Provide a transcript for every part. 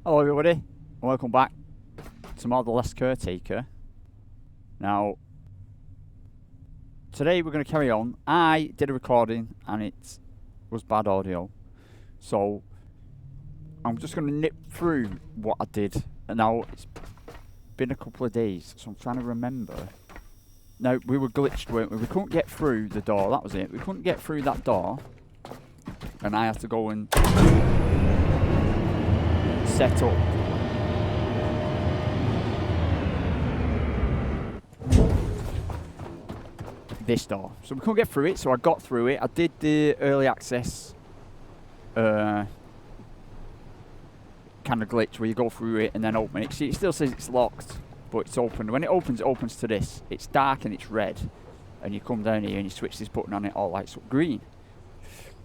Hello everybody, and welcome back to more The Last Caretaker. Now, today we're going to carry on. I did a recording and it was bad audio, so I'm just going to nip through what I did. And now it's been a couple of days, so I'm trying to remember. Now, we were glitched, weren't we? We couldn't get through the door, that was it. We couldn't get through that door, and I had to go and set up this door. So we couldn't get through it, so I got through it. I did the early access kind of glitch where you go through it and then open it. See, it still says it's locked, but it's open. When it opens to this. It's dark and it's red. And you come down here and you switch this button on, it all lights up green.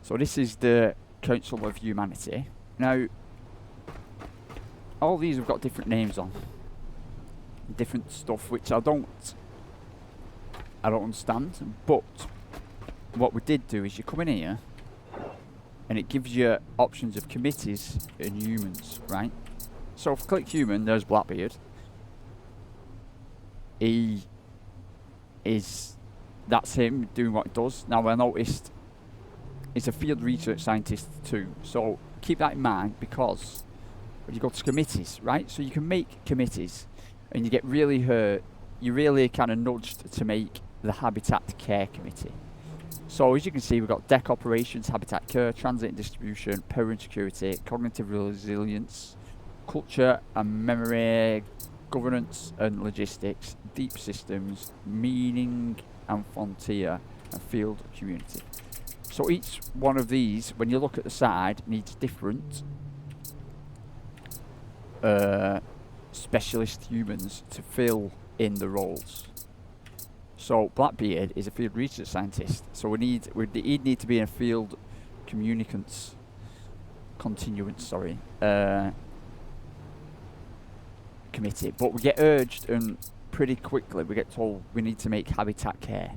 So this is the Council of Humanity. Now, all these have got different names on. Different stuff, which I don't understand. But what we did do is you come in here and it gives you options of committees and humans, right? So if I click human, there's Blackbeard. That's him doing what he does. Now I noticed he's a field research scientist too, so keep that in mind, because when you go to committees, right? So you can make committees and you get really hurt. You're really kind of nudged to make the Habitat Care Committee. So as you can see, we've got deck operations, habitat care, transit and distribution, power and security, cognitive resilience, culture and memory, governance and logistics, deep systems, meaning and frontier, and field community. So each one of these, when you look at the side, needs different specialist humans to fill in the roles. So Blackbeard is a field research scientist. So he'd need to be in a field continuance, committee. But we get urged, and pretty quickly we get told we need to make habitat care.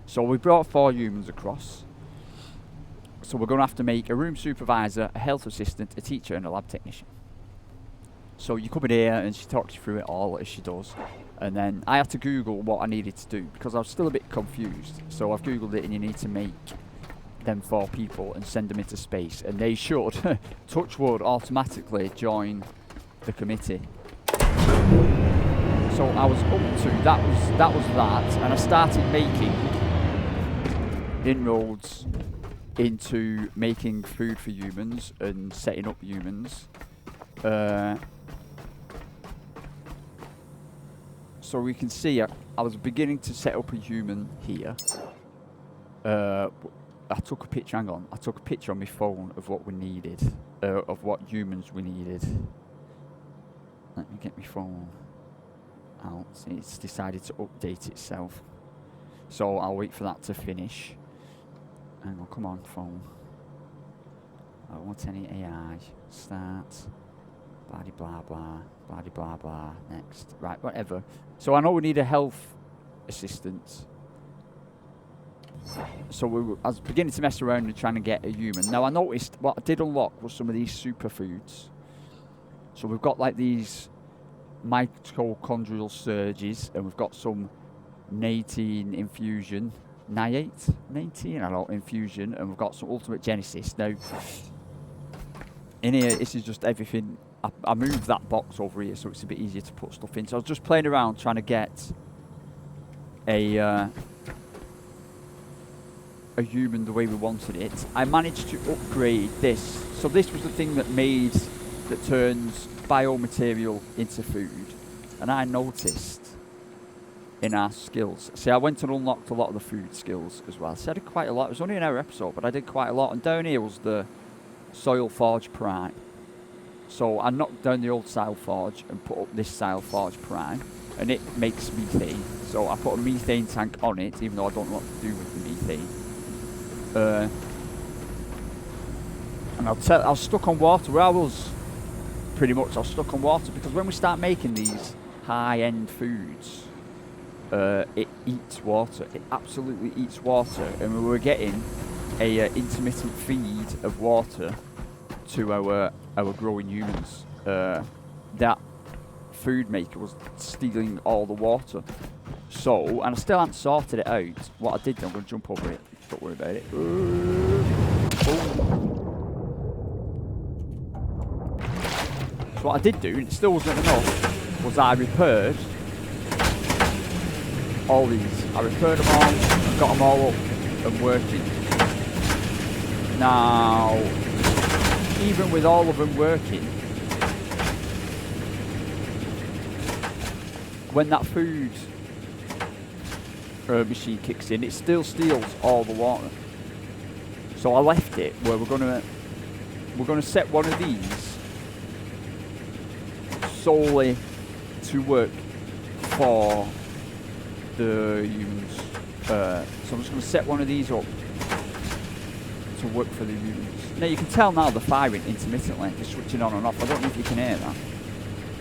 So we brought 4 humans across. So we're going to have to make a room supervisor, a health assistant, a teacher, and a lab technician. So you come in here and she talks you through it all as she does. And then I had to Google what I needed to do because I was still a bit confused. So I've Googled it, and you need to make them 4 people and send them into space. And they should, touch wood, automatically join the committee. So I was up to, that was that. And I started making inroads into making food for humans and setting up humans. So we can see I was beginning to set up a human here. I took a picture, hang on, I took a picture on my phone of what we needed, of what humans we needed. Let me get my phone out. It's decided to update itself. So I'll wait for that to finish. Hang on, come on, phone. I don't want any AI. Start. Blah blah blah, blah blah blah. Next, right, whatever. So I know we need a health assistant. So I was beginning to mess around and trying to get a human. Now I noticed what I did unlock was some of these superfoods. So we've got like these mitochondrial surges, and we've got some N18 infusion, infusion, and we've got some ultimate genesis. Now in here, this is just everything. I moved that box over here so it's a bit easier to put stuff in. So I was just playing around trying to get a human the way we wanted it. I managed to upgrade this. So this was the thing that turns biomaterial into food. And I noticed in our skills. See, I went and unlocked a lot of the food skills as well. So I did quite a lot. It was only an hour episode, but I did quite a lot. And down here was the Soil Forge Prime. So I knocked down the old Soil Forge and put up this Soil Forge Prime, and it makes methane. So I put a methane tank on it, even though I don't know what to do with the methane. And I was stuck on water. Where I was stuck on water, because when we start making these high-end foods, it eats water. It absolutely eats water, and we were getting a intermittent feed of water to our growing humans. that food maker was stealing all the water. So, and I still haven't sorted it out. What I did, I'm going to jump over it. Don't worry about it. So what I did do, and it still wasn't enough, was I repaired all these. I repaired them all and got them all up and working. Now, even with all of them working, when that food machine kicks in, it still steals all the water. So I left it where we're gonna set one of these solely to work for the humans. So I'm just gonna set one of these up to work for the humans. Now you can tell now they're firing intermittently, they're switching on and off. I don't know if you can hear that.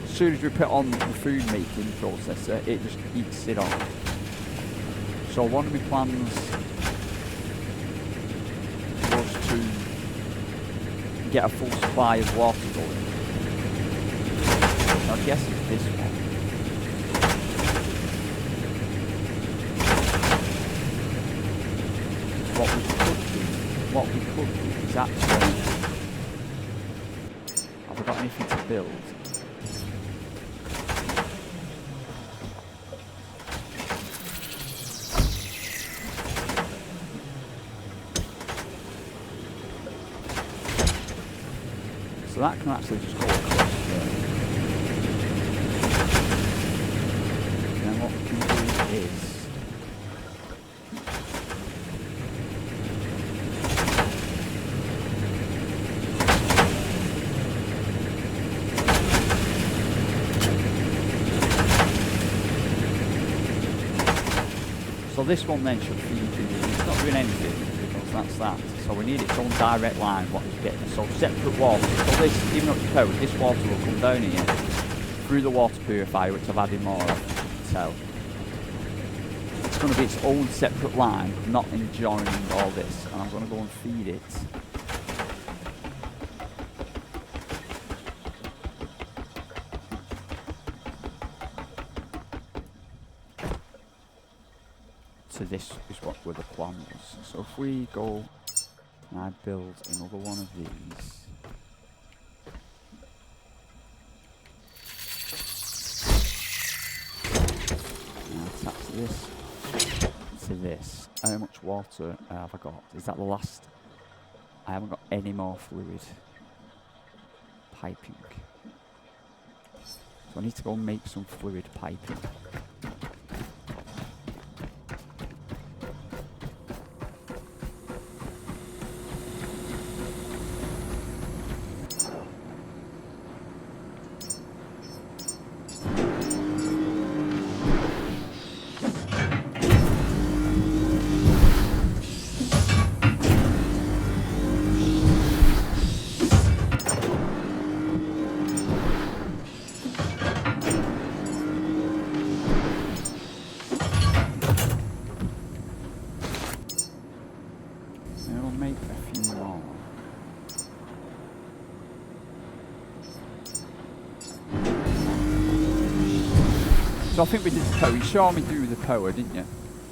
As soon as we put on the food making processor, it just eats it up. So one of my plans was to get a full supply of water going. So I guess it's this one. What we could do is actually, have I got anything to build? So that can actually just go across there. And then what we can do is so this one then should feed the, it's not doing anything because that's that. So we need its own direct line, what it's getting. So separate water. So this, even though it's powered, this water will come down here through the water purifier, which I've added more of, you can tell. It's going to be its own separate line, not enjoying all this. And I'm going to go and feed it. So this is what were the plans. So if we go and I build another one of these. Now attach this to this. How much water have I got? Is that the last? I haven't got any more fluid piping. So I need to go and make some fluid piping. So I think we did the power. You saw me do the power, didn't you?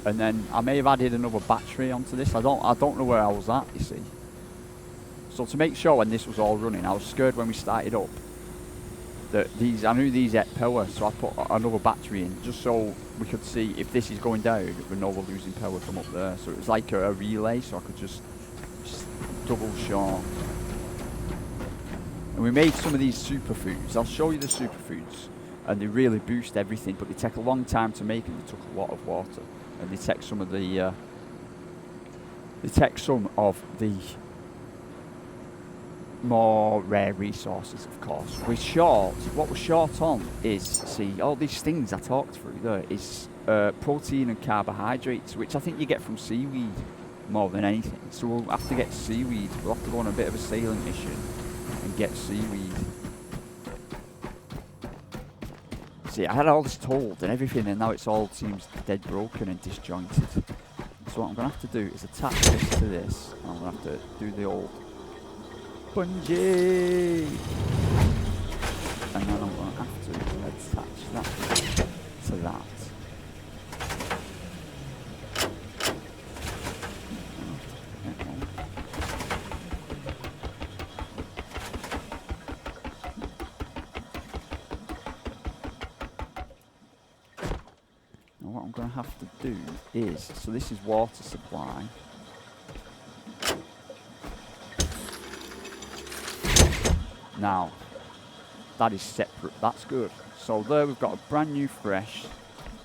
And then I may have added another battery onto this. I don't know where I was at, you see. So to make sure when this was all running, I was scared when we started up that I knew these had power, so I put another battery in just so we could see if this is going down, we know we're losing power from up there. So it was like a relay, so I could just double shot. And we made some of these superfoods. I'll show you the superfoods. And they really boost everything, but they take a long time to make, and they took a lot of water. And they take some of the more rare resources, of course. What we're short on is, see, all these things I talked through there is protein and carbohydrates, which I think you get from seaweed more than anything. So we'll have to get seaweed. We'll have to go on a bit of a sailing mission and get seaweed. See, I had all this told and everything, and now it's all seems dead broken and disjointed. So what I'm going to have to do is attach this to this, and I'm going to have to do the old bungee. And then I'm going to have to attach that to that. Now what I'm going to have to do is, so this is water supply. Now, that is separate, that's good. So there we've got a brand new fresh,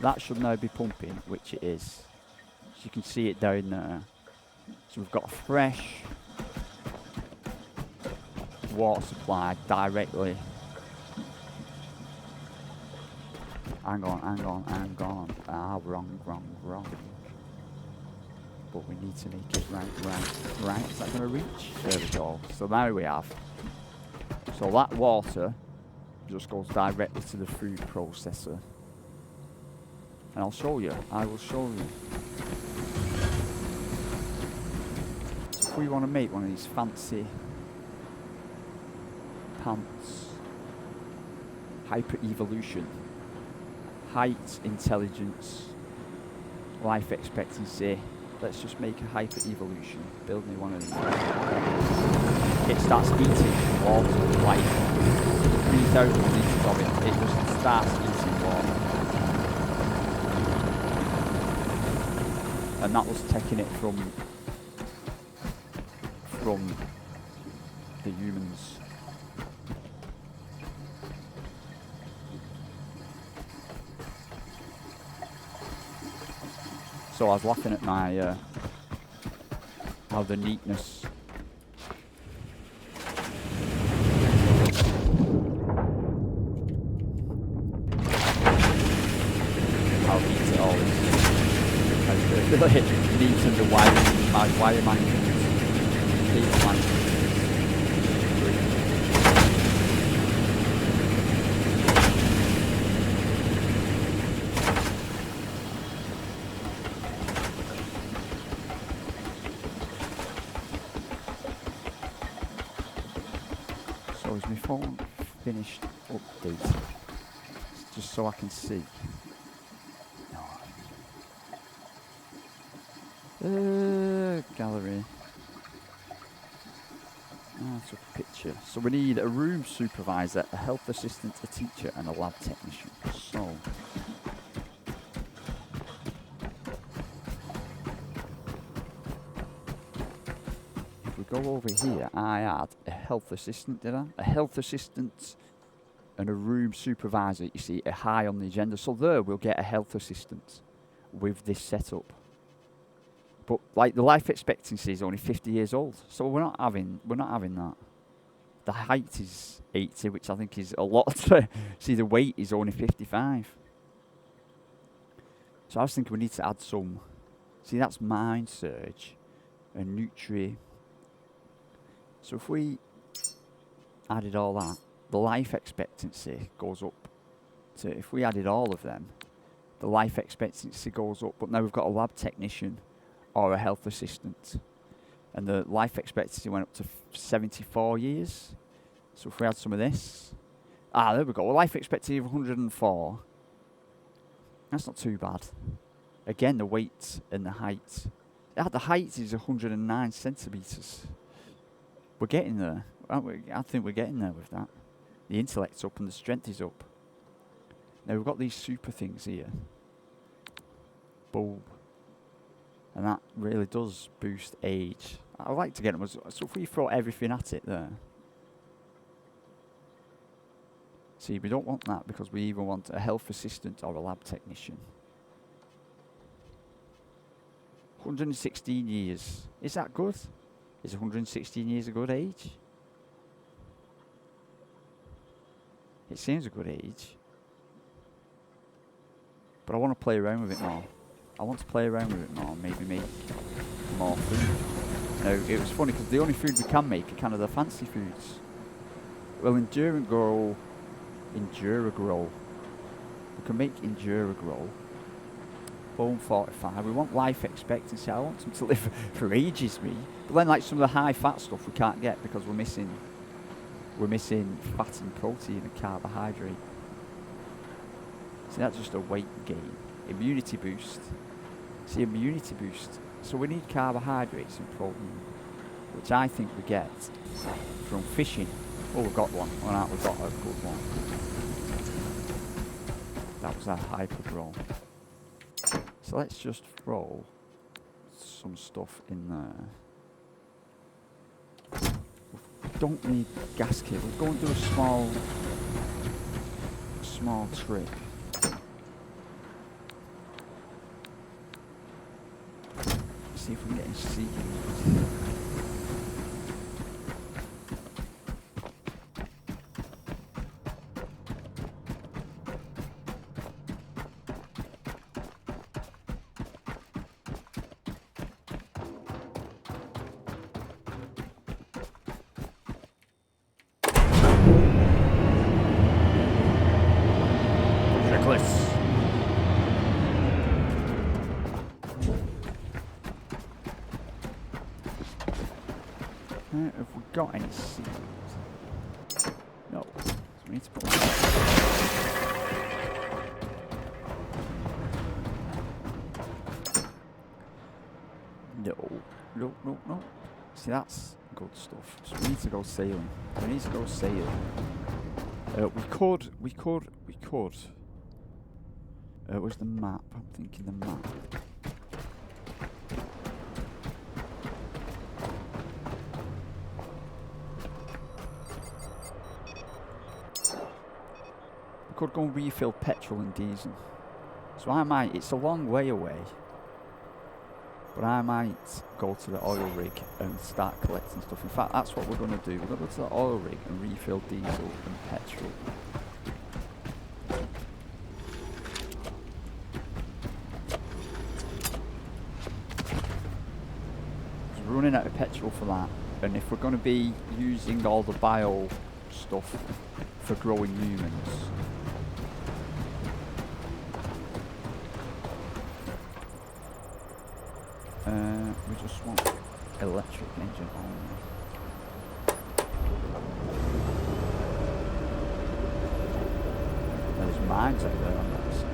that should now be pumping, which it is. So you can see it down there. So we've got a fresh water supply directly. Hang on. Ah, wrong. But we need to make it right. Is that going to reach? There we go. So now we have. So that water just goes directly to the food processor. And I'll show you. I will show you. So if we want to make one of these fancy pants, hyper evolution, height, intelligence, life expectancy. Let's just make a hyper evolution. Build me one of these. It starts eating water, like 3,000 litres of it. It just starts eating water. And that was taking it from the humans. So I was laughing at my how the neatness. How neat it all is. Really neat and the wiring, my wire management. So is my phone finished updating? Just so I can see. Gallery. I took a picture. So we need a room supervisor, a health assistant, a teacher, and a lab technician. So if we go over here, I had a health assistant, did I? A health assistant and a room supervisor. You see, high on the agenda. So there, we'll get a health assistant with this setup. But like the life expectancy is only 50 years old, so we're not having that. The height is 80, which I think is a lot. See, the weight is only 55. So I was thinking we need to add some. See, that's mind surge and nutri. So if we added all that, the life expectancy goes up to. If we added all of them, the life expectancy goes up. But now we've got a lab technician or a health assistant, and the life expectancy went up to 74 years. So if we had some of this, there we go, a life expectancy of 104. That's not too bad. Again, the weight and the height. The height is 109 centimetres. We're getting there, aren't we? I think we're getting there with that. The intellect's up and the strength is up. Now we've got these super things here. Bulb. And that really does boost age. I like to get them. So if we throw everything at it there. See, we don't want that because we either want a health assistant or a lab technician. 116 years. Is that good? Is 116 years a good age? It seems a good age. But I want to play around with it more. I want to play around with it more, maybe make more food. Now, it was funny because the only food we can make are kind of the fancy foods. Well, Enduragrow. We can make Enduragrow. Bone 45. We want life expectancy. I want them to live for ages, me. But then, like some of the high fat stuff we can't get because we're missing we're missing fat and protein and carbohydrate. See, that's just a weight gain. Immunity boost. See, immunity boost. So we need carbohydrates and protein, which I think we get from fishing. Oh, we've got one. All right, we've got a good one. That was our hyper grow. So let's just throw some stuff in there. We don't need gas kit. We'll go and do a small trip. See if we can get any seeds. Have we got any seeds? No. So we need to put one. No. See, that's good stuff. So we need to go sailing. We could. Where's the map? I'm thinking the map. We could go and refill petrol and diesel. So I might, it's a long way away, but I might go to the oil rig and start collecting stuff. In fact, that's what we're going to do. We're going to go to the oil rig and refill diesel and petrol. We're running out of petrol for that, and if we're going to be using all the bio stuff for growing humans, we just want electric engine only. There's mines up there on that side.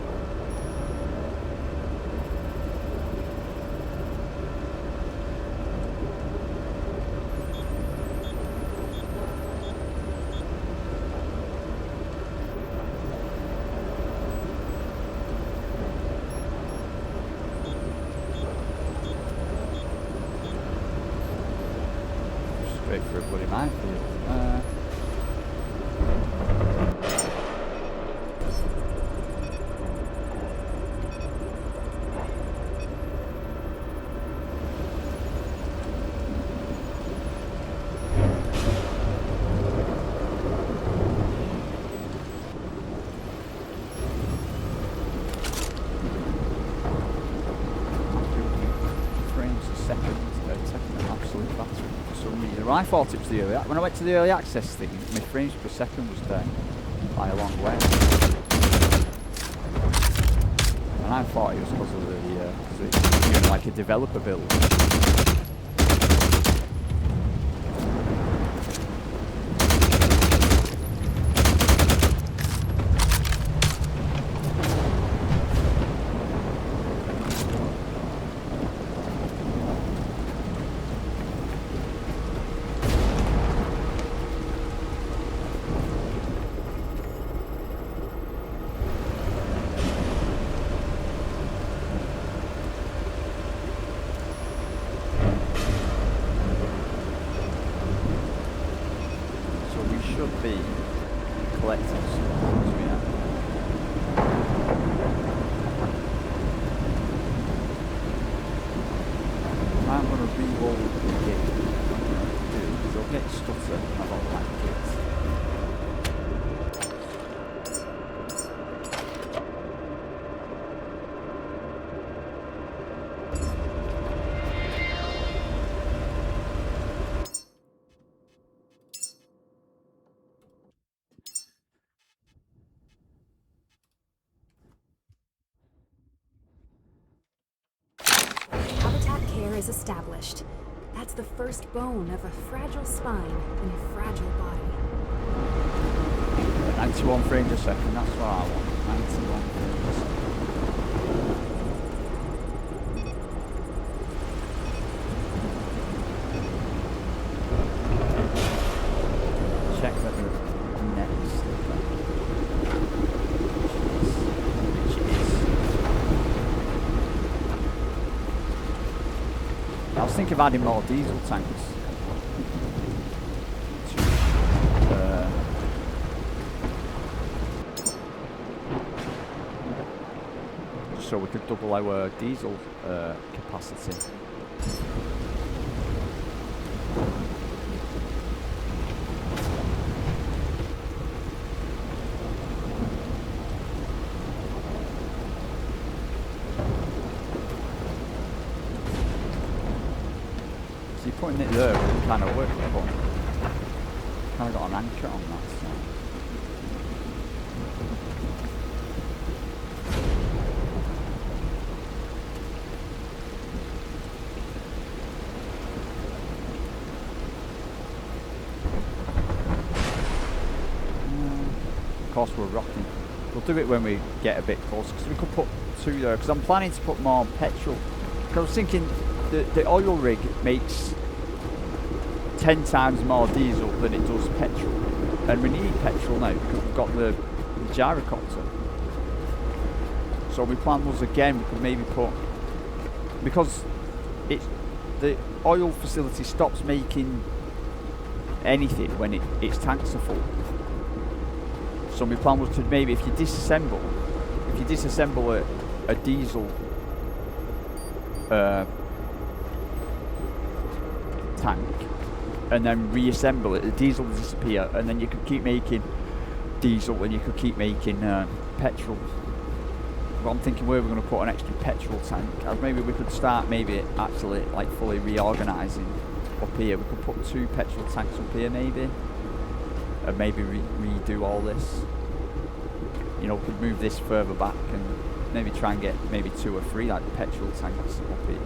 Straight for a bloody minefield. Frames a second, taking an absolute battery. I thought it was the early. When I went to the early access thing, my frames per second was down by a long way, and I thought it was because of it's doing like a developer build. Should be collecting some I'm going to re-roll the game. What I'm going to do is I'll get stutter and I'll like it. Is established. That's the first bone of a fragile spine in a fragile body. 91 frames a second, that's what I want. 91 frames a second. Check that the next sticker. Which is. I was thinking of adding more diesel tanks. So we could double our diesel capacity. See, putting it there would kind of work, but kind of got an anchor on that. So. Of course we're rocking. We'll do it when we get a bit closer, because we could put 2 there, because I'm planning to put more petrol. Because I was thinking the oil rig makes 10 times more diesel than it does petrol, and we need petrol now because we've got the gyrocopter. So my plan was, again, we could maybe put, because the oil facility stops making anything when its tanks are full. So my plan was to maybe, if you disassemble a diesel tank and then reassemble it, the diesel will disappear, and then you could keep making diesel and you could keep making petrol. But I'm thinking where we're going to put an extra petrol tank. Maybe we could start actually like fully reorganising up here. We could put 2 petrol tanks up here maybe. And maybe redo all this. You know, we could move this further back and maybe try and get maybe 2 or 3 like petrol tanks up here.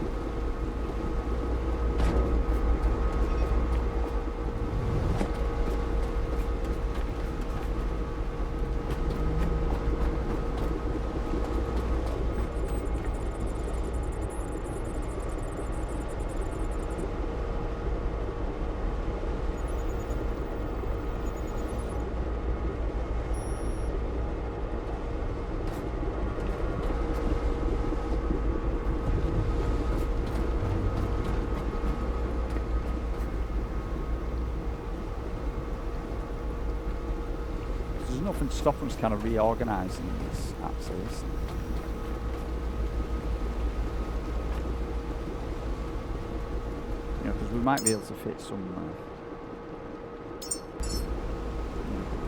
There's nothing to stop us kind of reorganising this, actually. You know, because we might be able to fit some.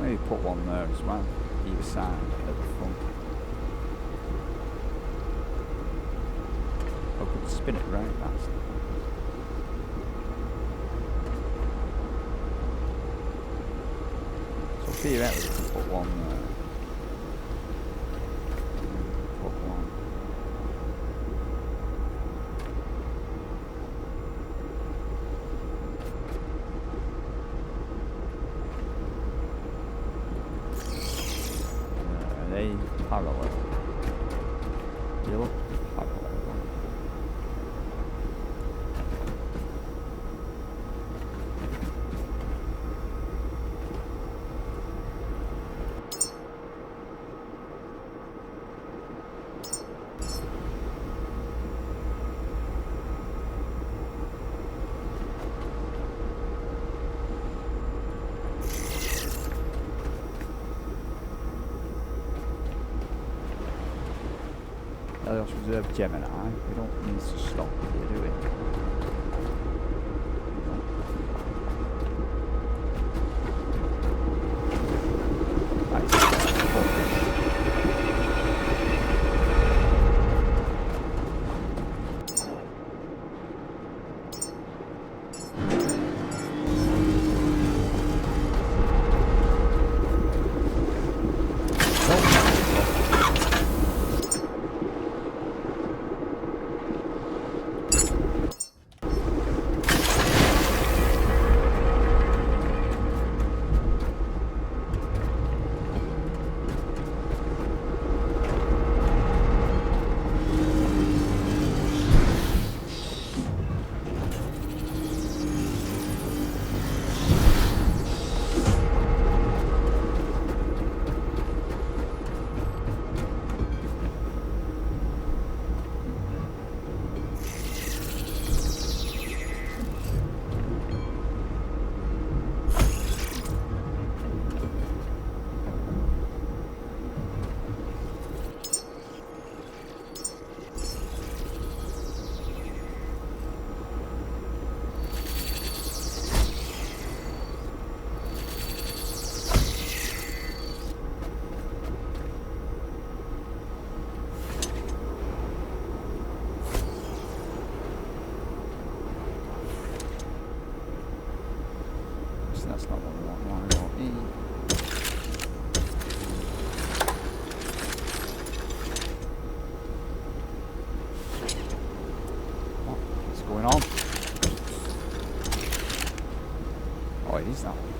Maybe put one there as well, either side at the front. Or we could spin it right, actually. Theoretically, we could put one there. Put one. Are they parallel? Yellow? Parallel. Helios Reserve Gemini. We don't need to stop here, do we? That's not what we want. We want to go E. What's going on? Oh, it is that one.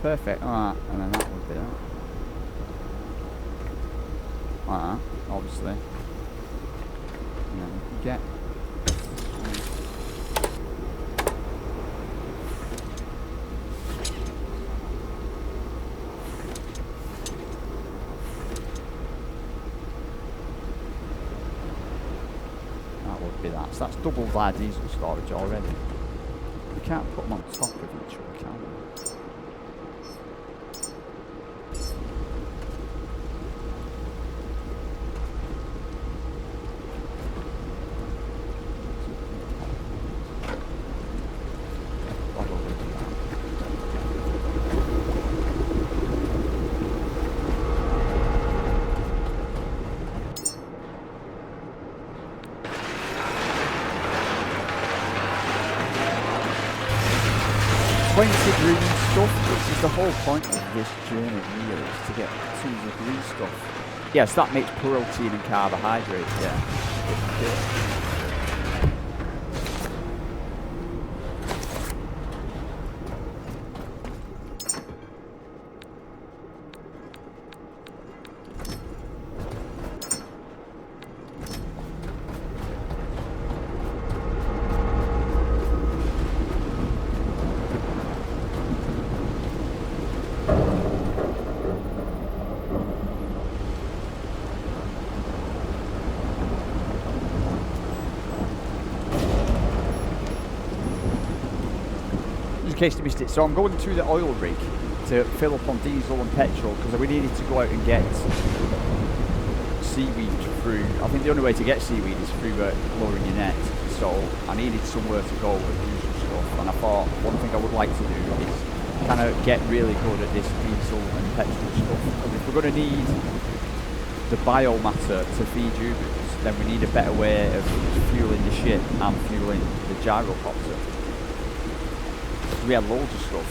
Perfect, alright, and then that would be that. Alright, obviously. And then we can get that would be that. So that's double our diesel storage already. We can't put them on top of each other, can we? Green stuff, which is the whole point of this journey really, is to get tons of green stuff. Yes, that makes protein and carbohydrates, yeah. In case you missed it, so I'm going to the oil rig to fill up on diesel and petrol because we needed to go out and get seaweed through. I think the only way to get seaweed is through lowering your net, so I needed somewhere to go with usual stuff, and I thought one thing I would like to do is kind of get really good at this diesel and petrol stuff, because if we're going to need the biomatter to feed humans, then we need a better way of fueling the ship and fueling the gyrocopter. We had loads of stuff.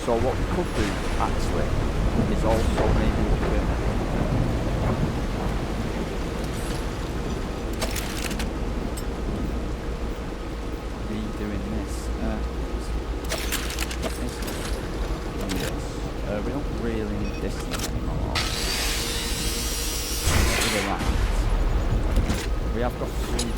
So what we could do actually is also maybe look at redoing this. Yes. We don't really need this thing anymore. Look at that. We have got some.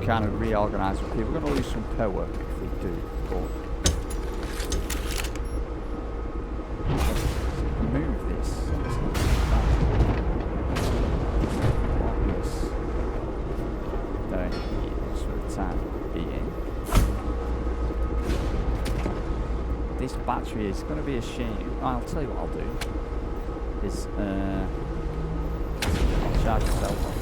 Kind of reorganise with people. We're going to lose some power if we do, but move this. Down here for the time being. This battery is going to be a shame. I'll tell you what I'll do. Is I'll charge myself off it.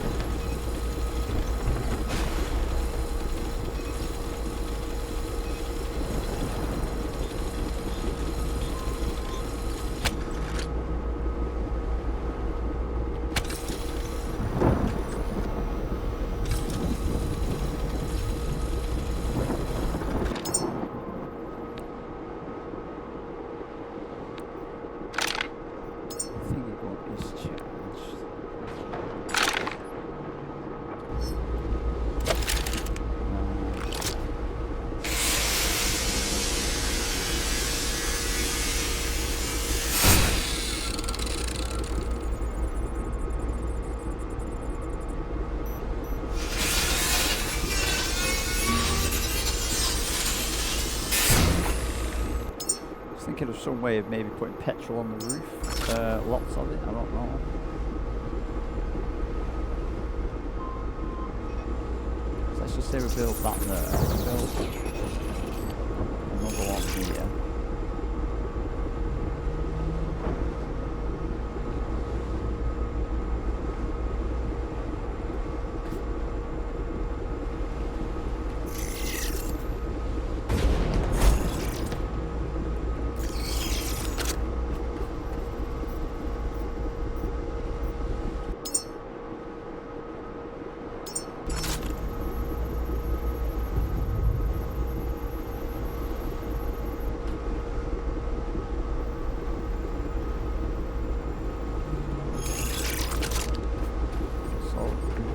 was thinking of some way of maybe putting petrol on the roof. Lots of it, I don't know. So let's just say we build that there. Build another one here.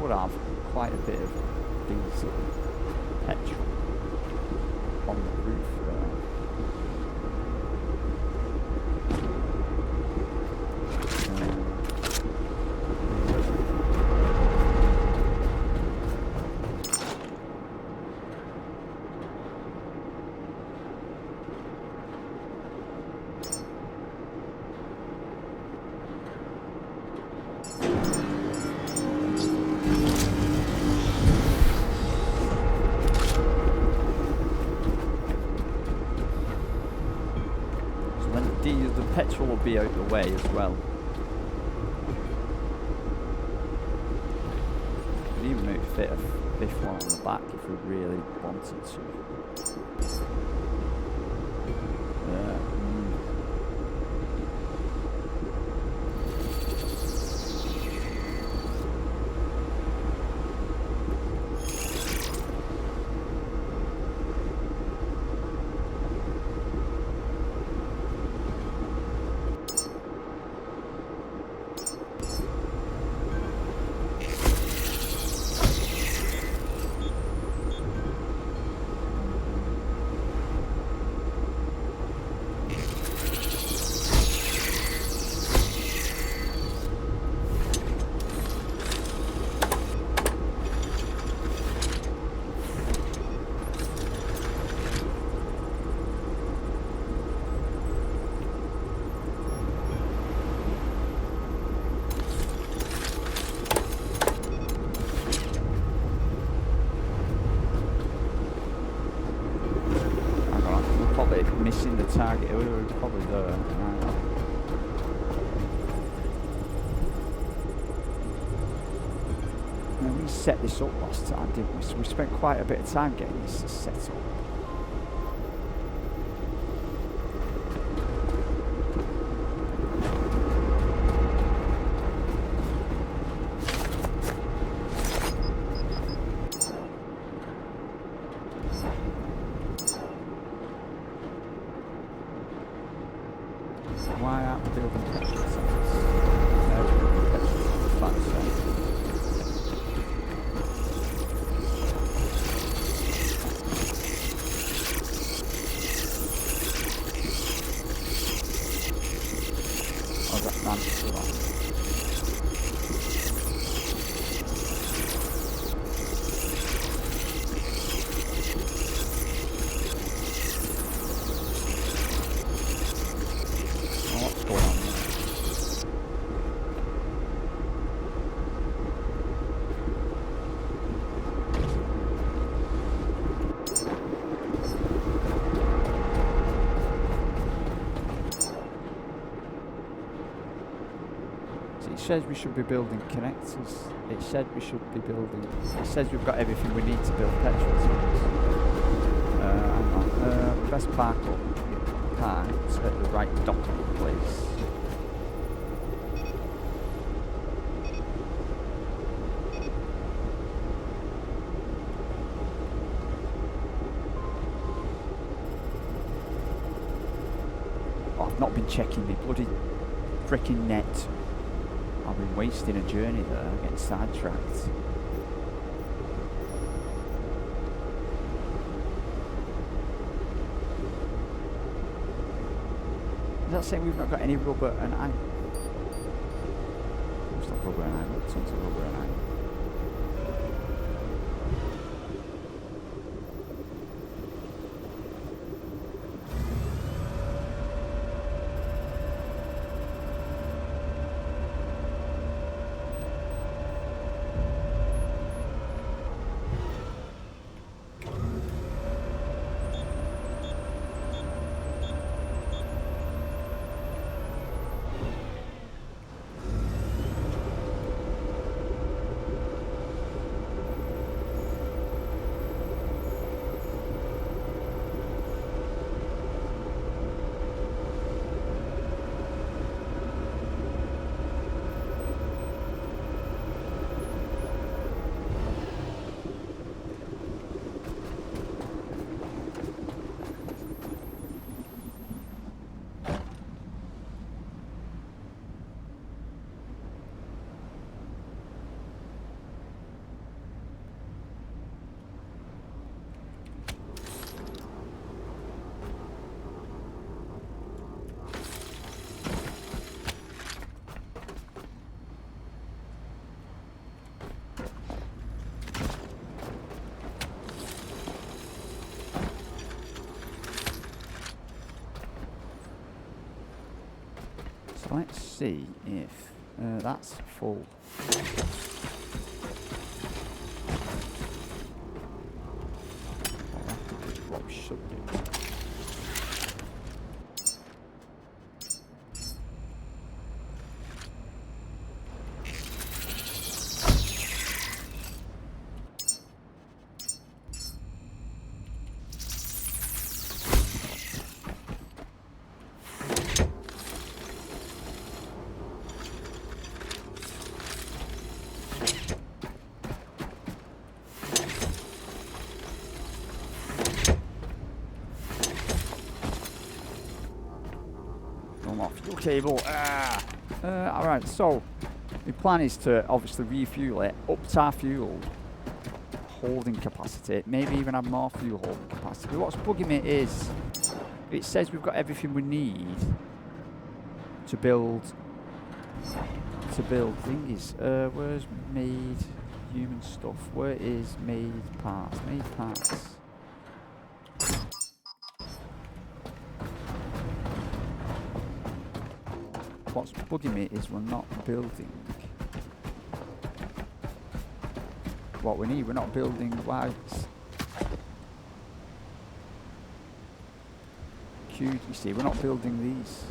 Have quite a bit of diesel petrol on the roof there. The petrol will be out the way as well. Could even maybe fit a fifth one on the back if we really wanted to. Missing the target, we were probably there. Now we set this up last time, didn't we? So we spent quite a bit of time getting this set up. Why aren't we building petrol sites? No, petrol sites. Oh, that man's still on. It says we should be building connectors. It said we should be building. It says we've got everything we need to build petrol tanks. Hang on. Best park up parked at the right docking place. Oh, I've not been checking the bloody freaking net. I've been wasting a journey there, getting sidetracked. Is that saying we've not got any rubber and iron? It's not rubber and iron, but tons of rubber and iron. Let's see if that's full. Well, that is what we should do. Fuel cable. Alright, so the plan is to obviously refuel it up to our fuel holding capacity, maybe even have more fuel holding capacity. But what's bugging me is it says we've got everything we need to build thingies. Where's made human stuff? Where is made parts? Made parts. What's bugging me is we're not building what we need. We're not building whites. Cute, you see, we're not building these.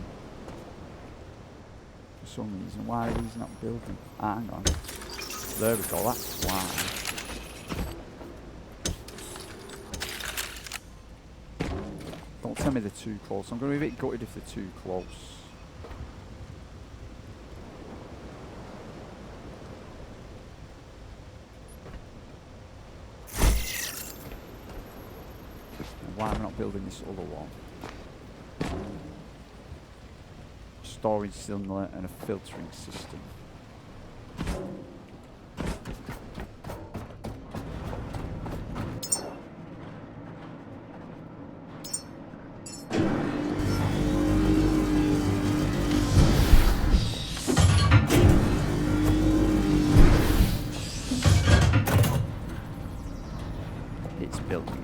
For some reason, why are these not building? Ah, hang on. There we go, that's why. Don't tell me they're too close. I'm going to be a bit gutted if they're too close. Why am I not building this other one? Storage cylinder and a filtering system.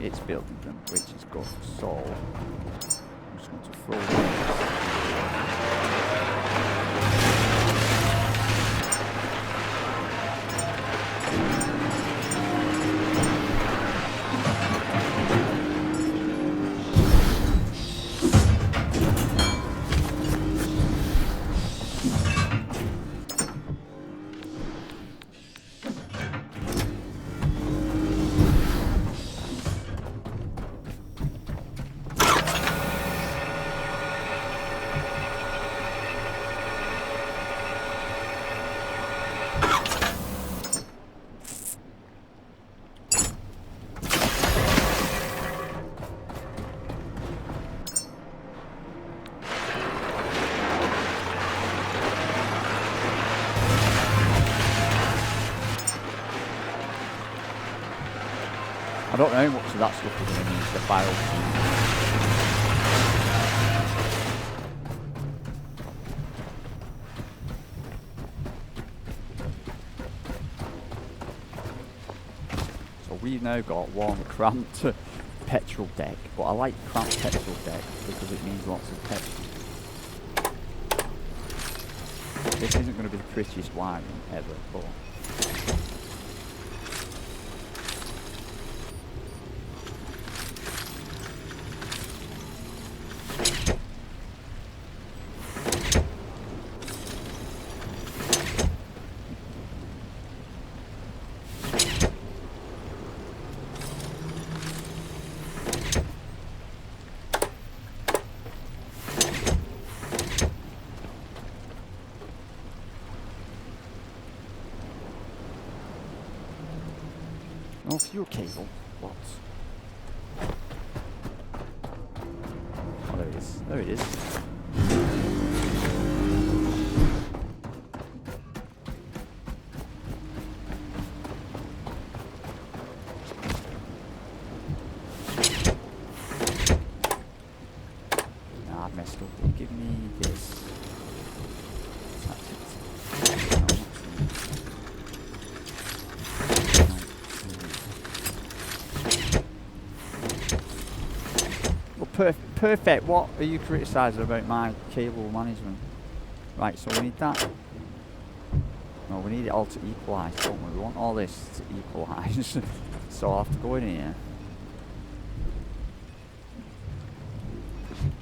It's building them, which is good. So I'm just going to throw these. I don't know how much of that stuff we're going to use the file. So we've now got one cramped petrol deck, but I like cramped petrol deck because it means lots of petrol. This isn't going to be the prettiest wiring ever, but no fuel cable. What? Oh, there it is. There it is. Nah, I've messed up. Give me this. That's it. No, perfect. What are you criticising about my cable management? Right, so we need that. No, we need it all to equalise, don't we? We want all this to equalise. So I'll have to go in here.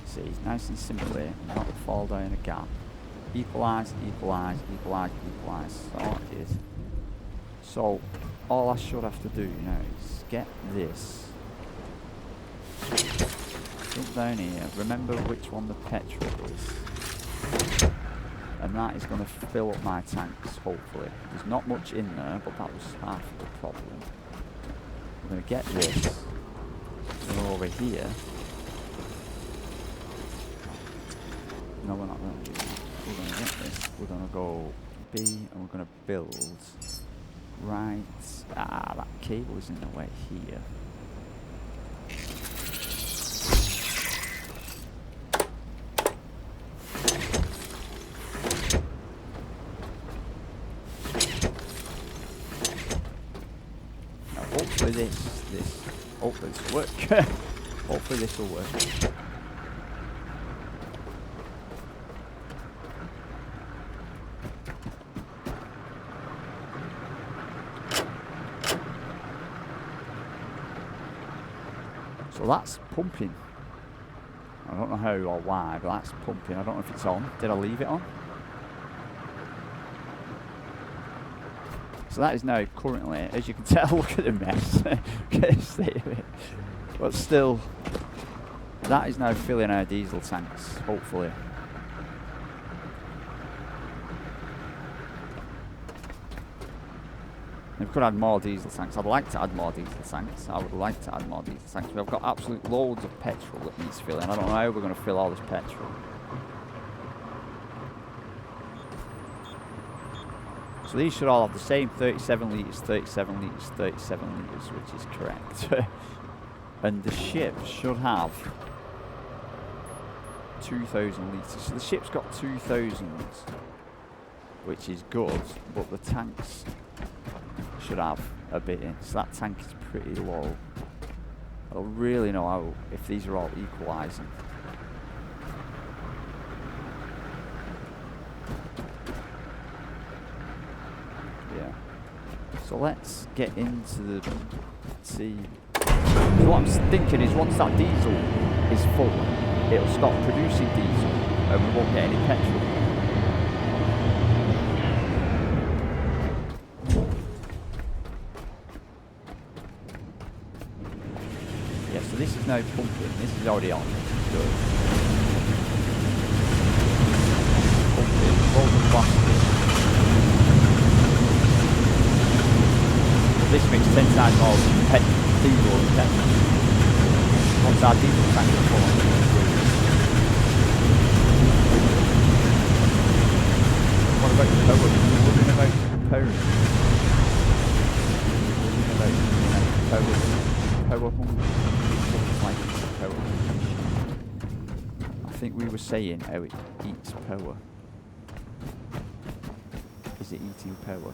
See, it's nice and simple here. Not fall down a gap. Equalise, equalise, equalise, equalise. That's all it is. So, all I should have to do now is get this. Jump down here. Remember which one the petrol is. And that is going to fill up my tanks, hopefully. There's not much in there, but that was half of the problem. I'm going to get this. Go over here. No, we're not going to do that. We're going to get this. We're going to go B, and we're going to build right. Ah, that cable is in the way here. Now, hopefully hopefully this will work. Hopefully this will work. So that's pumping. I don't know how or why, but that's pumping. I don't know if it's on. Did I leave it on? So that is now currently, as you can tell, look at the mess. But still, that is now filling our diesel tanks, hopefully. We could add more diesel tanks. I'd like to add more diesel tanks. I would like to add more diesel tanks. We've got absolute loads of petrol that needs filling. I don't know how we're going to fill all this petrol. So these should all have the same 37 litres, 37 litres, 37 litres, which is correct. And the ship should have 2,000 litres. So the ship's got 2,000, which is good, but the tanks should have a bit in. So that tank is pretty low. I don't really know how, if these are all equalising. Yeah. So let's get into the see. What I'm thinking is once that diesel is full, it'll stop producing diesel and we won't get any petrol. Yeah, so this is now pumping. This is already on. Good. Pumping, loads of plastic. This makes 10 times more diesel than petrol. Once our diesel tank is full. What about power? We're wondering about power. We're wondering about power hungry. Like power. I think we were saying how it eats power. Is it eating power?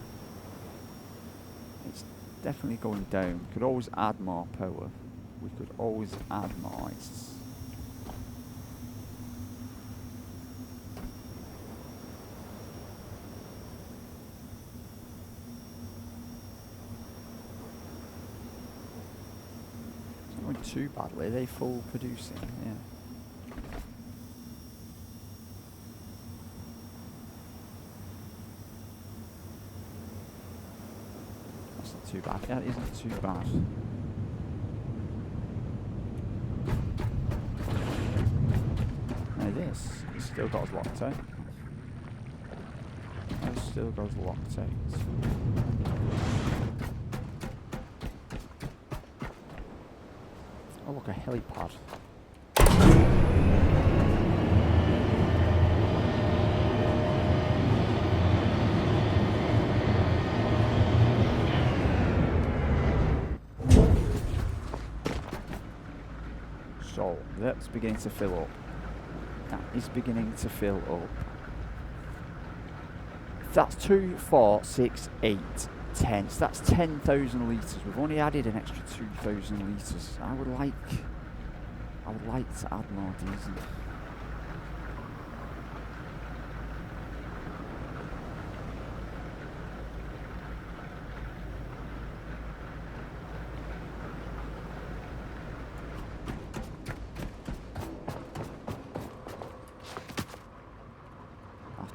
It's definitely going down. We could always add more power. We could always add more. It's not going too badly. They full producing, yeah. That's not too bad. Yeah, it isn't too bad. This, it's still got us locked out. It still got us locked out. Oh look, a helipad. So, that's beginning to fill up. That is beginning to fill up. That's 2, 4, 6, 8, 10. So that's 10,000 litres. We've only added an extra 2,000 litres. I would like to add more diesel.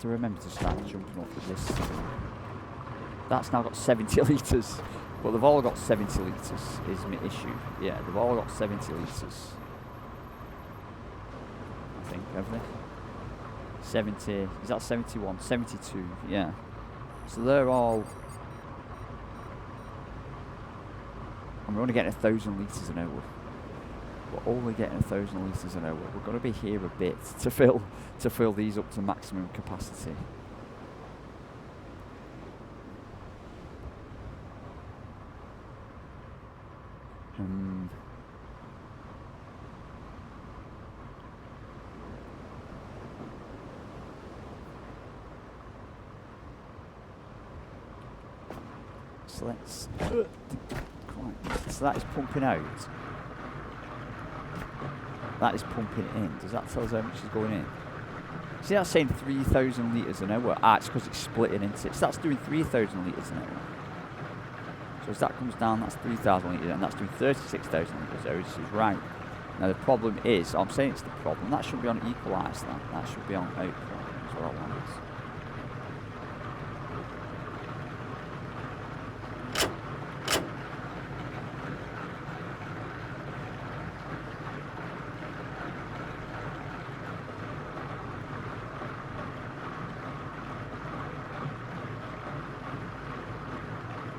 to remember to start jumping up with this. That's now got 70 litres. But they've all got 70 litres, is my issue. Yeah, they've all got 70 litres. I think, have they? 70, is that 71? 72, yeah. So they're all... And we're only getting 1,000 litres an hour. We're only getting 1,000 litres an hour. We're going to be here a bit to fill these up to maximum capacity. So let's... So that is pumping out. That is pumping in. Does that tell us how much is going in? See, that's saying 3,000 litres an hour. Ah, it's because it's splitting into it. So that's doing 3,000 litres an hour. So as that comes down, that's 3,000 litres, and that's doing 36,000 litres. So this is right. Now the problem is, I'm saying it's the problem. That should be on equalise. That should be on output. That's what I want.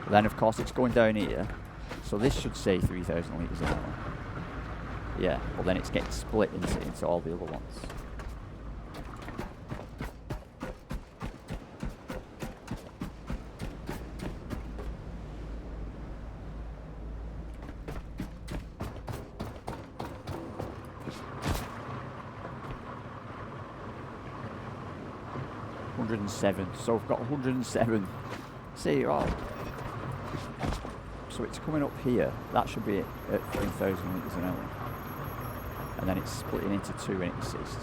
Then of course it's going down here, so this should say 3,000 litres an hour. Yeah, but then it's getting split into all the other ones. So we've got 107. See, oh. So it's coming up here. That should be at 3,000 litres an hour. And then it's splitting into two when it assists.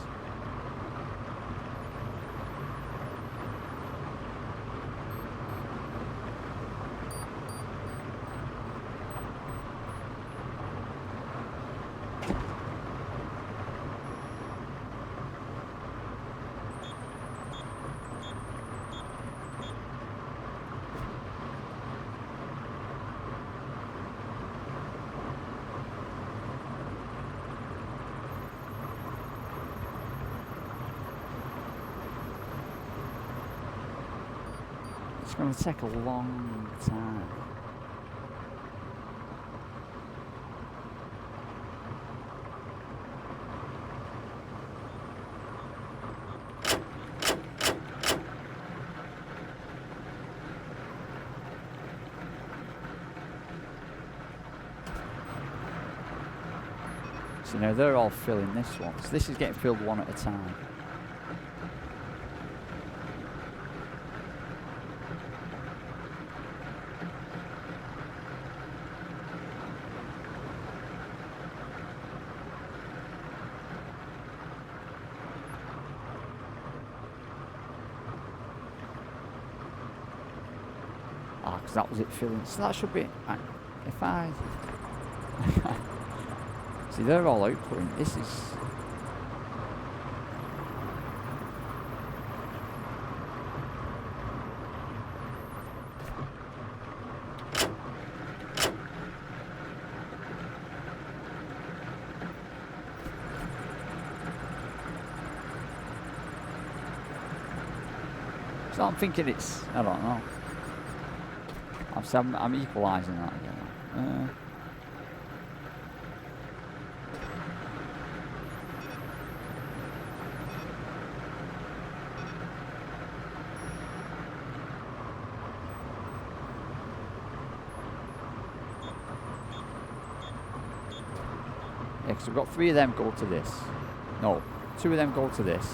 It's going to take a long time. So now they're all filling this one. So this is getting filled one at a time. Because that was it filling. So that should be... If I... See, they're all outputting. This is... So I'm thinking it's... I don't know. I'm equalising that again. Yeah, because we've got 3 of them go to this. No, 2 of them go to this.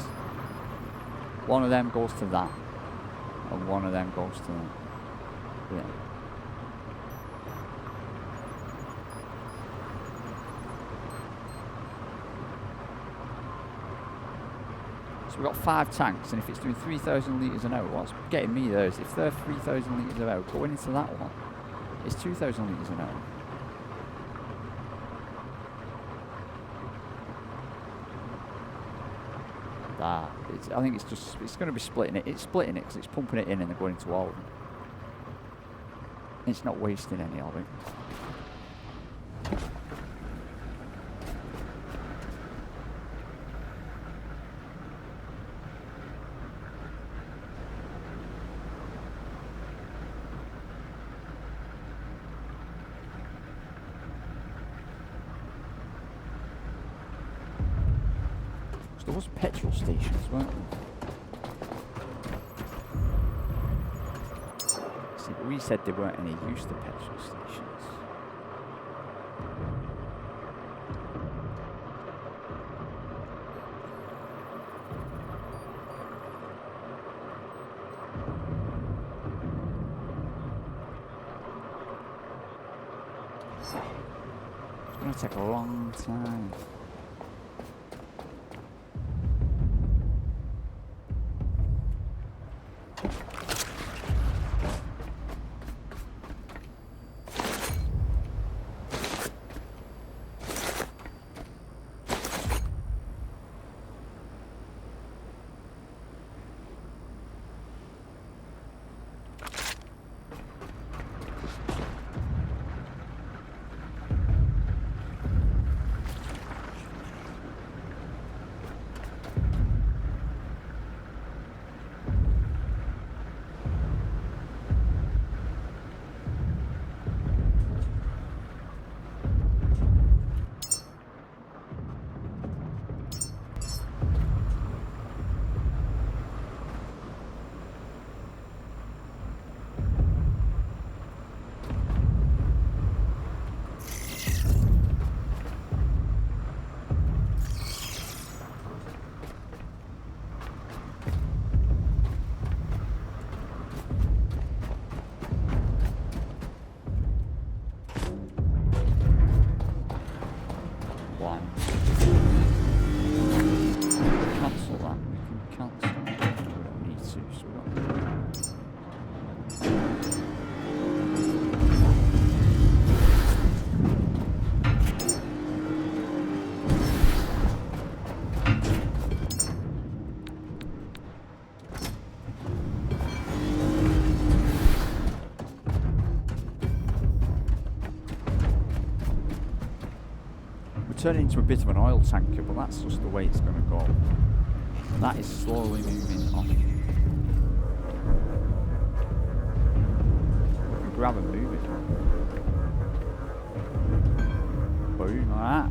1 of them goes to that. And 1 of them goes to that. Yeah. So we've got 5 tanks, and if it's doing 3,000 litres an hour, what's getting me there is if they're 3,000 litres an hour going into that one, it's 2,000 litres an hour. that. I think it's going to be splitting it. It's splitting it because it's pumping it in and they're going into all of them. It's not wasting any of it. There was petrol stations, weren't there? See, but we said there weren't any use to petrol stations. It's going to take a long time. Turn it into a bit of an oil tanker, but that's just the way it's going to go. That is slowly moving on. We can grab and move it. Boom, like that.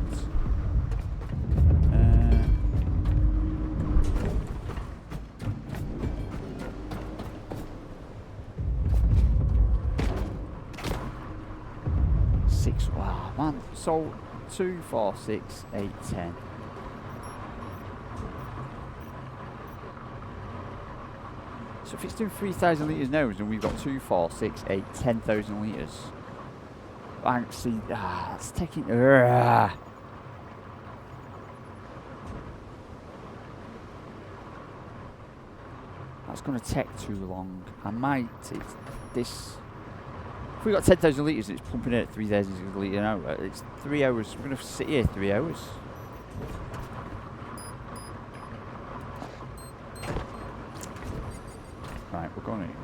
Six, wow, man. So 2, 4, 6, 8, 10. So if it's doing 3,000 litres now, and we've got 2, 4, 6, 8, 10,000 litres. Actually, it's taking. That's going to take too long. I might. This. If we got 10,000 litres and it's pumping in at 3,000 litres an hour, it's 3 hours. We're going to sit here 3 hours. Right, we're going to.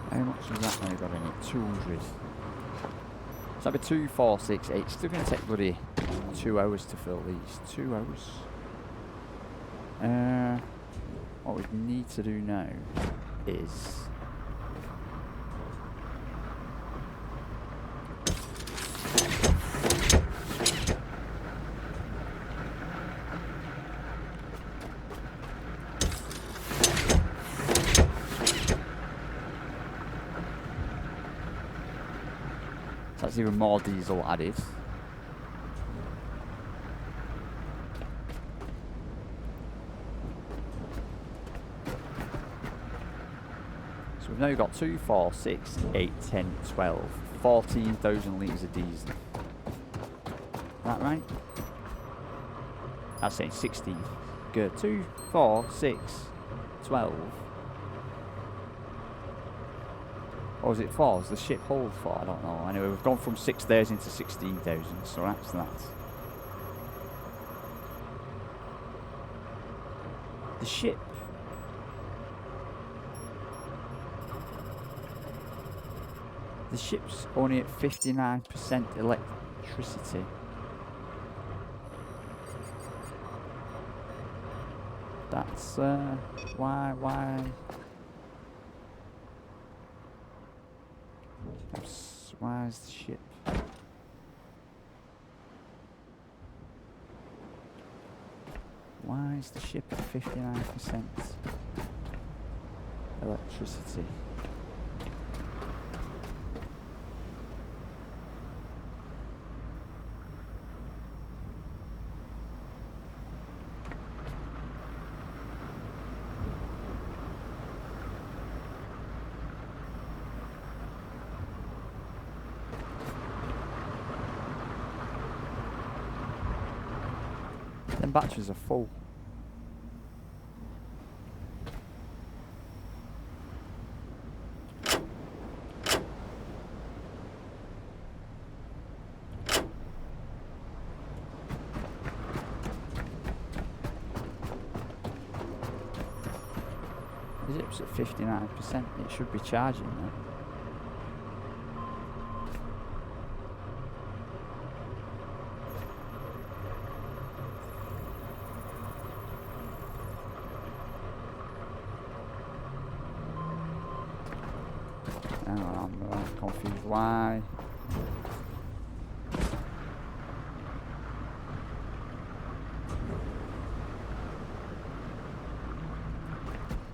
How much has that now got in it? 200. So that'd be 2, 4, 6, 8. Still going to take bloody 2 hours to fill these. 2 hours. What we need to do now is... that's even more diesel added. So we've now got 2, 4, 6, 8, 10, 12, 14,000 litres of diesel. Is that right? That's saying 16. Good. 2, 4, 6, 12. Or is it 4? Is the ship hold 4? I don't know. Anyway, we've gone from 6,000 to 16,000, so that's that. The ship. The ship's only at 59% electricity. That's why is the ship? Why is the ship at 59% electricity? Them batteries are full. Is it at 59%? It should be charging now. I'm confused. Why?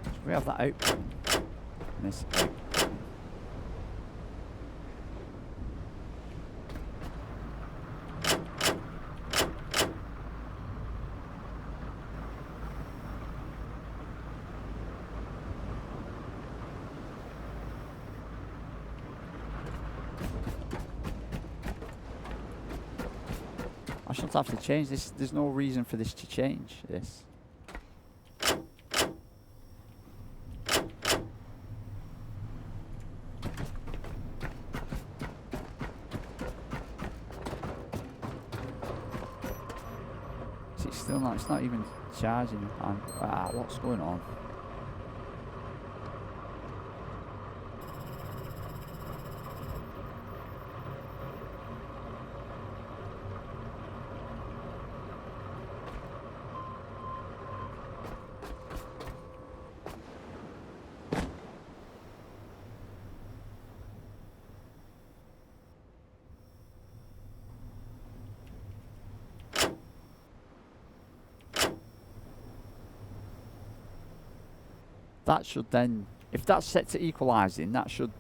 So we have that output. And this output. I shouldn't have to change this. There's no reason for this to change this. It's still not. It's not even charging. What's going on? That should then, if that's set to equalising, that should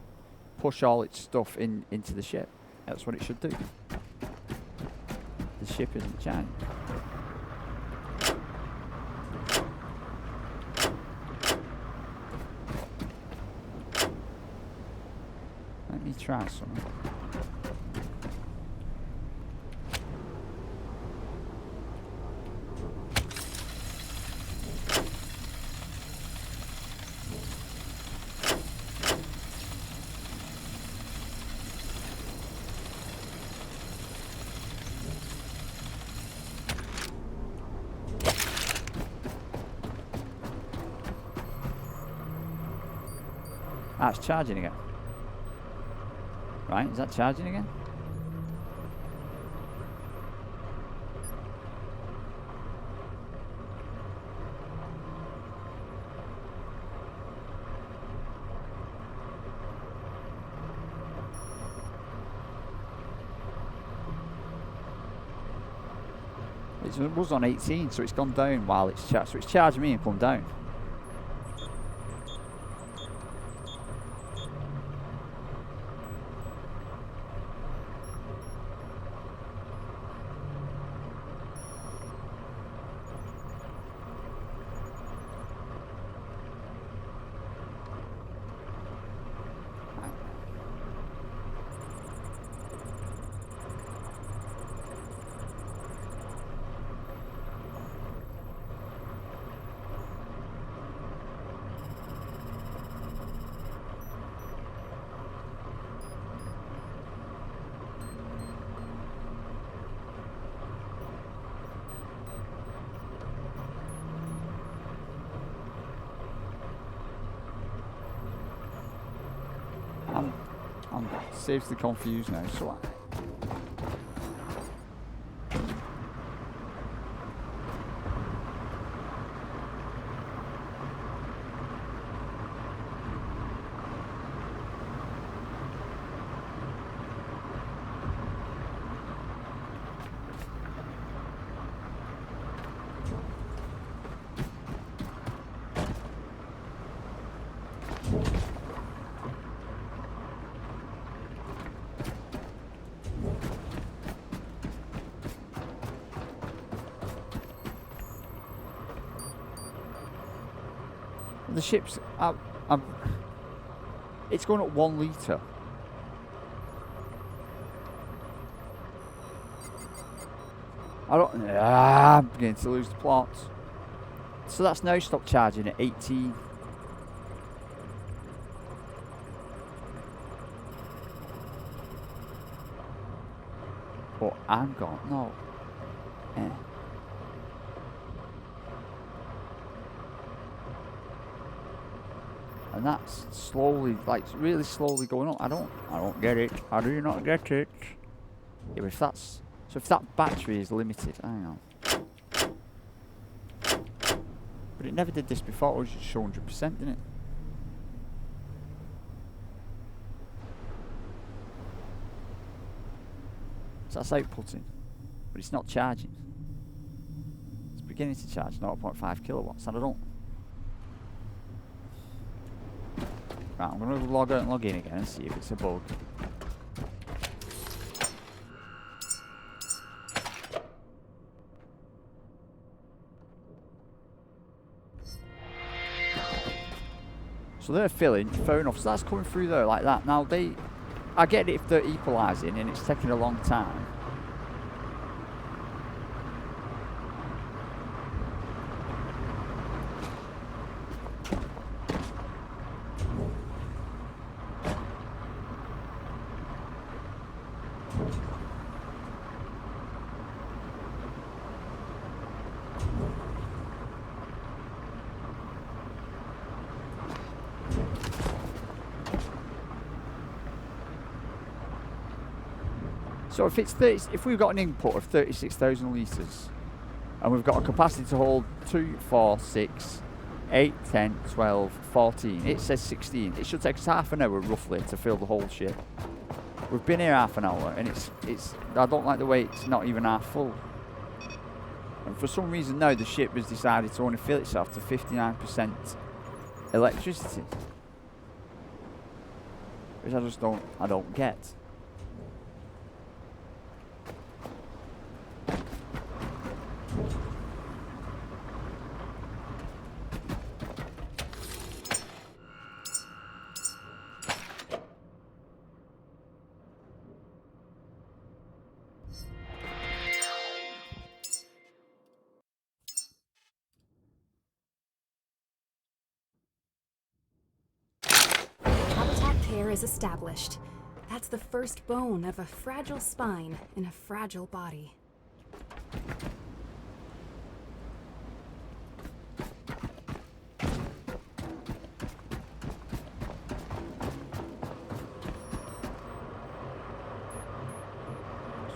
push all its stuff into the ship. That's what it should do. The ship isn't charging. Let me try something. It's charging again. Right, is that charging again? It was on 18, so it's gone down while it's charged. So it's charged me and come down. I'm seriously confused now. So the ship's it's going up 1 litre. I'm beginning to lose the plot. So that's now stopped charging at 18. But I'm gone. No. And that's slowly, like really slowly going up. I don't get it. I do not get it. Yeah, but if that's, so if that battery is limited, hang on. But it never did this before, it was just 100%, didn't it? So that's outputting, but it's not charging. It's beginning to charge 0.5 kilowatts, and I don't. Right, I'm going to log out and log in again and see if it's a bug. So they're filling, fair enough, so that's coming through there like that. Now I get it if they're equalising and it's taking a long time. So if it's if we've got an input of 36,000 litres and we've got a capacity to hold 2, 4, 6, 8, 10, 12, 14, it says 16. It should take us half an hour roughly to fill the whole ship. We've been here half an hour and it's I don't like the way it's not even half full. And for some reason now the ship has decided to only fill itself to 59% electricity. Which I don't get. Is established. That's the first bone of a fragile spine in a fragile body.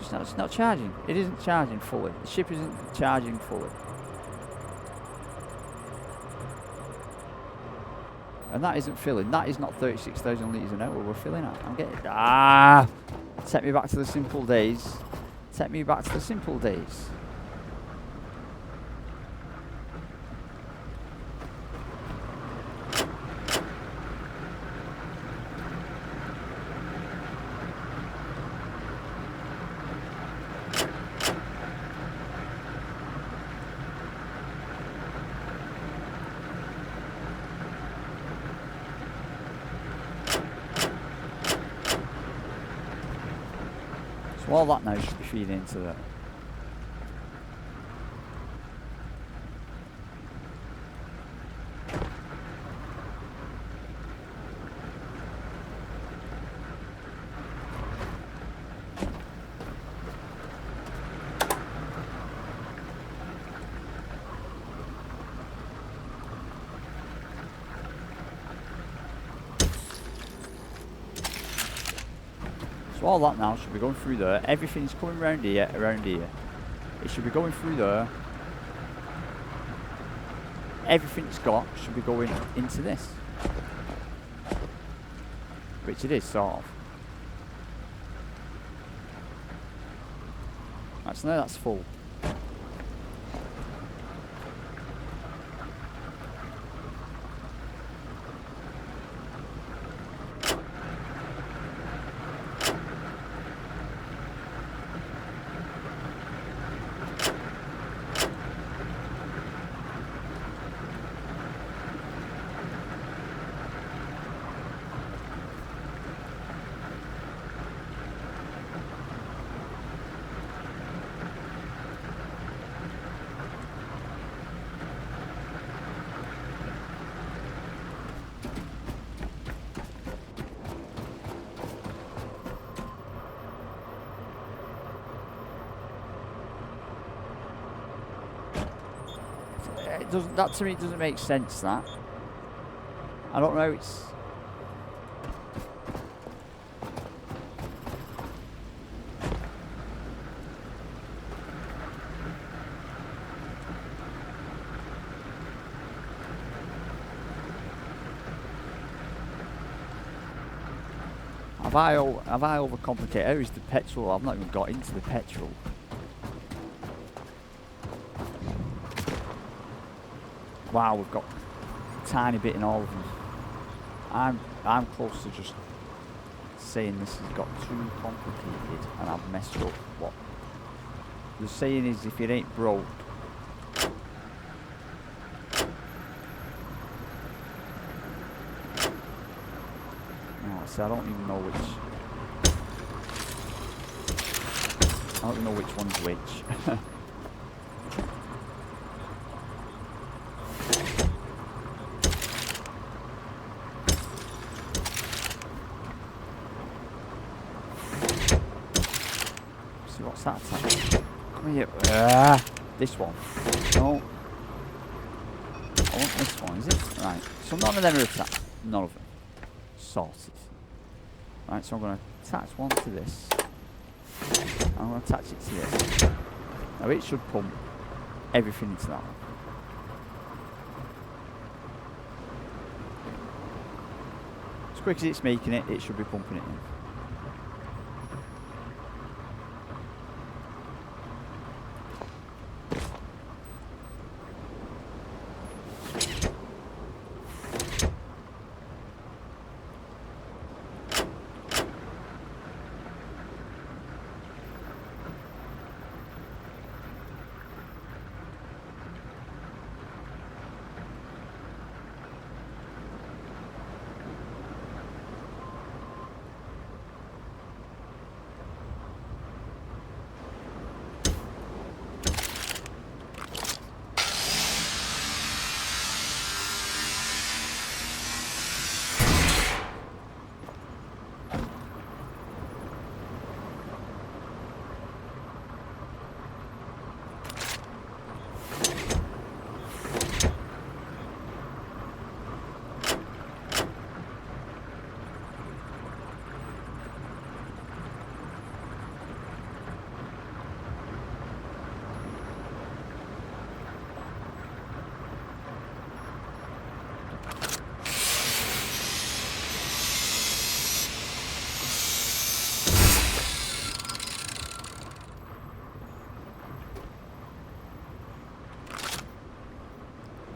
It's not charging. It isn't charging fully. The ship isn't charging fully. And that isn't filling. That is not 36,000 litres an hour we're filling at. I'm getting... Take me back to the simple days. Take me back to the simple days. All that now should be feeding into that. So all that now should be going through there. Everything's coming around here, It should be going through there. Everything it's got should be going into this. Which it is, sort of. Right, so now that's full. That to me doesn't make sense, that. I don't know, it's... Have I overcomplicated? How is the petrol? I've not even got into the petrol. Wow, we've got a tiny bit in all of them. I'm close to just saying this has got too complicated and I've messed up. What the saying is, if it ain't broke, so I don't even know which one's which. What's that attack? Come here. This one. No. I want this one, is it? Right. So none of them are attacked. None of them. Sorted. Right, so I'm going to attach one to this. I'm going to attach it to this. Now it should pump everything into that one. As quick as it's making it, it should be pumping it in.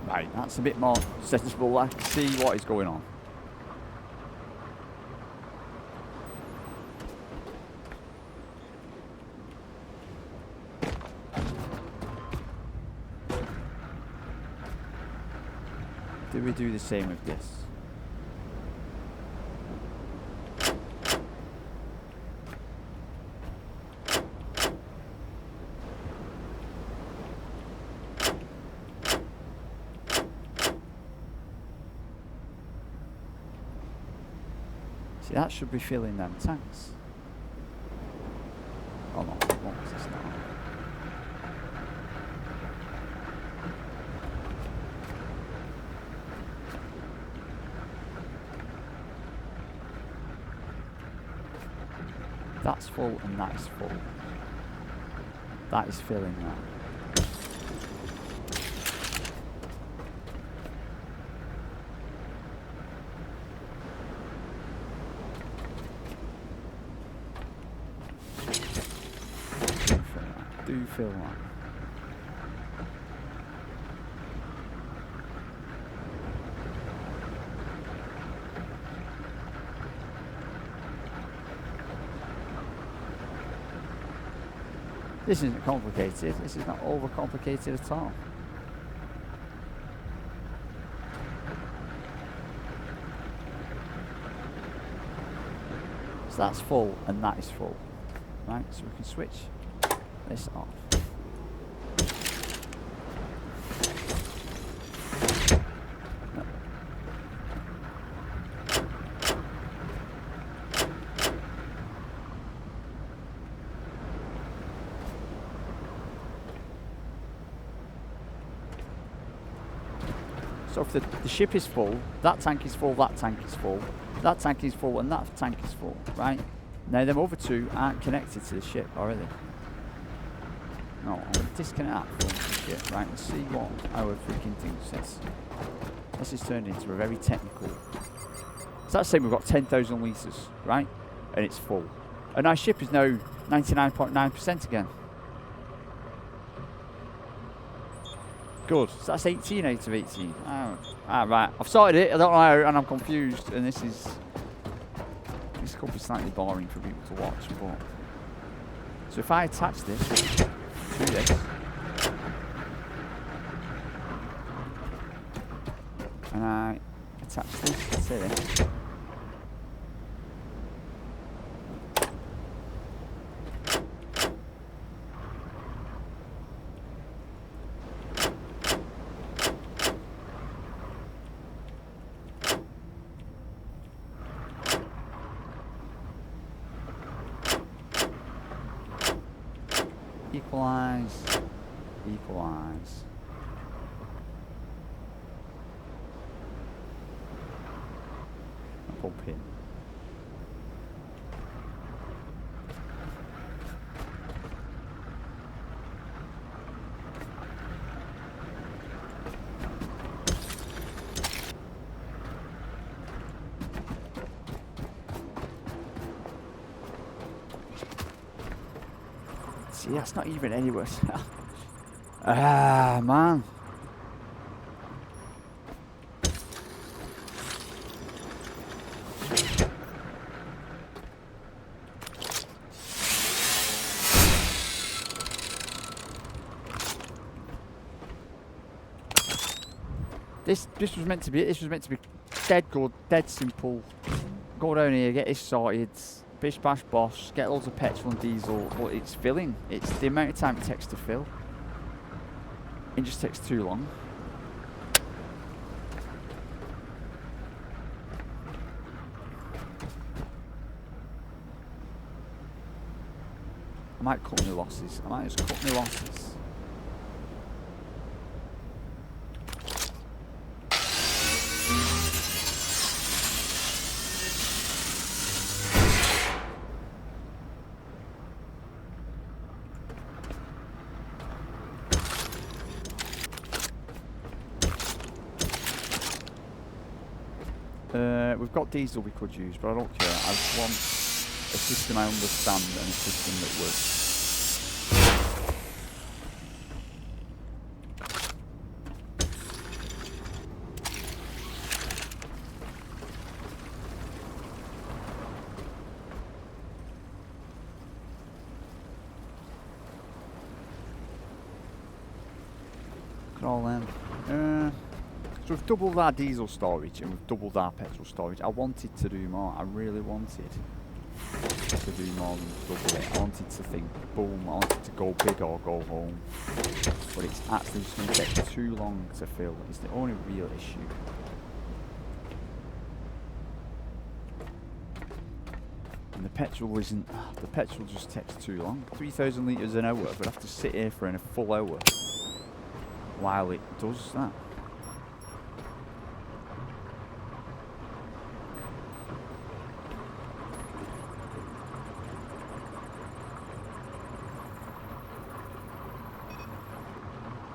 Right, that's a bit more sensible. I can see what is going on. Do we do the same with this? See, that should be filling them tanks. Oh no, it won't, it's not. That's full and that is full. That is filling that. Do fill that. This isn't complicated. This is not overcomplicated at all. So that's full and that is full. Right, so we can switch this off. No. So if the ship is full, that tank is full, that tank is full, that tank is full, and that tank is full, right? Now them other two aren't connected to the ship, are they? No, I'm going to disconnect that from the ship, right, and see what our freaking thing says. This is turned into a very technical... So that's saying we've got 10,000 litres, right? And it's full. And our ship is now 99.9% again. Good. So that's 18 out of 18. Oh. Ah, right. I've sorted it. I don't know how, and I'm confused. And this could be slightly boring for people to watch, but... So if I attach this to this, and I attach this to this, equalize, equalize. Pull pin. See, that's not even anywhere. Ah, man. This was meant to be. This was meant to be dead good, dead simple. Go down here, get this sorted. Bish bash bosh, get loads of petrol and diesel, but it's filling. It's the amount of time it takes to fill. It just takes too long. I might cut my losses. I might just cut my losses. We've got diesel we could use, but I don't care. I just want a system I understand and a system that works. Look at all them. So we've doubled our diesel storage and we've doubled our petrol storage. I wanted to do more. I really wanted to do more than double it. I wanted to think, boom, I wanted to go big or go home. But it's actually just going to take too long to fill. It's the only real issue. And the petrol isn't, the petrol just takes too long. 3,000 litres an hour, but I have to sit here for a full hour while it does that.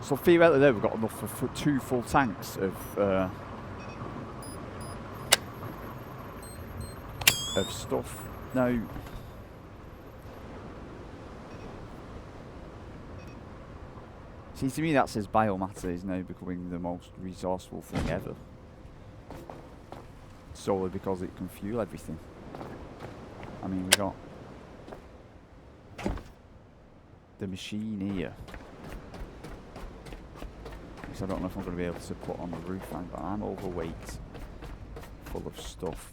So theoretically there we've got enough for 2 full tanks of stuff. Now, see, to me that says biomatter is now becoming the most resourceful thing ever. Solely because it can fuel everything. I mean, we got the machine here. Which I don't know if I'm going to be able to put on the roof, but I'm overweight, full of stuff.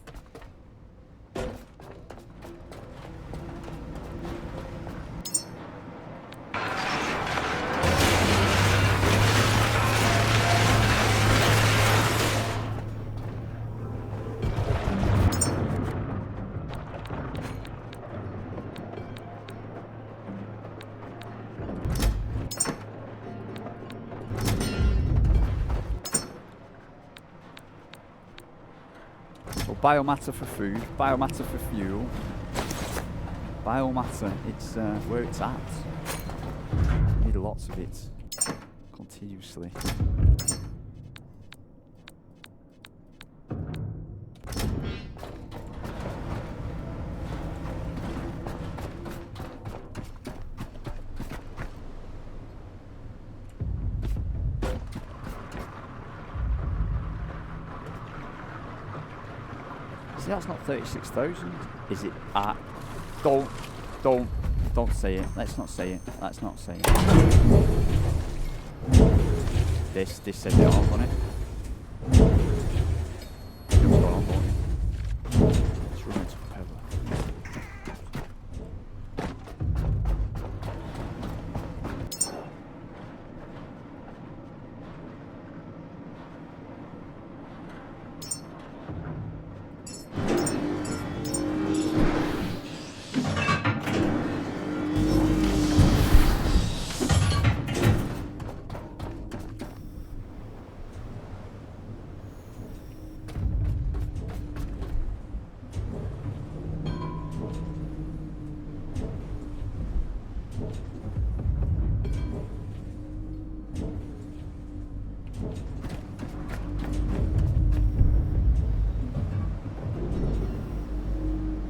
Biomatter for food, biomatter for fuel. Biomatter, it's where it's at. We need lots of it, continuously. See, that's not 36,000, is it? Don't say it. Let's not say it. Let's not say it. This said it all, doesn't it? It's going on, don't it? It's running to power.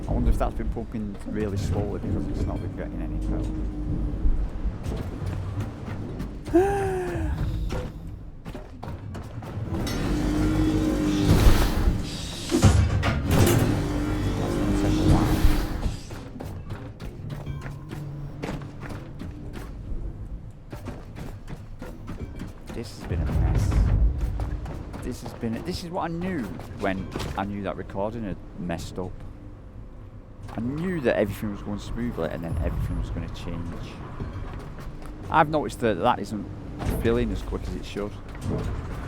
I wonder if that's been pumping really slowly because it's not been getting any power. That's going to take a while. This has been a mess. This is what I knew when I knew that recording had messed up. I knew that everything was going smoothly and then everything was going to change. I've noticed that isn't filling as quick as it should.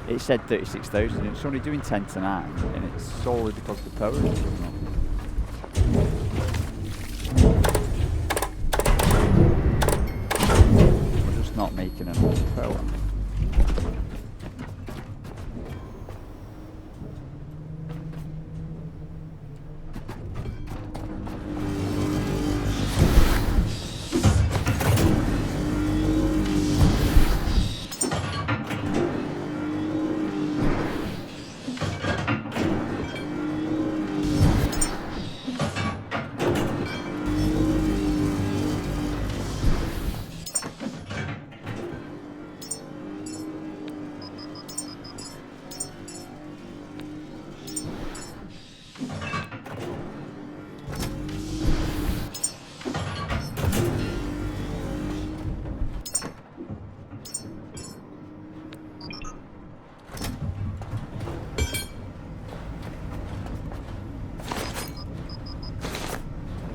It said 36,000 and it's only doing 10 to 9 and it's solely because the power is going on. We're just not making enough power.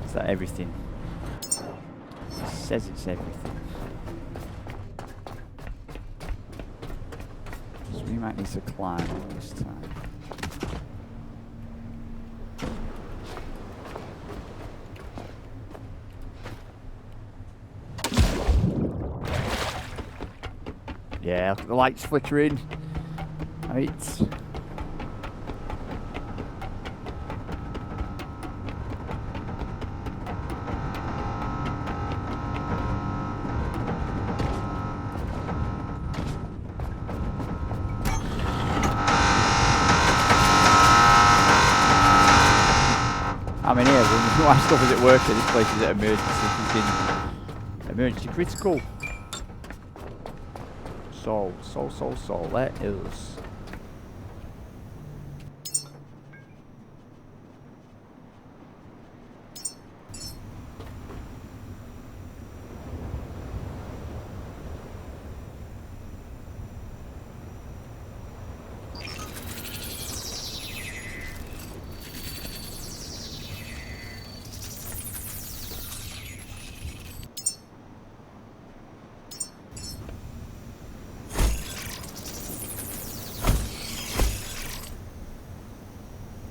Is that everything? It says it's everything. So we might need to climb up this time. Yeah, the light's flickering. Right. in here, why stuff isn't working. This place is at emergency critical. So, let us.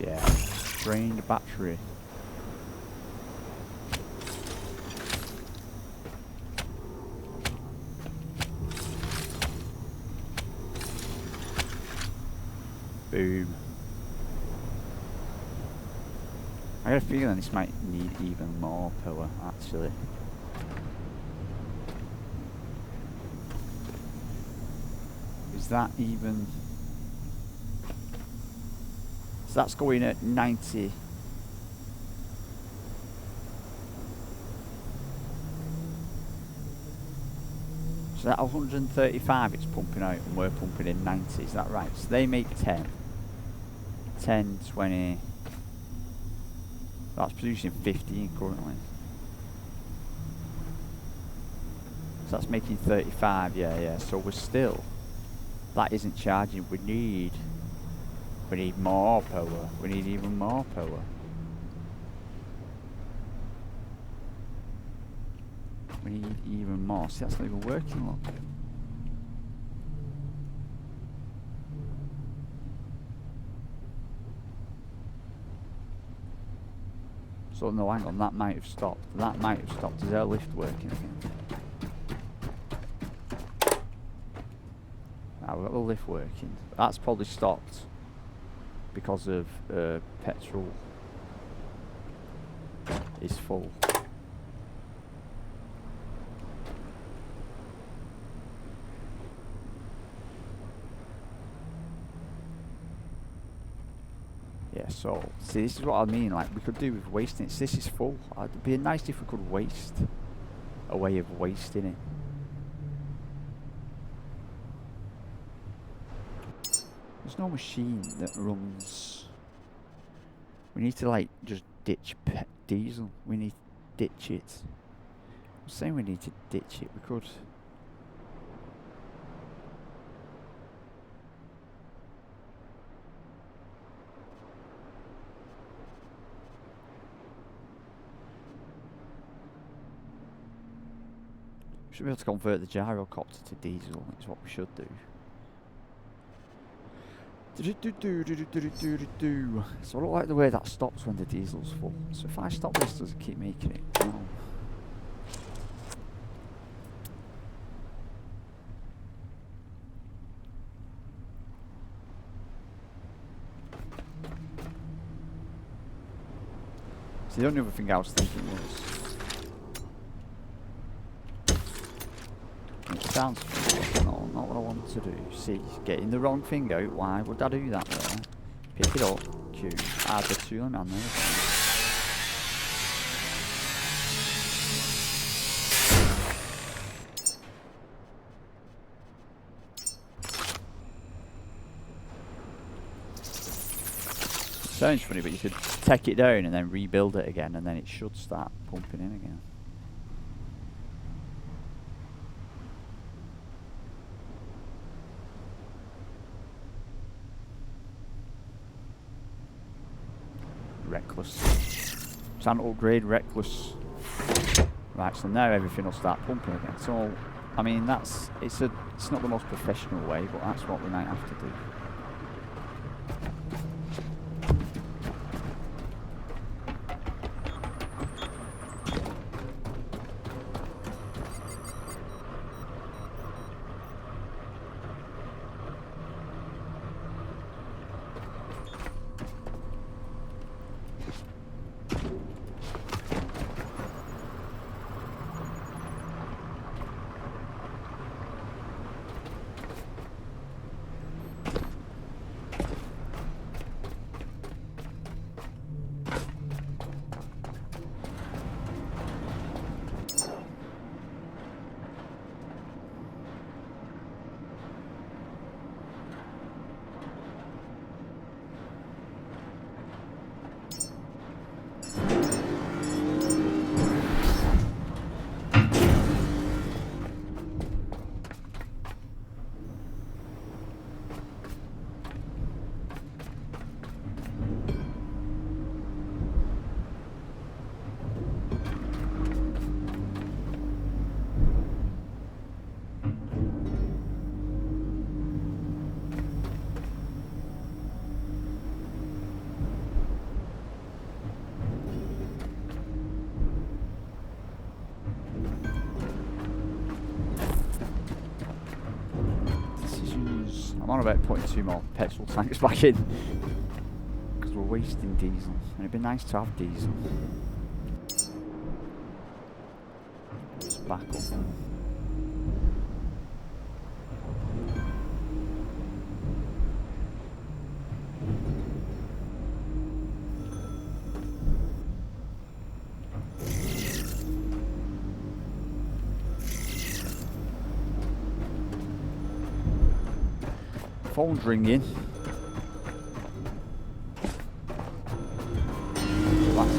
Yeah, drained battery. Boom. I got a feeling this might need even more power, actually. Is that even... So that's going at 90. So that 135 it's pumping out and we're pumping in 90, is that right? So they make 10. 10, 20. That's producing 15 currently. So that's making 35, yeah. So we're still... That isn't charging, we need more power. We need even more power. We need even more. See, that's not even working, look. So no, hang on, that might have stopped. That might have stopped. Is our lift working again? Ah, we've got the lift working. That's probably stopped because of petrol is full. Yeah, so see, this is what I mean. Like, we could do with wasting it. So this is full. It'd be nice if we could waste a way of wasting it. There's no machine that runs. We need to like just ditch diesel. We need to ditch it. I'm saying we need to ditch it. We could. We should be able to convert the gyrocopter to diesel. Is what we should do. So I don't like the way that stops when the diesel's full. So if I stop this, does it keep making it? No. So the only other thing I was thinking was... It sounds... No, not what I wanted to do. See, getting the wrong thing out. Why would I do that there? Pick it up. Q. Add the tooling on there. Sounds funny, but you could take it down and then rebuild it again, and then it should start pumping in again. Reckless. Time to upgrade reckless. Right, so now everything will start pumping again. So, I mean, it's not the most professional way, but that's what we might have to do. I'm on about putting 2 more petrol tanks back in. Because we're wasting diesel. And it'd be nice to have diesel. Let's back up. Phone's ringing. That's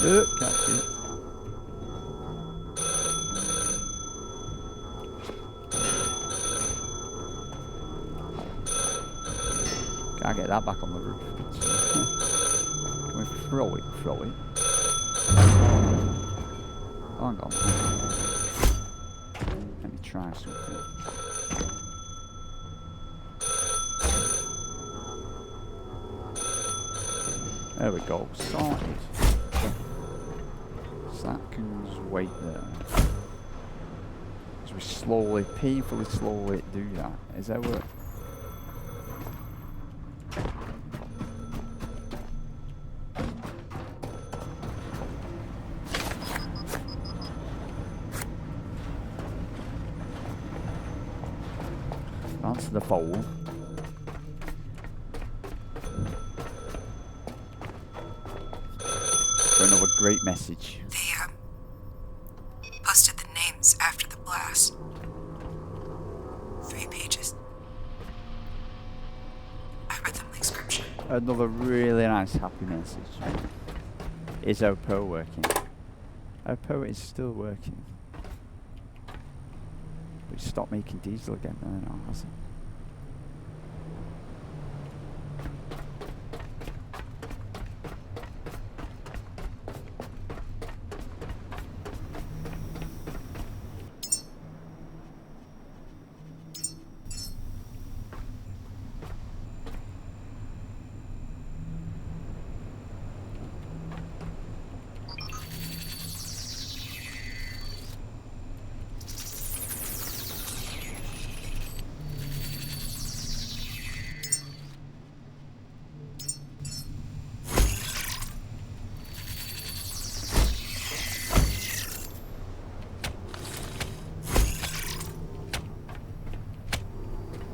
it. Catch it. Can't get that back on the roof. Can we throw it? Throw it. Oh, hang on. Let me try something. There we go. Sorted. So that can just wait there. As we slowly, painfully slowly do that. Is that what? Answer the phone. For another great message. They posted the names after the blast. 3 pages. I read them like scripture. Another really nice happy message. Is our power working? Our power is still working. But it stopped making diesel again, now, has it?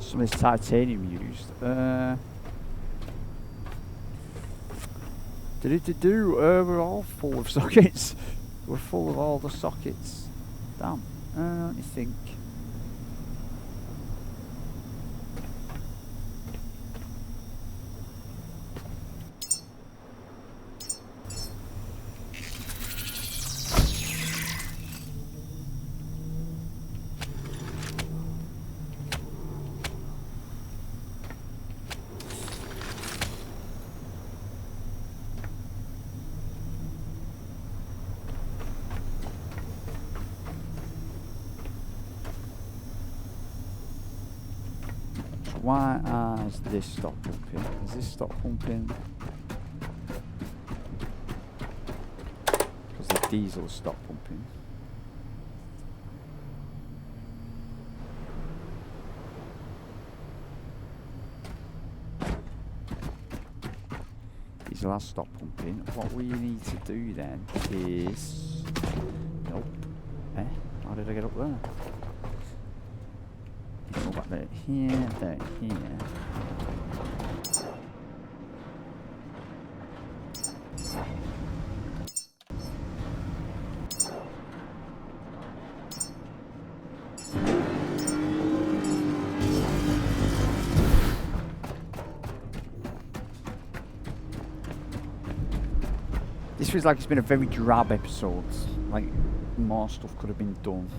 Some of this titanium used. We're all full of sockets. We're full of all the sockets. Damn. Let me think. Why has this stopped pumping? Has this stopped pumping? Because the diesel stopped pumping. Diesel has stopped pumping. What we need to do then is... Nope. How did I get up there? Go back there, here, there, here. This feels like it's been a very drab episode. Like, more stuff could have been done.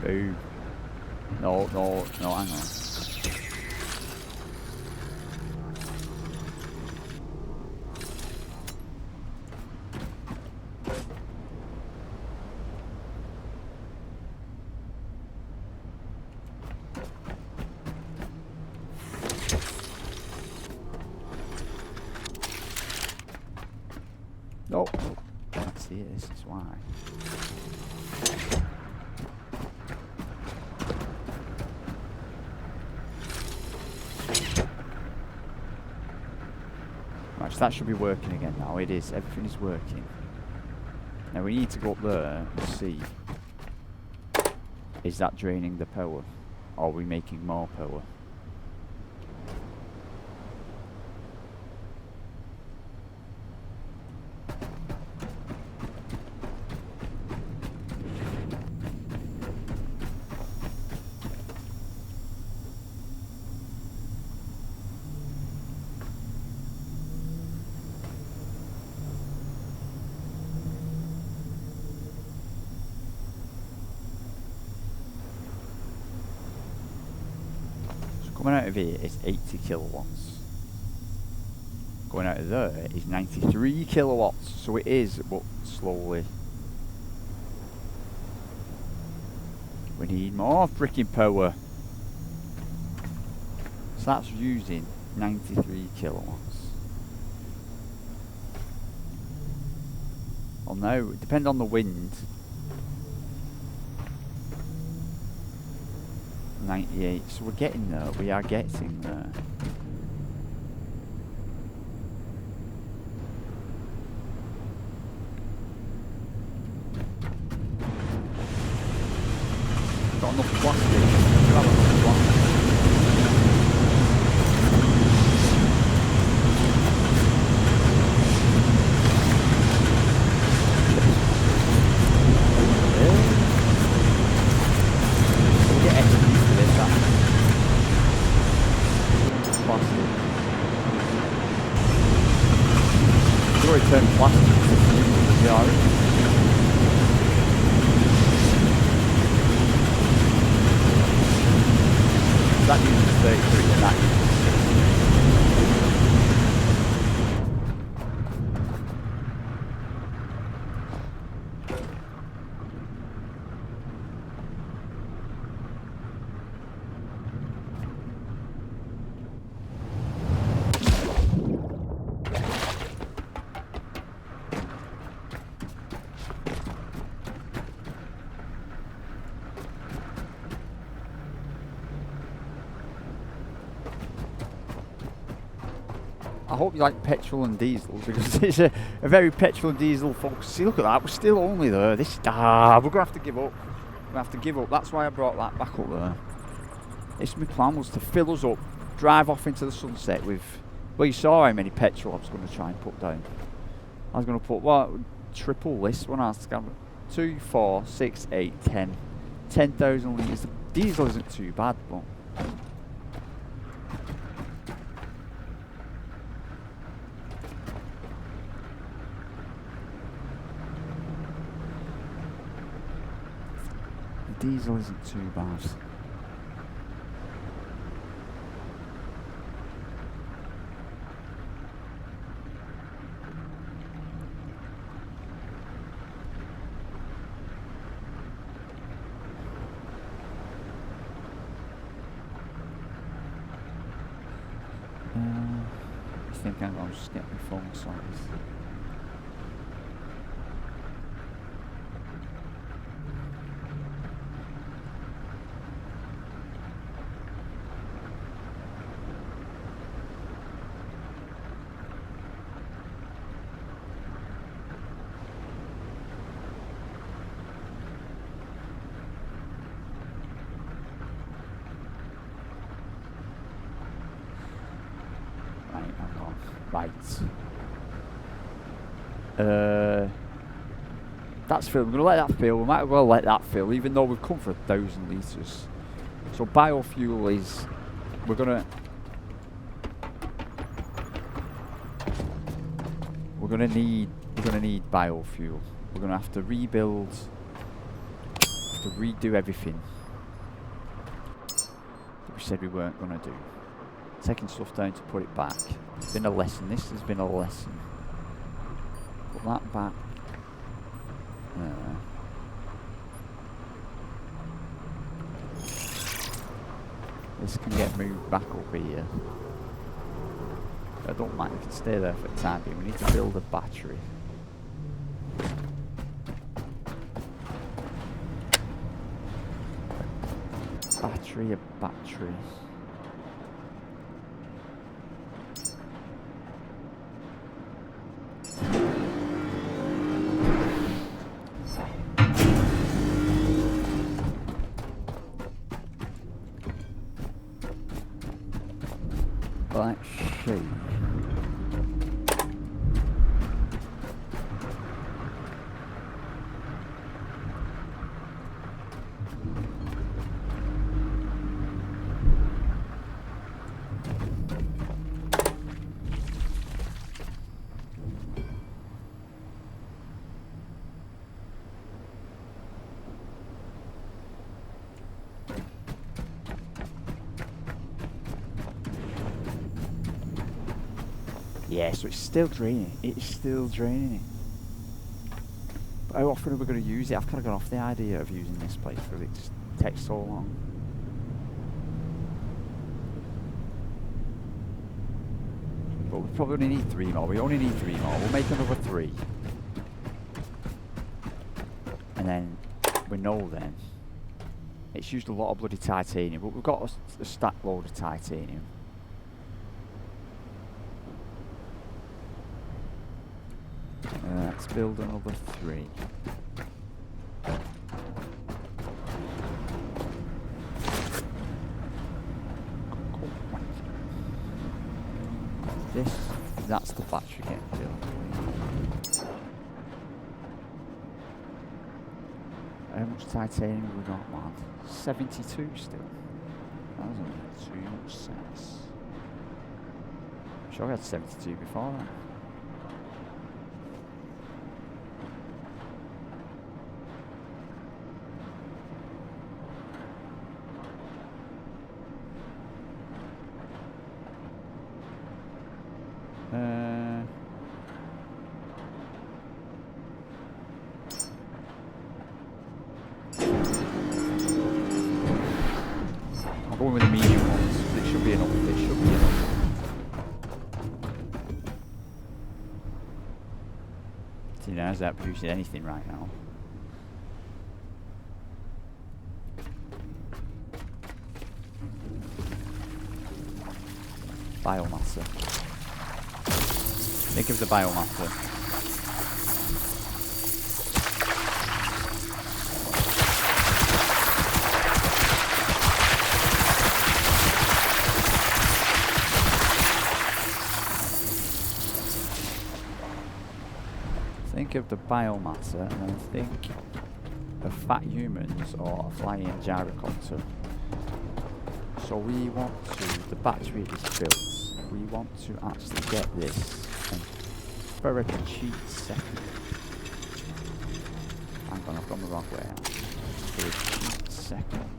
Boom. No, hang on. No. Can't see it, this is why. Right, so that should be working again now. It is. Everything is working. Now we need to go up there and see. Is that draining the power? Or are we making more power? Coming out of here is 80 kilowatts. Going out of there is 93 kilowatts. So it is, but slowly. We need more freaking power. So that's using 93 kilowatts. Well, no, it depends on the wind. 98, so we're getting there, we are getting there. Got enough plastic. Grab enough plastic. Turn plastic into the jar. That uses 33 and that uses 60. I hope you like petrol and diesel, because it's a very petrol and diesel focus. See, look at that, we're still only there. This we're gonna have to give up. We're gonna have to give up. That's why I brought that back up there. It's my plan was to fill us up, drive off into the sunset with. Well, you saw how many petrol I was going to try and put down. I was going to put what triple this one. I was going 2, 4, 6, 8, 10, 10,000 litres. The diesel isn't too bad, but. Diesel isn't too bad. I think I'll just get my phone sorted. Right. That's filled. We're going to let that fill. We might as well let that fill, even though we've come for 1,000 litres. So biofuel is... We're going to need biofuel. We're going to have to rebuild, have to redo everything that we said we weren't going to do. Taking stuff down to put it back. It's been a lesson. This has been a lesson. Put that back there. This can get moved back up here. I don't mind, it can stay there for the time being. We need to build a battery. A battery. Let's see. Yeah, so it's still draining. It's still draining it. But how often are we going to use it? I've kind of gone off the idea of using this place because it just takes so long. But we probably only need 3 more. We only need 3 more. We'll make another 3. And then we know then. It's used a lot of bloody titanium, but we've got a stack load of titanium. Let's build another 3. That's the battery getting built. How much titanium have we got, man? 72 still. That doesn't make too much sense. I'm sure we had 72 before that. I'm going with the medium ones. It should be enough. It should be enough. See, now is that producing anything right now? Biomatter. Think of the biomatter. Think of the biomatter and then think of fat humans or a flying gyrocopter. So we want to, the battery is built, we want to actually get this and for a cheap second. Hang on, I've gone the wrong way out. For a cheap second.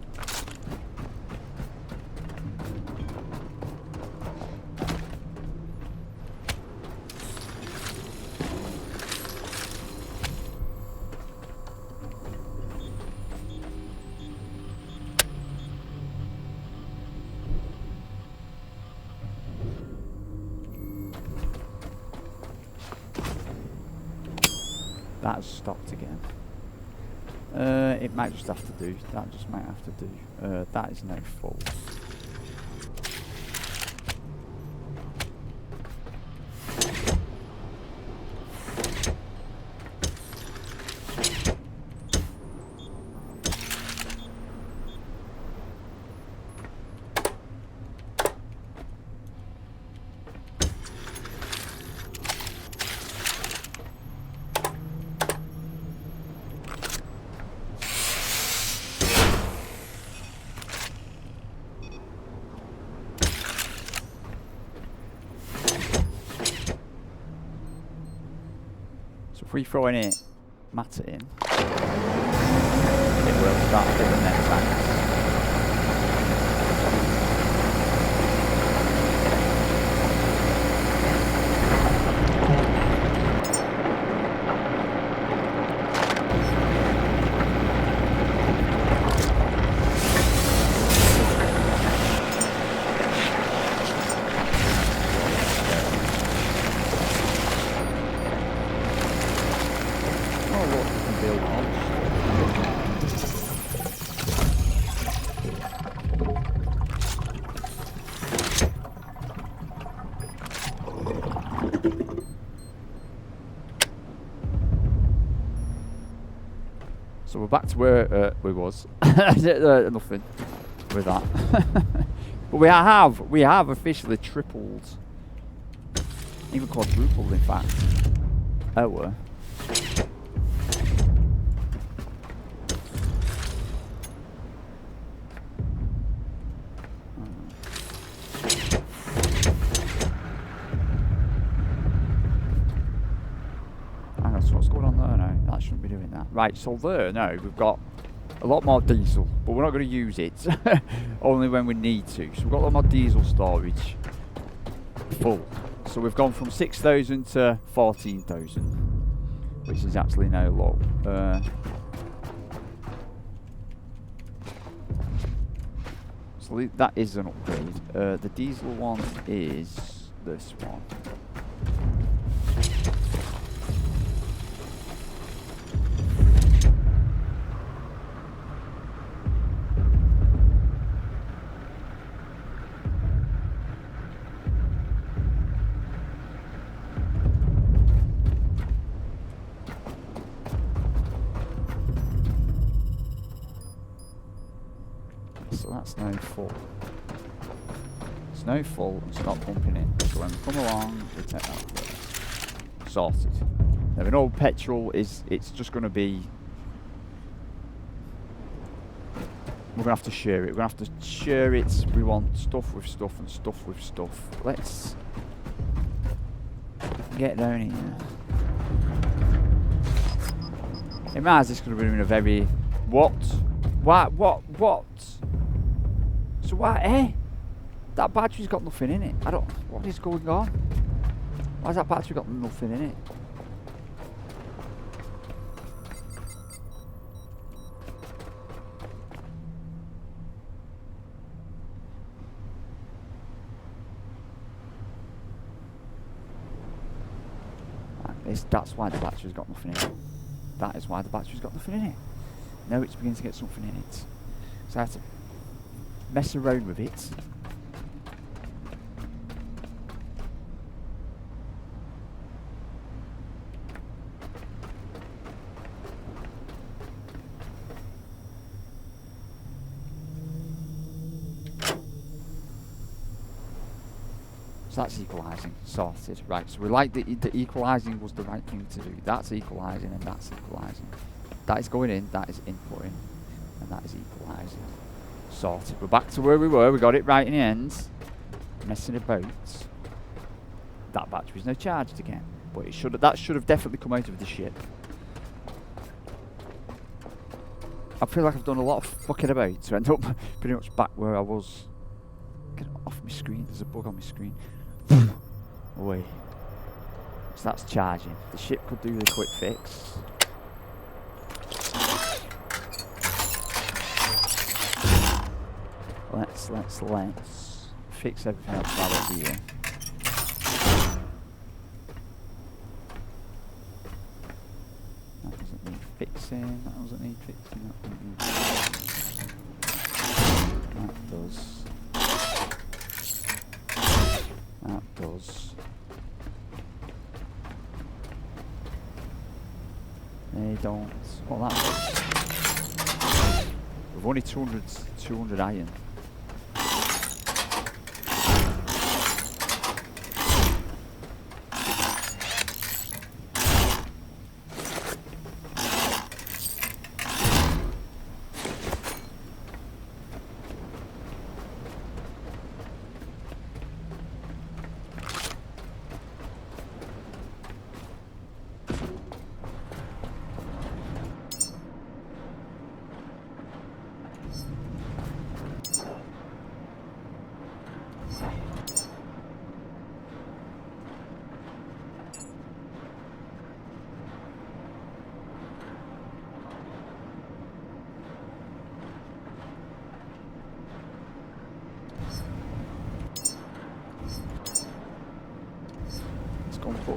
That has stopped again. It might just have to do. That just might have to do. That is now full. So if we throw any matter in, it will start filling their tanks. So we're back to where we was. Nothing with that. But we have officially tripled, even quadrupled in fact, our what's going on there now? That shouldn't be doing that. Right, so there now we've got a lot more diesel, but we're not going to use it. Only when we need to. So we've got a lot more diesel storage full. So we've gone from 6,000 to 14,000, which is actually now low. So that is an upgrade. The diesel one is this one. So that's now full. It's now full and stop pumping in. So when we come along, we take that first. Sorted. Now we know petrol is, it's just going to be, we're going to have to share it. We're going to have to share it. We want stuff with stuff and stuff with stuff. Let's get down here. Imagine this could have been in a very, what? So why, that battery's got nothing in it. I don't, what is going on? Why's that battery got nothing in it? That's why the battery's got nothing in it. That is why the battery's got nothing in it. Now it's beginning to get something in it. So I have to mess around with it. So that's equalising, sorted. Right, so we like the equalising was the right thing to do. That's equalising and that's equalising. That is going in, that is inputting, and that is equalising. Sorted. We're back to where we were. We got it right in the end. Messing about. That battery's now charged again, but that should have definitely come out of the ship. I feel like I've done a lot of fucking about to end up pretty much back where I was. Get it off my screen. There's a bug on my screen. Away. So that's charging. The ship could do the quick fix. Let's fix everything else while we're here. That doesn't need fixing, that doesn't need fixing, that doesn't need fixing. That does. That does. They don't. Well, that does. We've only 200 iron.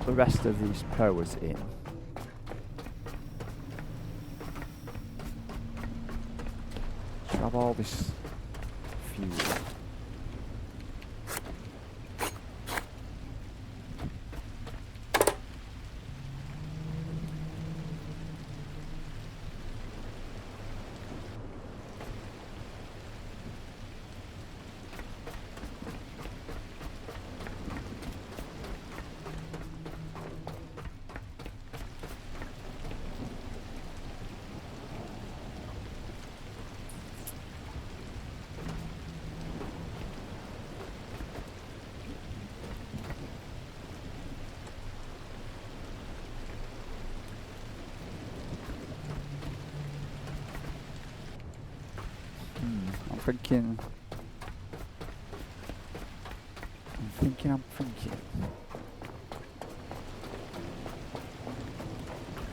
the rest of these powers in. Grab all this fuel. I'm thinking.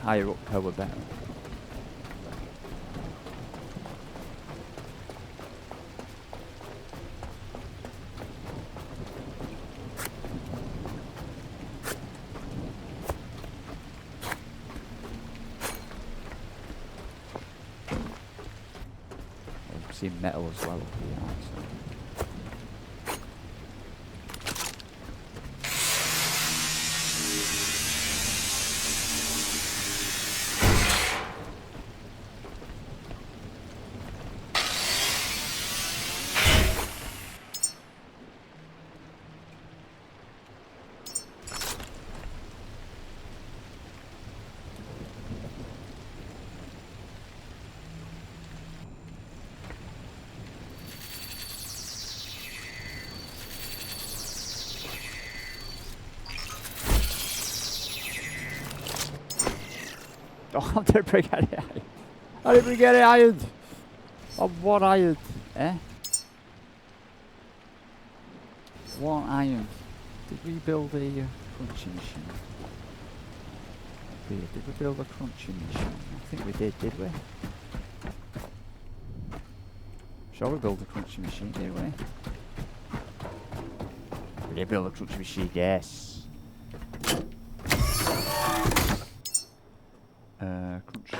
Higher up power better. I've seen metal as well up here, actually. Oh, I didn't bring any iron. I didn't bring any iron. Oh, one iron. Eh? One iron. Did we build a crunching machine? Did we build a crunching machine? I think we did we? Shall we build a crunching machine, did we? We did build a crunching machine, yes. Crunching.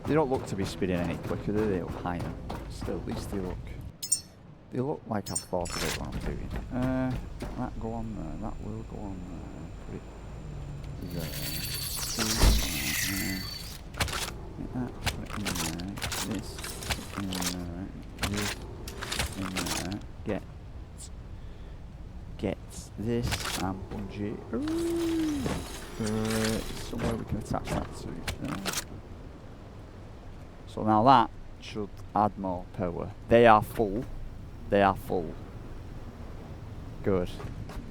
They don't look to be spinning any quicker, do they? Up higher. Still, at least they look like I've thought of it what I'm doing. That go on there, that will go on there. Put it there. Put it in there. This in there. This in there. Get this and bungee. Somewhere we can attach that to. So now that should add more power. They are full. They are full. Good.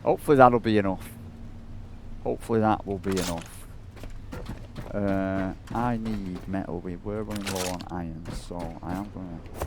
Hopefully that'll be enough. Hopefully that will be enough. I need metal. We were running low on iron, so I am going to...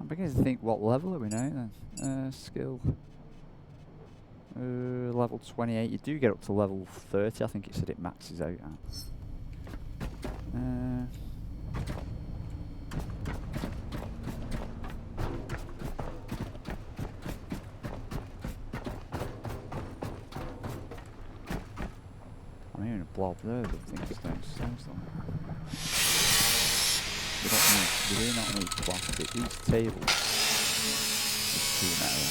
I'm beginning to think, what level are we now then? Skill. Level 28. You do get up to level 30. I think it said it maxes out at. I'm hearing a blob there, the things downstairs though. We do not need plastic. These tables is too metal.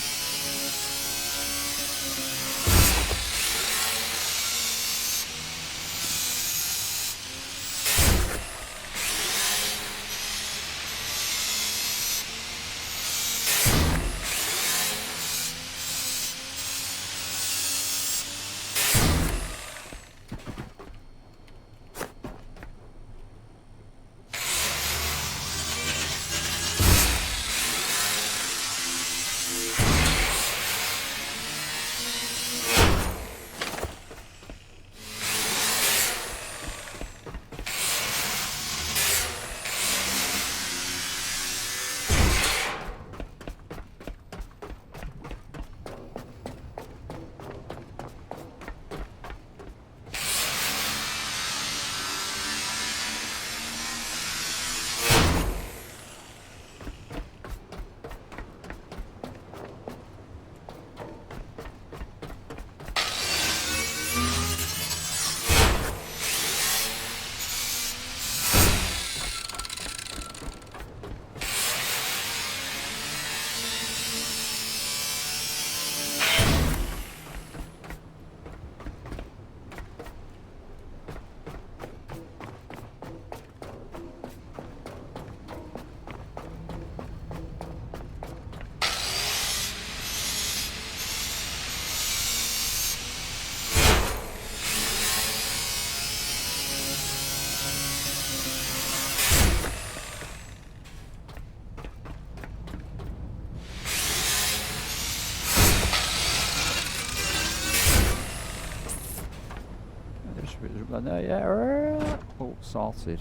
Yeah. Oh, sorted.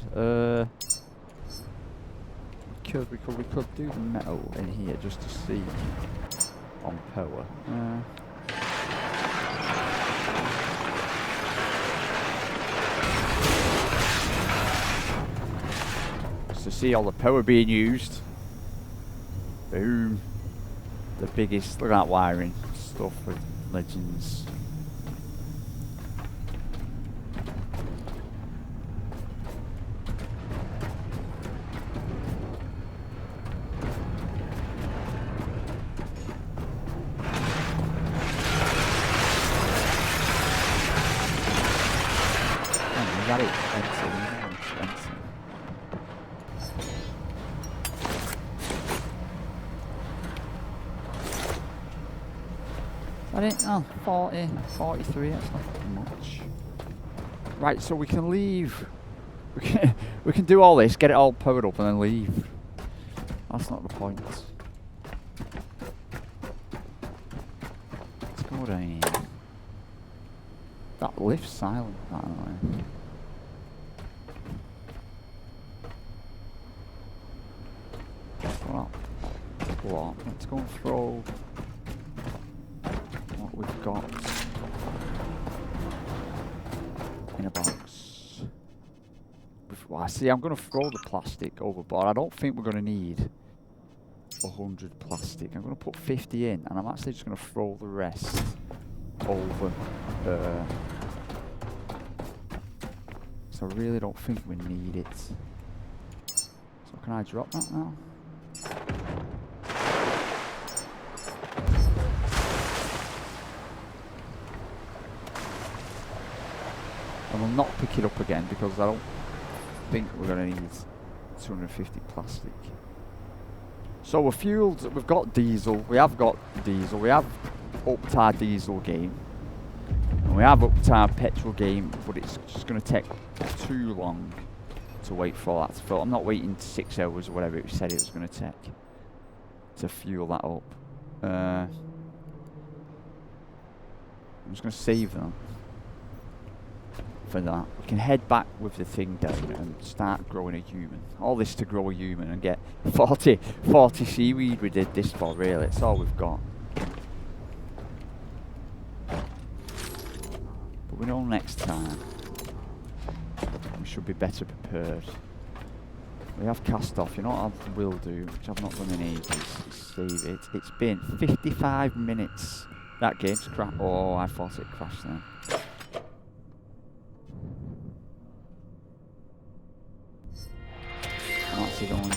We could do the metal in here just to see on power. Just to see all the power being used. Boom. The biggest. Look at that wiring stuff with Legends. Oh, 40, 43, that's not much. Right, so we can leave. We can do all this, get it all powered up and then leave. That's not the point. Let's go down here. That lift's silent, by the way. Well, let's go and throw what we've got in a box. Well, see, I'm going to throw the plastic overboard. I don't think we're going to need 100 plastic. I'm going to put 50 in, and I'm actually just going to throw the rest over. So I really don't think we need it. So can I drop that now? And we'll not pick it up again because I don't think we're going to need 250 plastic. So we're fueled, we've got diesel, we have upped our diesel game. And we have upped our petrol game, but it's just going to take too long to wait for that to fill. I'm not waiting 6 hours or whatever it said it was going to take to fuel that up. I'm just going to save them for that. We can head back with the thing down and start growing a human. All this to grow a human and get 40 seaweed we did this for, really. It's all we've got. But we know next time we should be better prepared. We have cast off. You know what I will do, which I've not done in ages, is save it. It's been 55 minutes. That game's crashed. Oh, I thought it crashed then. obviously going to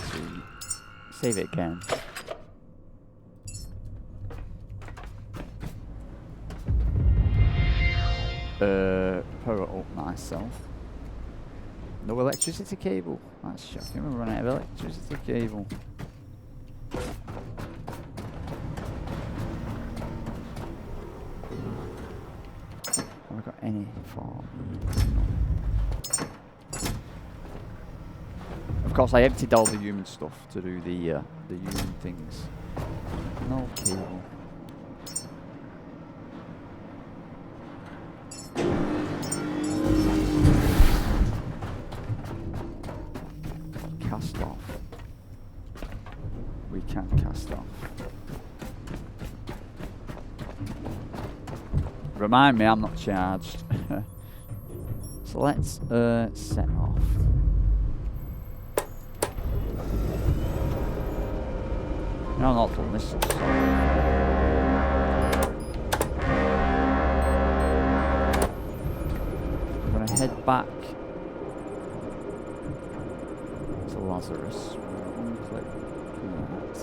save it again. Power it up myself. No electricity cable. That's shocking. We're running out of electricity cable. Have I got any for me? No. Of course, I emptied all the human stuff to do the human things. No cable. Cast off. We can cast off. Remind me, I'm not charged. So let's set off. No, not done this. I'm gonna head back to Lazarus. Unclick that.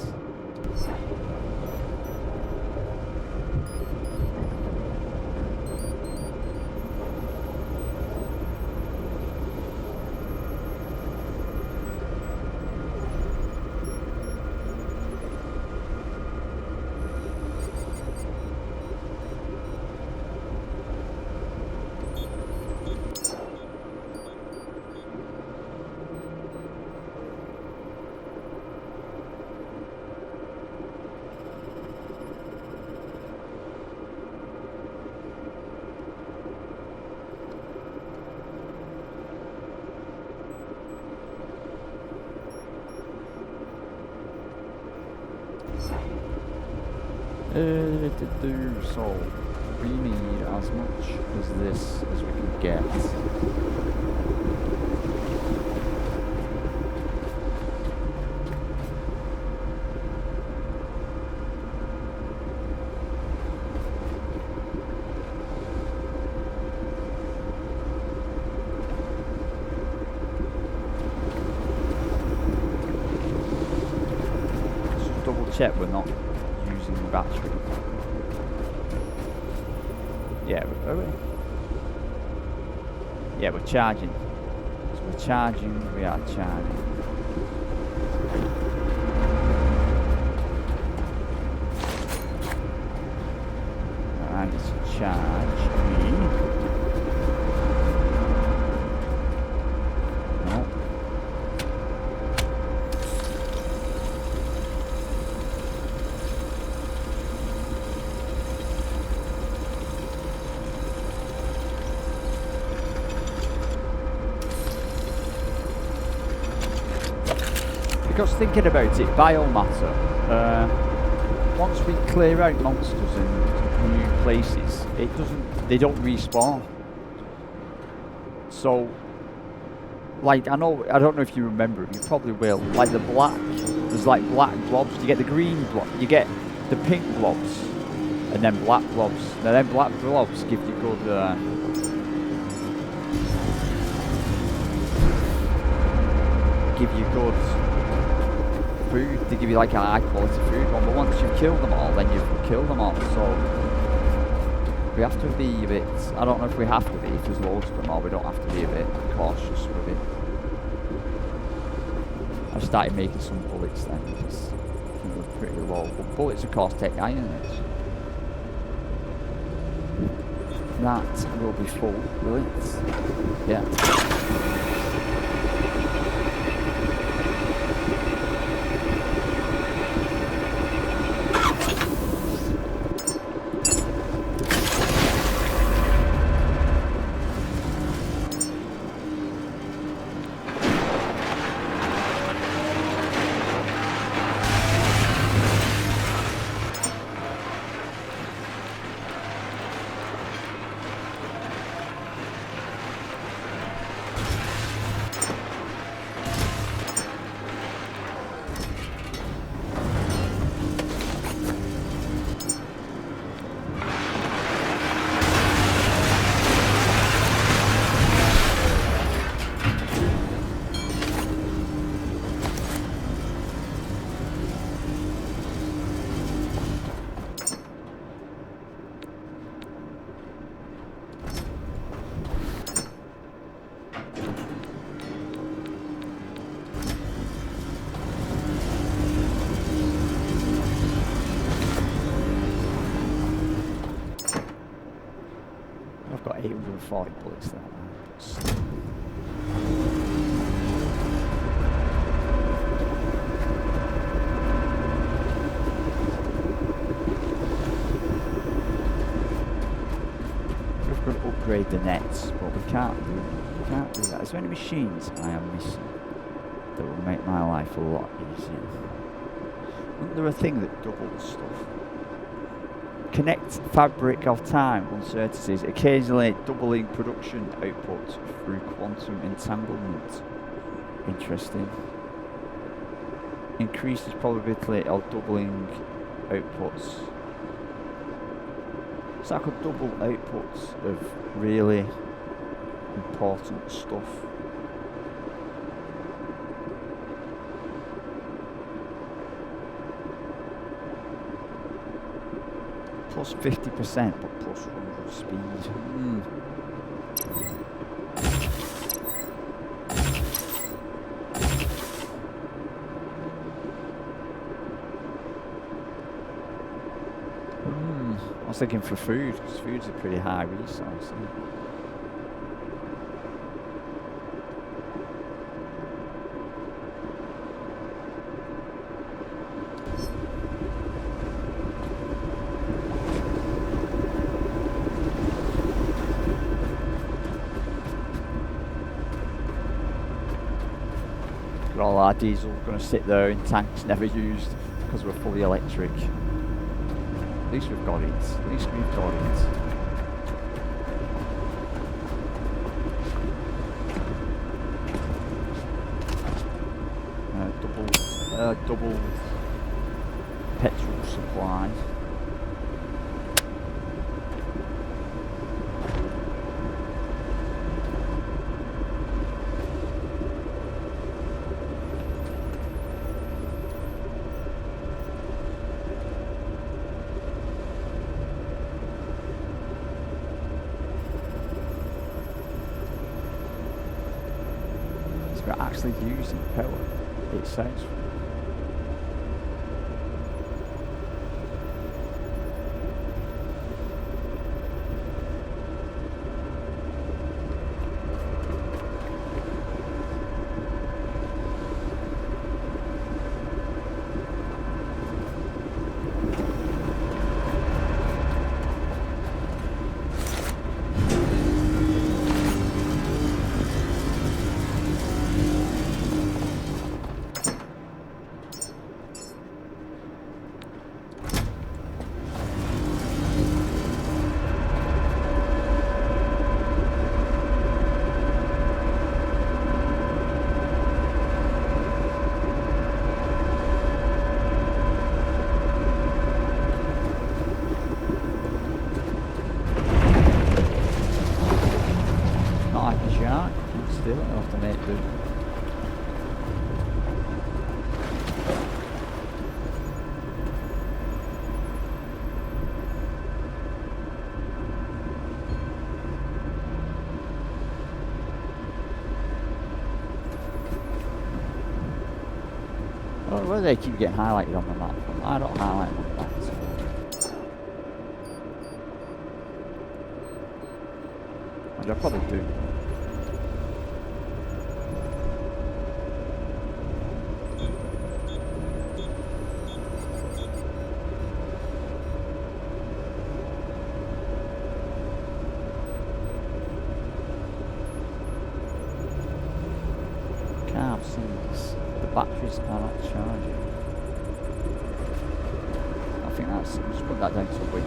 So we need as much as this as we can get. Just double check we're not using the battery. Yeah, yeah, we're charging. So we're charging, we are charging. Alright, let's charge me. No. Because thinking about it, biomatter, once we clear out monsters and new places, they don't respawn. So, like, I don't know if you remember, you probably will, like there's like black blobs, you get the green blob, you get the pink blobs, and then black blobs. Now then black blobs give you good, food. They give you like a high quality food one, but once you've killed them all, then you've killed them all. So we have to be a bit, I don't know if we have to be, if there's loads of them, or we don't have to be a bit cautious with it. I've started making some bullets then, because I think they're pretty low. But bullets of course take iron. That will be full, will it? Yeah. 40 bullets there. Still. We've got to upgrade the nets, but we can't do that. Is there any machines I am missing that will make my life a lot easier? Isn't there a thing that doubles stuff? Connect fabric of time uncertainties, occasionally doubling production output through quantum entanglement. Interesting. Increases probability of doubling outputs. So I could double outputs of really important stuff. Plus 50%, but plus 100 speed. I was thinking for food, because food's a pretty high resource. Isn't it? All our diesel going to sit there in tanks never used because we're fully electric. At least we've got it. At least we've got it. Double petrol supply. Actually using power, it sounds. Where do they keep getting highlighted on the map? I don't highlight them on the map. Which I probably do. Can't see this. The batteries are not charging. I think that's. Just put that down to a week.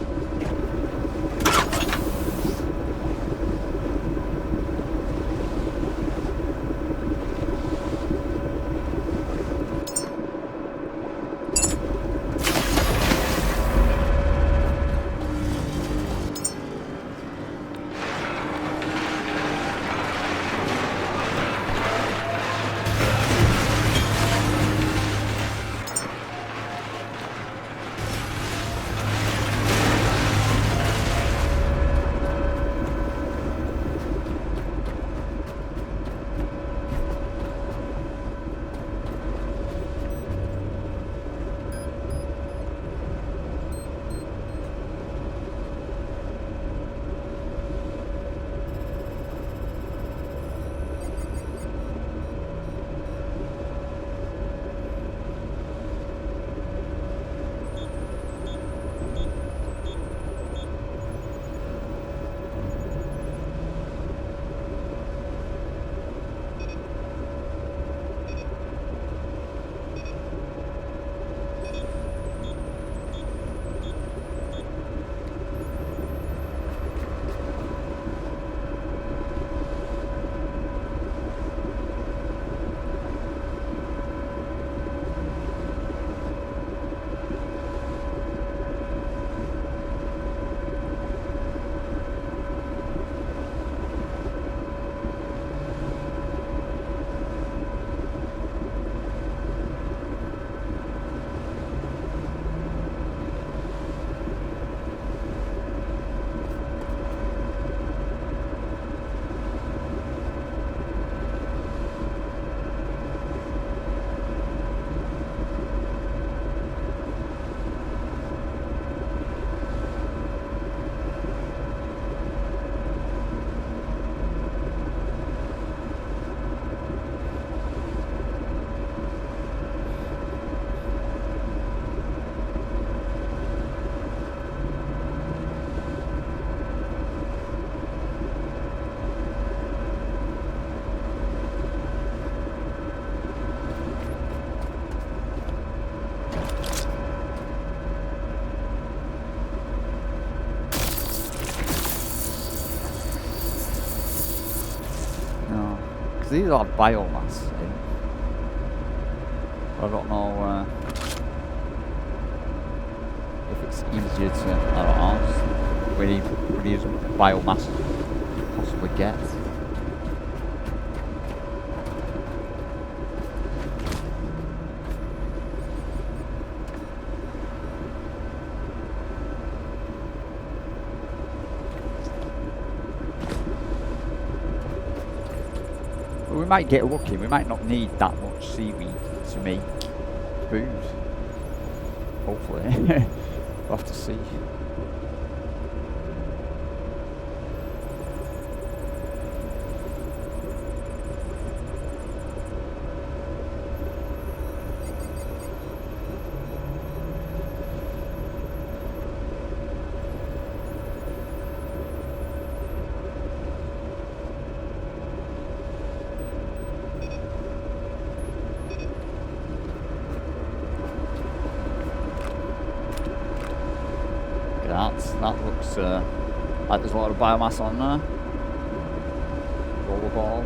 Because these are biomass in. I don't know if it's easier to, I don't know, really use biomass possibly get. We might get lucky, we might not need that much seaweed to make food. Hopefully. We'll have to see. That looks like there's a lot of biomass on there. Rollerball.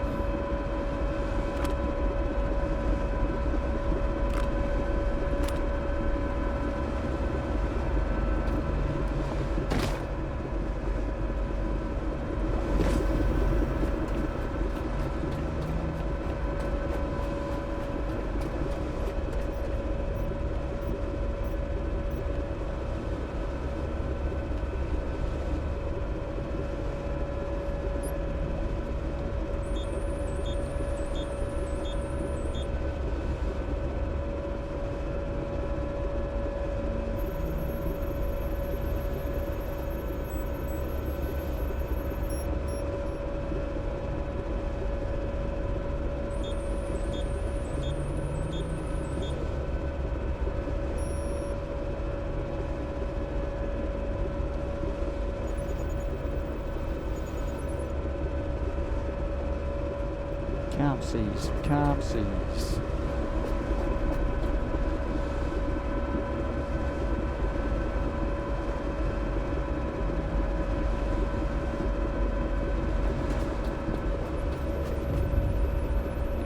Calm seas.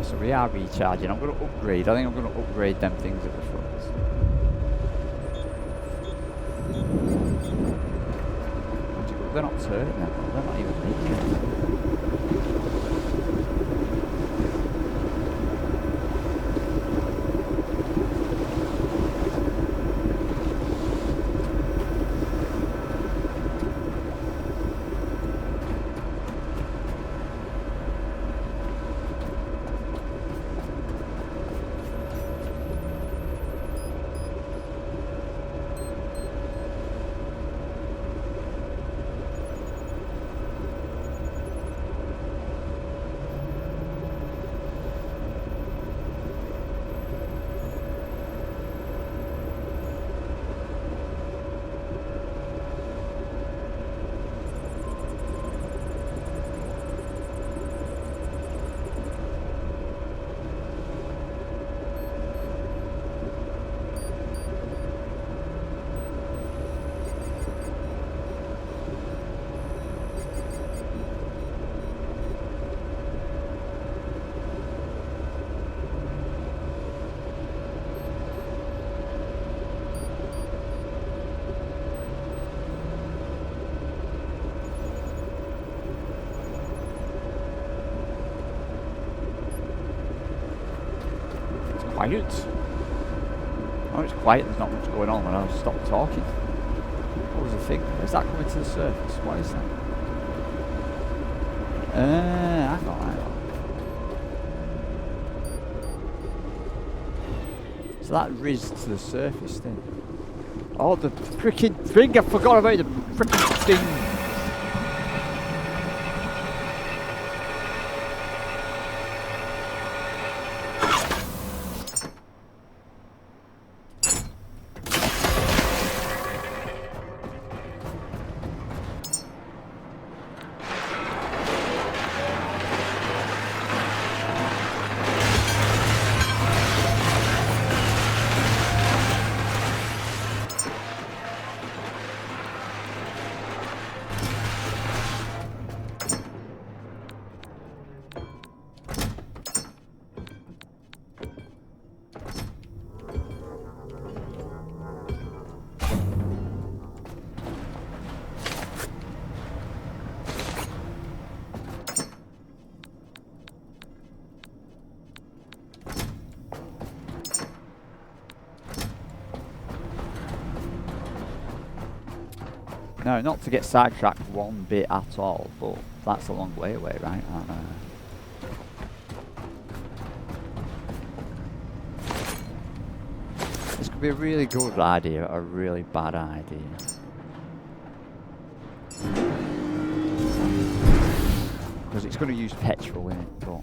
So we are recharging. I'm going to upgrade. I think I'm going to upgrade them things at the front. They're not turning them. They're not even making it. Quiet. Oh, it's quiet, there's not much going on when I stop talking. What was the thing? Is that coming to the surface? What is that? Hang on. So that riz to the surface thing. Oh, the freaking thing! I forgot about the freaking thing! No, not to get sidetracked one bit at all, but that's a long way away, right? This could be a really good idea or a really bad idea. Because it's going to use petrol in it, but...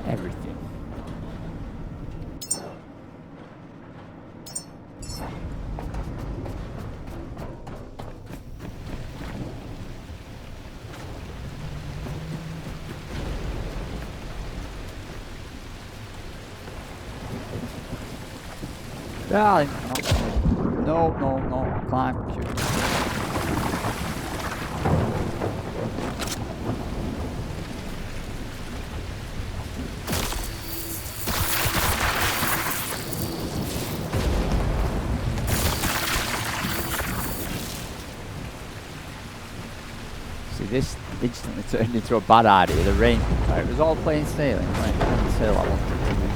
everything. Darling, no, climb, shoot. This instantly turned into a bad idea. The rain, it was all plain sailing, right? Until I wanted to lose.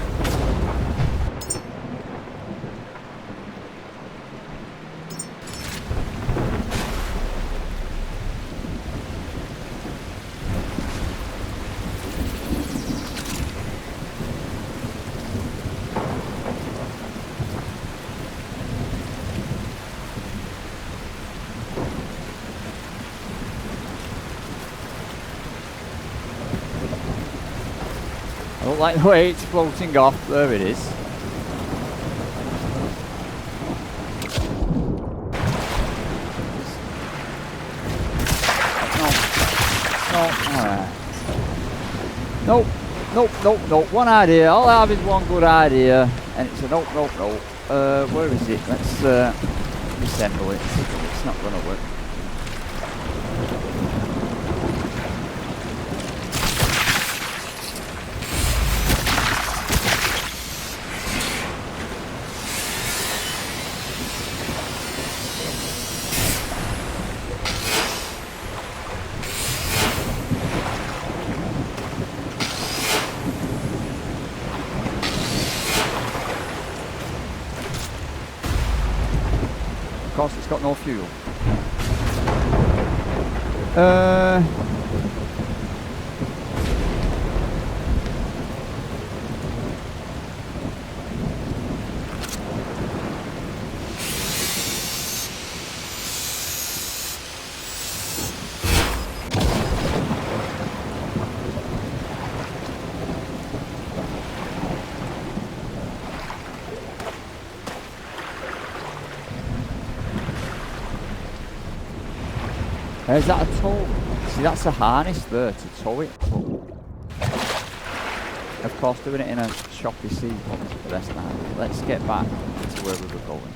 I don't like the way it's floating off. There it is. Nope. One idea. All I have is one good idea, and it's a nope. Where is it? Let's reassemble it. It's not going to work. Of course, it's got no fuel. Is that a tow? See, that's a harness there to tow it. Of course, doing it in a choppy sea wasn't the best idea. Let's get back to where we were going.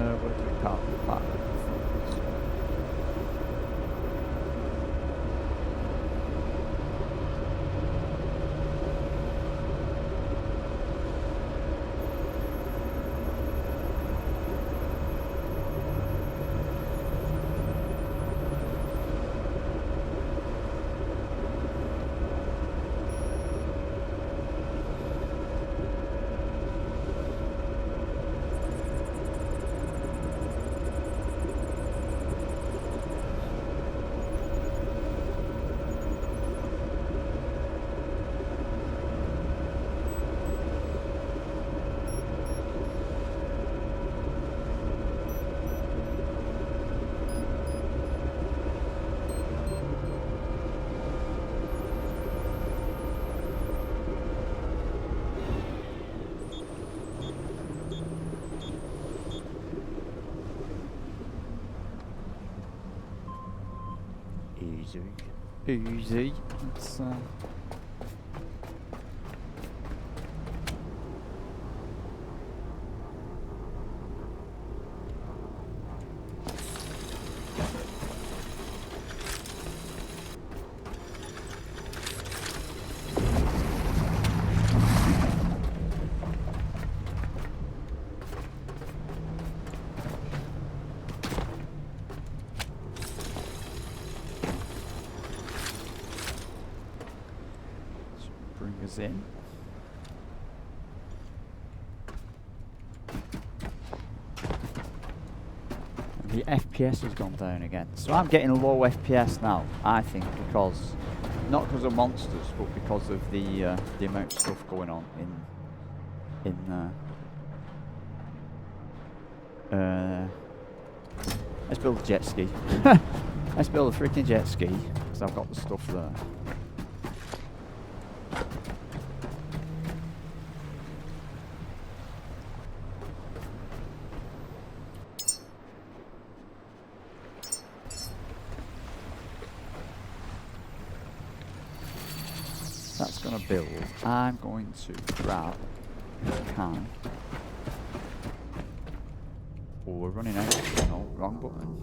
Where do we park the back? Easy. Let's, bring us in. The FPS has gone down again. So I'm getting low FPS now, I think, because not because of monsters, but because of the amount of stuff going on in let's build a jet ski. Let's build a freaking jet ski because I've got the stuff there. That's gonna build. I'm going to grab, if I can. Oh, we're running out. No, wrong button.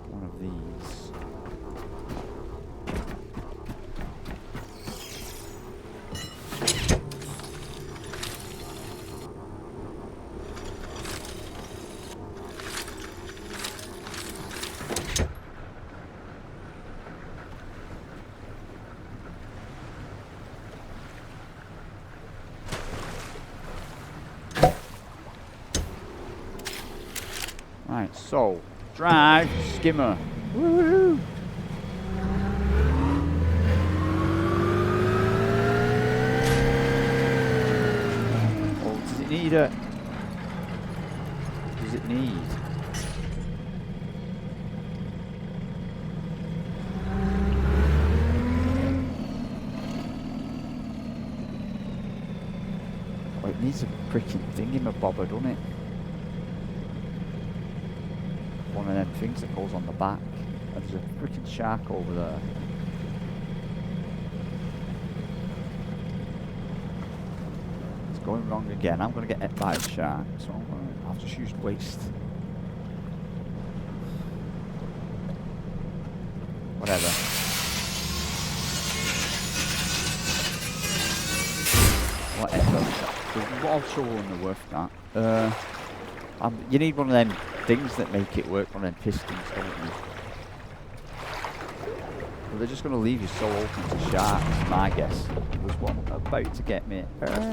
One of these. Right, so drive skimmer. Woohoo! Oh, does it need a? Does it need? Oh, it needs a freaking thingamabobber, doesn't it? One of them things that goes on the back. And there's a freaking shark over there. It's going wrong again. I'm going to get hit by a shark, so I've just used waste. Whatever. Whatever. What I'll show on the worth that. You need one of them things that make it work, one of them pistons, don't you? Well, they're just going to leave you so open to sharks, my guess. There's one about to get me. I'm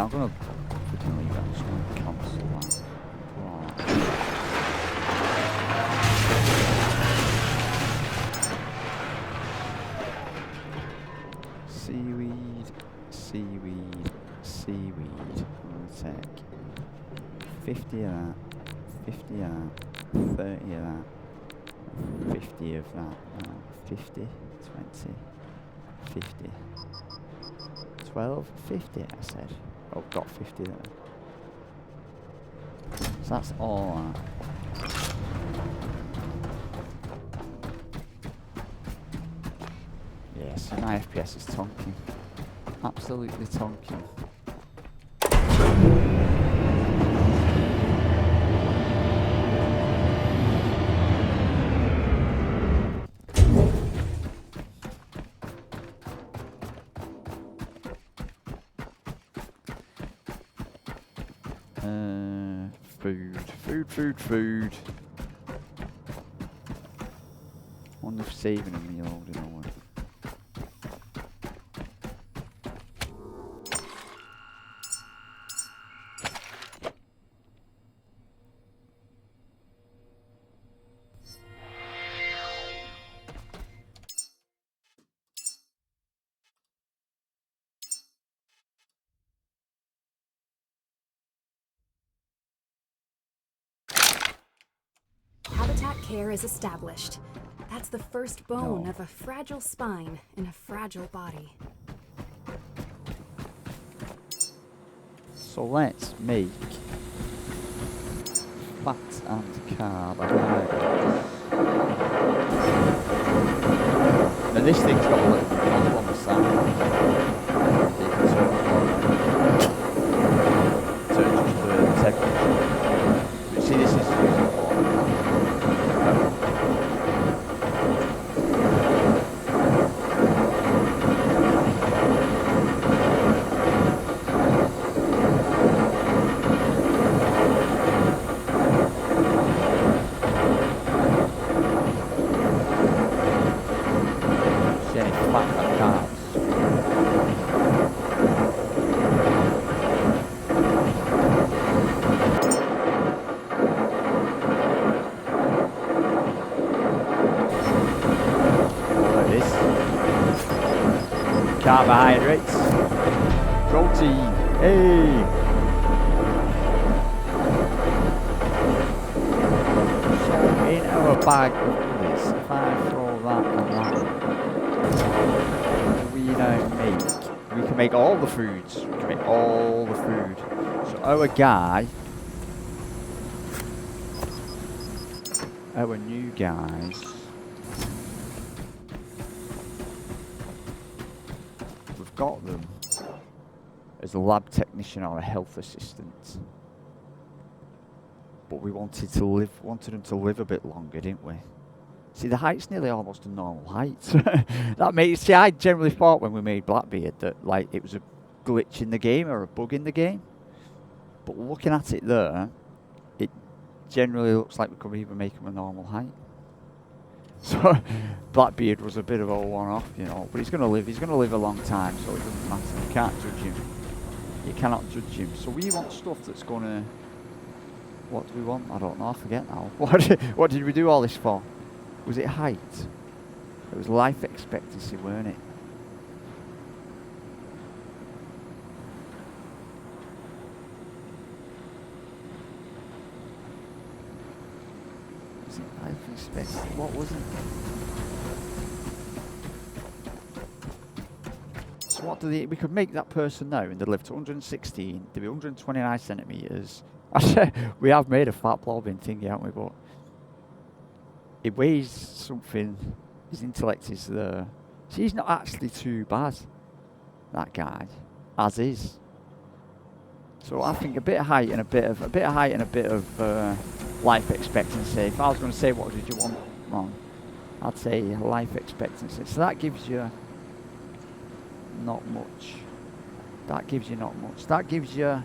going to freaking leave that. I'm just going to cancel that. Right. Seaweed, seaweed, seaweed. Take 50 of that, 50 of that, 30 of that, 50 of that, 50, 20, 50, 12, 50 I said. Oh, got 50 there. So that's all that. Yeah, so my FPS is tonking. Absolutely tonking. Food. Wonder if saving and reloading or what. Habitat care is established. That's the first bone No. of a fragile spine in a fragile body. So let's make fat and carbohydrates. Now this thing's got a little nozzle on the side. You can turn just the temperature. But see, this is carbohydrates, protein, hey! So in our bag of goodies, if I throw that and that, we now make, we can make all the foods, we can make all the food. So our guy, our new guys, got them as a lab technician or a health assistant, but we wanted them to live a bit longer, didn't we? See, the height's nearly almost a normal height. That makes, see, I generally thought when we made Blackbeard that like it was a glitch in the game or a bug in the game, but looking at it there, it generally looks like we could even make him a normal height. So Blackbeard was a bit of a one-off, you know, but he's going to live a long time, so it doesn't matter. You can't judge him. You cannot judge him. So we want stuff that's going to... What do we want? I don't know, I forget now. What did we do all this for? Was it height? It was life expectancy, weren't it? Life expectancy. What was it? So what do they... We could make that person now and they'd live to 116, they'd be 129 centimetres. We have made a fat blobbing thingy, haven't we? But it weighs something. His intellect is there. So he's not actually too bad, that guy, as is. So I think a bit of height and a bit of life expectancy. If I was going to say what did you want wrong, I'd say life expectancy. So that gives you not much. That gives you not much. That gives you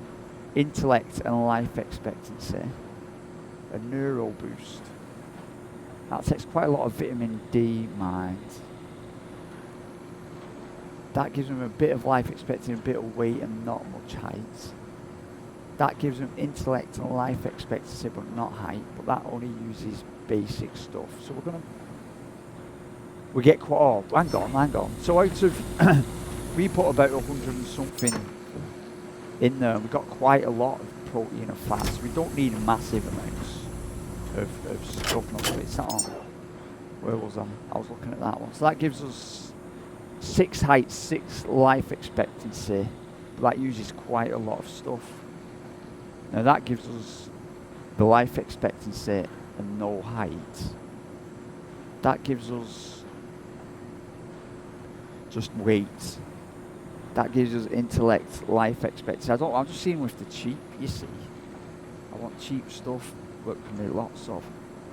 intellect and life expectancy. A neuro boost. That takes quite a lot of vitamin D, mind. That gives them a bit of life expectancy, a bit of weight and not much height. That gives them intellect and life expectancy, but not height. But that only uses basic stuff. So we get quite. Oh, hang on. So out of we put about 100 and something in there. We got quite a lot of protein and fats. We don't need massive amounts of stuff. No, it's not on. Where was I? I was looking at that one. So that gives us 6 height, 6 life expectancy. But that uses quite a lot of stuff. Now that gives us the life expectancy and no height. That gives us just weight. That gives us intellect, life expectancy. I'm just seeing with the cheap, you see. I want cheap stuff, but can be lots of.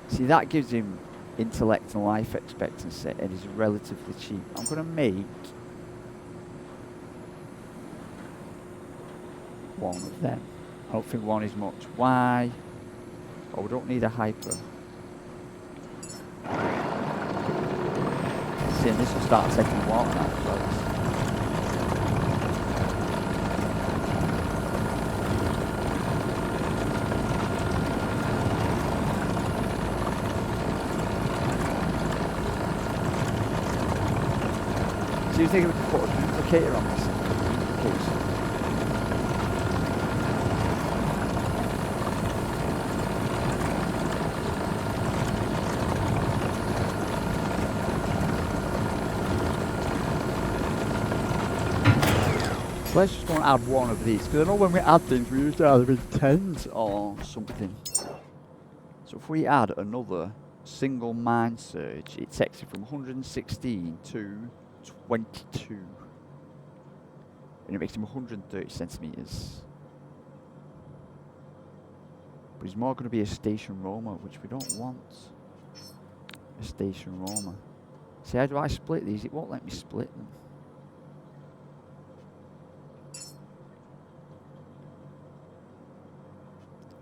See, that gives him intellect and life expectancy, and is relatively cheap. I'm going to make one of them. I don't think one is much. Why? Oh, we don't need a hyper. See, and this will start taking water now as well. Do you think we could put a duplicator on this? Duplication. Let's just go and add one of these, because I know when we add things we usually add them in tens or something. So if we add another single mind surge, it takes it from 116 to 22. And it makes him 130 centimeters. But he's more going to be a station roamer, which we don't want. A station roamer. See, how do I split these? It won't let me split them.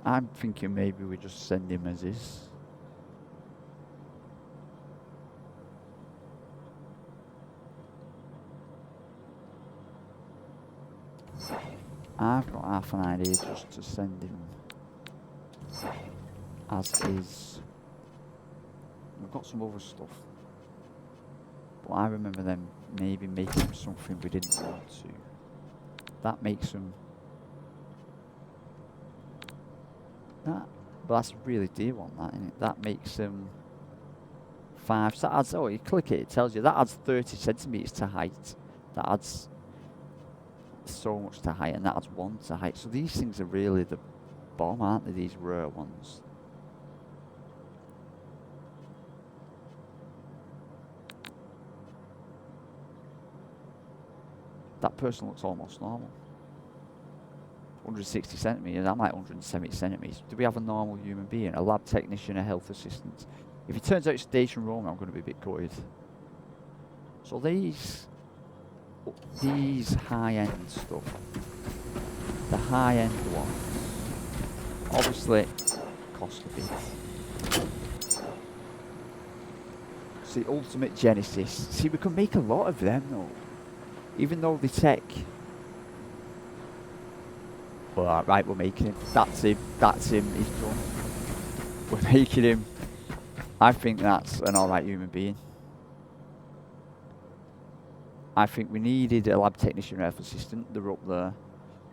I'm thinking maybe we just send him as is. I've got half an idea just to send him as is. We've got some other stuff. But I remember them maybe making something we didn't want to. That makes them... That, but that's a really dear one, that, isn't it? That makes them 5. So that adds, oh, you click it, it tells you that adds 30 centimeters to height. That adds so much to height, and that adds 1 to height. So these things are really the bomb, aren't they? These rare ones. That person looks almost normal. 160 centimeters, I'm like 170 centimeters. Do we have a normal human being? A lab technician, a health assistant? If it turns out station roaming, I'm going to be a bit gutted. So these high-end stuff, the high-end ones, obviously cost a bit. See, Ultimate Genesis. See, we can make a lot of them though, even though they take. Well, right, we're making him. That's him. That's him. He's done. We're making him. I think that's an alright human being. I think we needed a lab technician or health assistant. They're up there.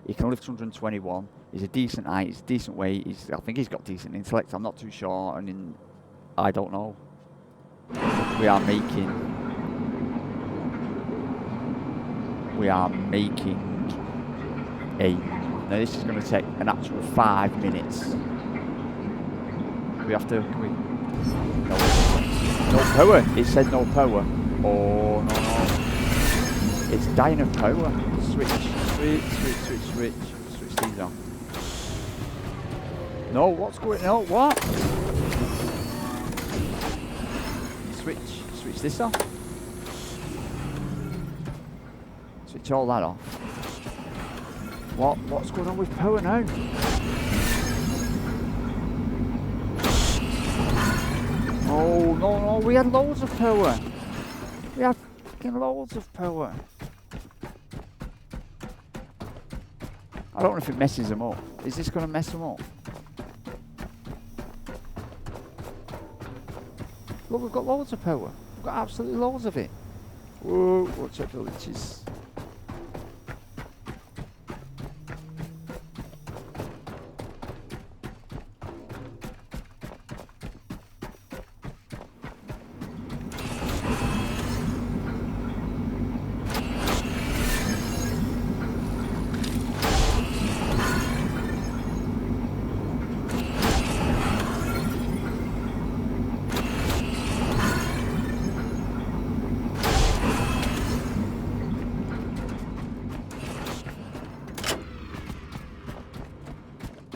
He can lift 121. He's a decent height. He's a decent weight. I think he's got decent intellect. I'm not too sure. And I don't know. We are making a... Now this is going to take an actual 5 minutes. We have to... Can we... No power. It said no power. Oh, no. It's dying of power. Switch these on. No, what's going on? What? Switch this off. Switch all that off. What's going on with power now? Oh, no, we had loads of power. We had fucking loads of power. I don't know if it messes them up. Is this going to mess them up? Look, we've got loads of power. We've got absolutely loads of it. Whoa, watch out for glitches.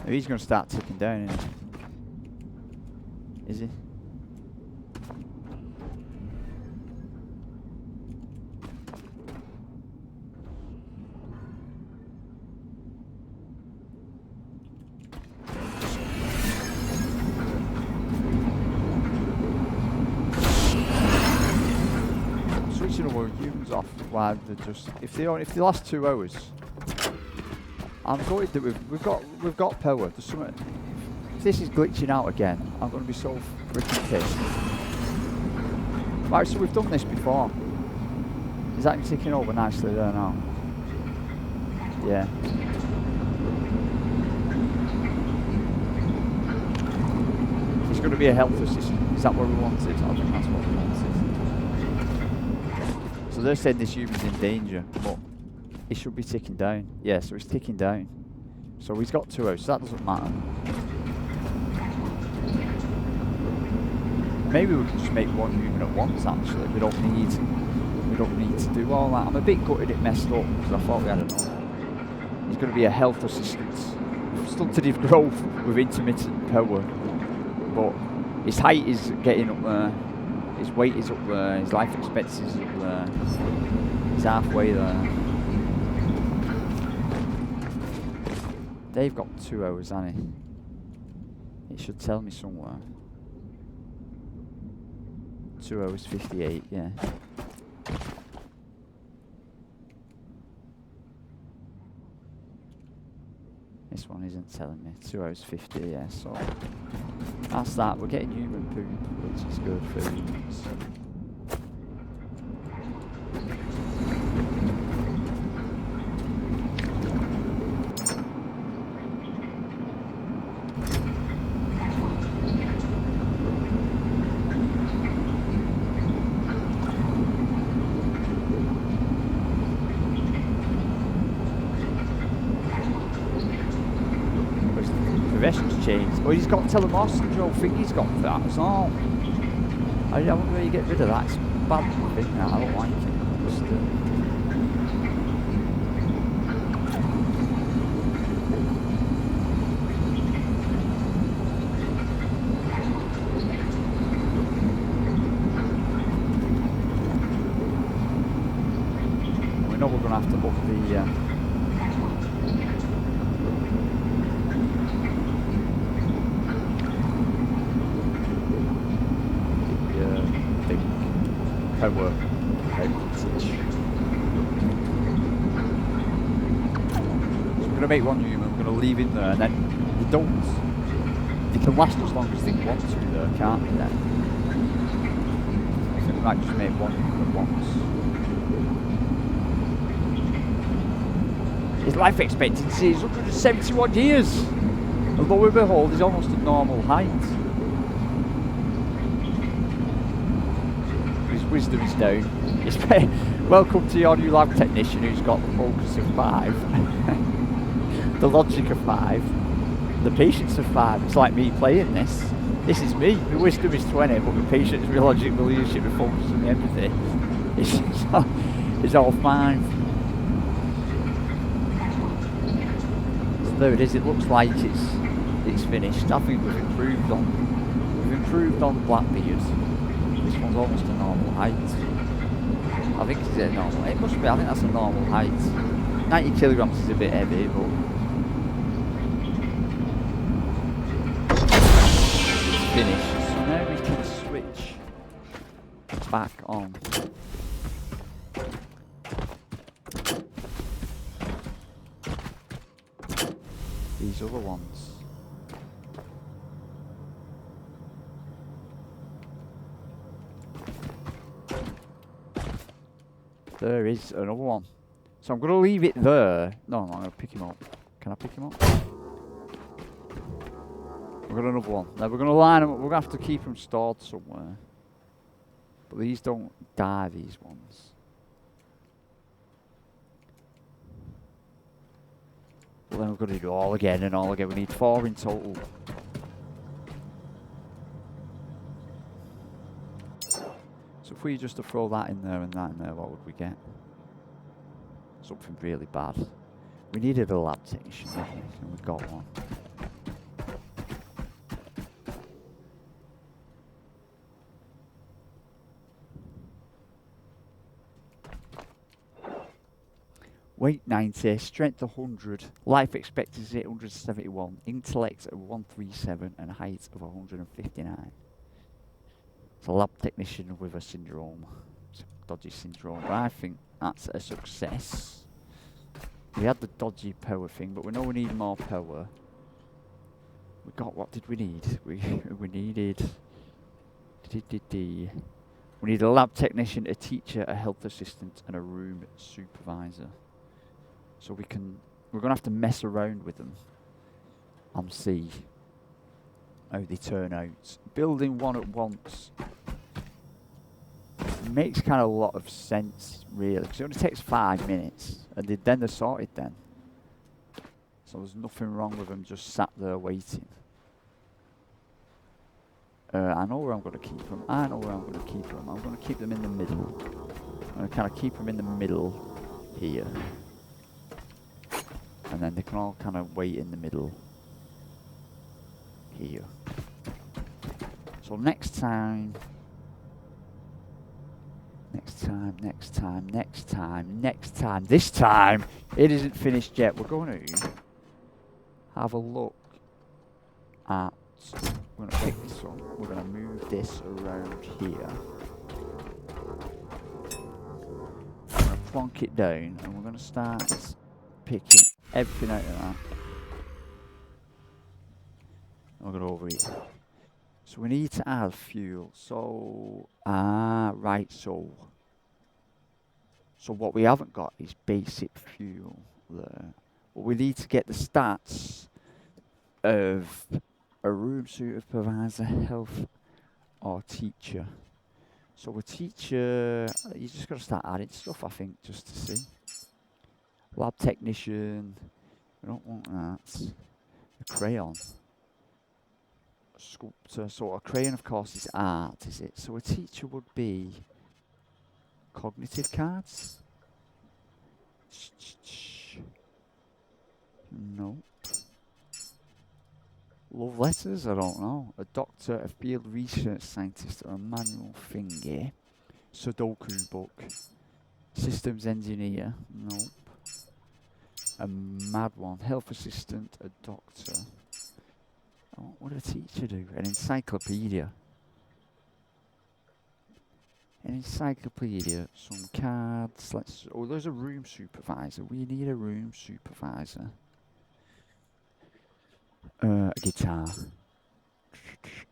He's going to start ticking down, isn't he? Is he? Switching all humans off while they're just if they last 2 hours. I'm gutted that we've got power. There's something. If this is glitching out again, I'm going to be so freaking pissed. Right, so we've done this before. Is that ticking over nicely there now? Yeah. It's going to be a health assistant. Is that what we wanted? I think that's what we wanted. So they're saying this human's in danger, but it should be ticking down. Yeah, so it's ticking down. So he's got 2 hours, so that doesn't matter. Maybe we can just make one human at once actually. We don't need to do all that. I'm a bit gutted it messed up because I thought we had enough. He's going to be a health assistant. Stunted his growth with intermittent power. But his height is getting up there. His weight is up there. His life expectancy is up there. He's halfway there. They've got 2 hours, hasn't he? It should tell me somewhere. 2 hours 58, yeah. This one isn't telling me. 2 hours 50, yeah, so that's that. We're getting human poop, which is good for humans. Changed. Oh, he's got telemorph, Joe. I think he's got that as well. I wonder where you get rid of that. It's a bad thing now. I don't like it. Just, we know we're going to have to look the power output. So we're going to make one human, we're going to leave him there, and then they can last as long as they want to there, can't they then? I think we might just make one human at once. His life expectancy is 171 years! And lo and behold, he's almost a normal height. Wisdom is down. Welcome to your new lab technician who's got the focus of 5, the logic of 5, the patience of 5. It's like me playing this. This is me. My wisdom is 20, but my patience, my logic, my leadership, my focus, and my empathy is all 5. So there it is. It looks like it's finished. I think we've improved on Blackbeard. This one's almost a normal height. I think it's a normal. It must be. I think that's a normal height. 90 kilograms is a bit heavy, but it's finished. So now we can switch back on. These other ones. There is another one. So I'm going to leave it there. No, I'm going to pick him up. Can I pick him up? We've got another one. Now we're going to line them up. We're going to have to keep them stored somewhere. But these don't die, these ones. But then we've got to do all again and all again. We need 4 in total. So if we just to throw that in there and that in there, what would we get? Something really bad. We needed a lab technician, didn't we? And we got one. Weight 90, strength 100, life expectancy 171, intellect of 137, and height of 159. It's a lab technician with a syndrome. It's a dodgy syndrome. But I think that's a success. We had the dodgy power thing, but we know we need more power. We got, what did we need? We needed... We need a lab technician, a teacher, a health assistant, and a room supervisor. So we're going to have to mess around with them and see how they turn out. Building one at once makes kind of a lot of sense, really, because it only takes 5 minutes, and then they're sorted then. So there's nothing wrong with them just sat there waiting. I know where I'm going to keep them. I'm going to keep them in the middle. I'm going to kind of keep them in the middle here. And then they can all kind of wait in the middle here. So next time, this time, it isn't finished yet. We're going to have a look at, we're going to pick this up, we're going to move this around here. We're going to plonk it down, and we're going to start picking everything out of that. And we're going to overeat. So we need to add fuel. So, right, so what we haven't got is basic fuel there. But we need to get the stats of a room supervisor, health, or teacher. So a teacher, you just got to start adding stuff, I think, just to see. Lab technician, we don't want that. A crayon. A sculptor, so a crayon, of course, is art, is it? So a teacher would be cognitive cards? Nope. Love letters? I don't know. A doctor, a field research scientist, or a manual thingy. Sudoku book. Systems engineer? Nope. A mad one. Health assistant, a doctor. Oh, what did a teacher do? An encyclopedia. An encyclopedia. Some cards. Oh, there's a room supervisor. We need a room supervisor. A guitar.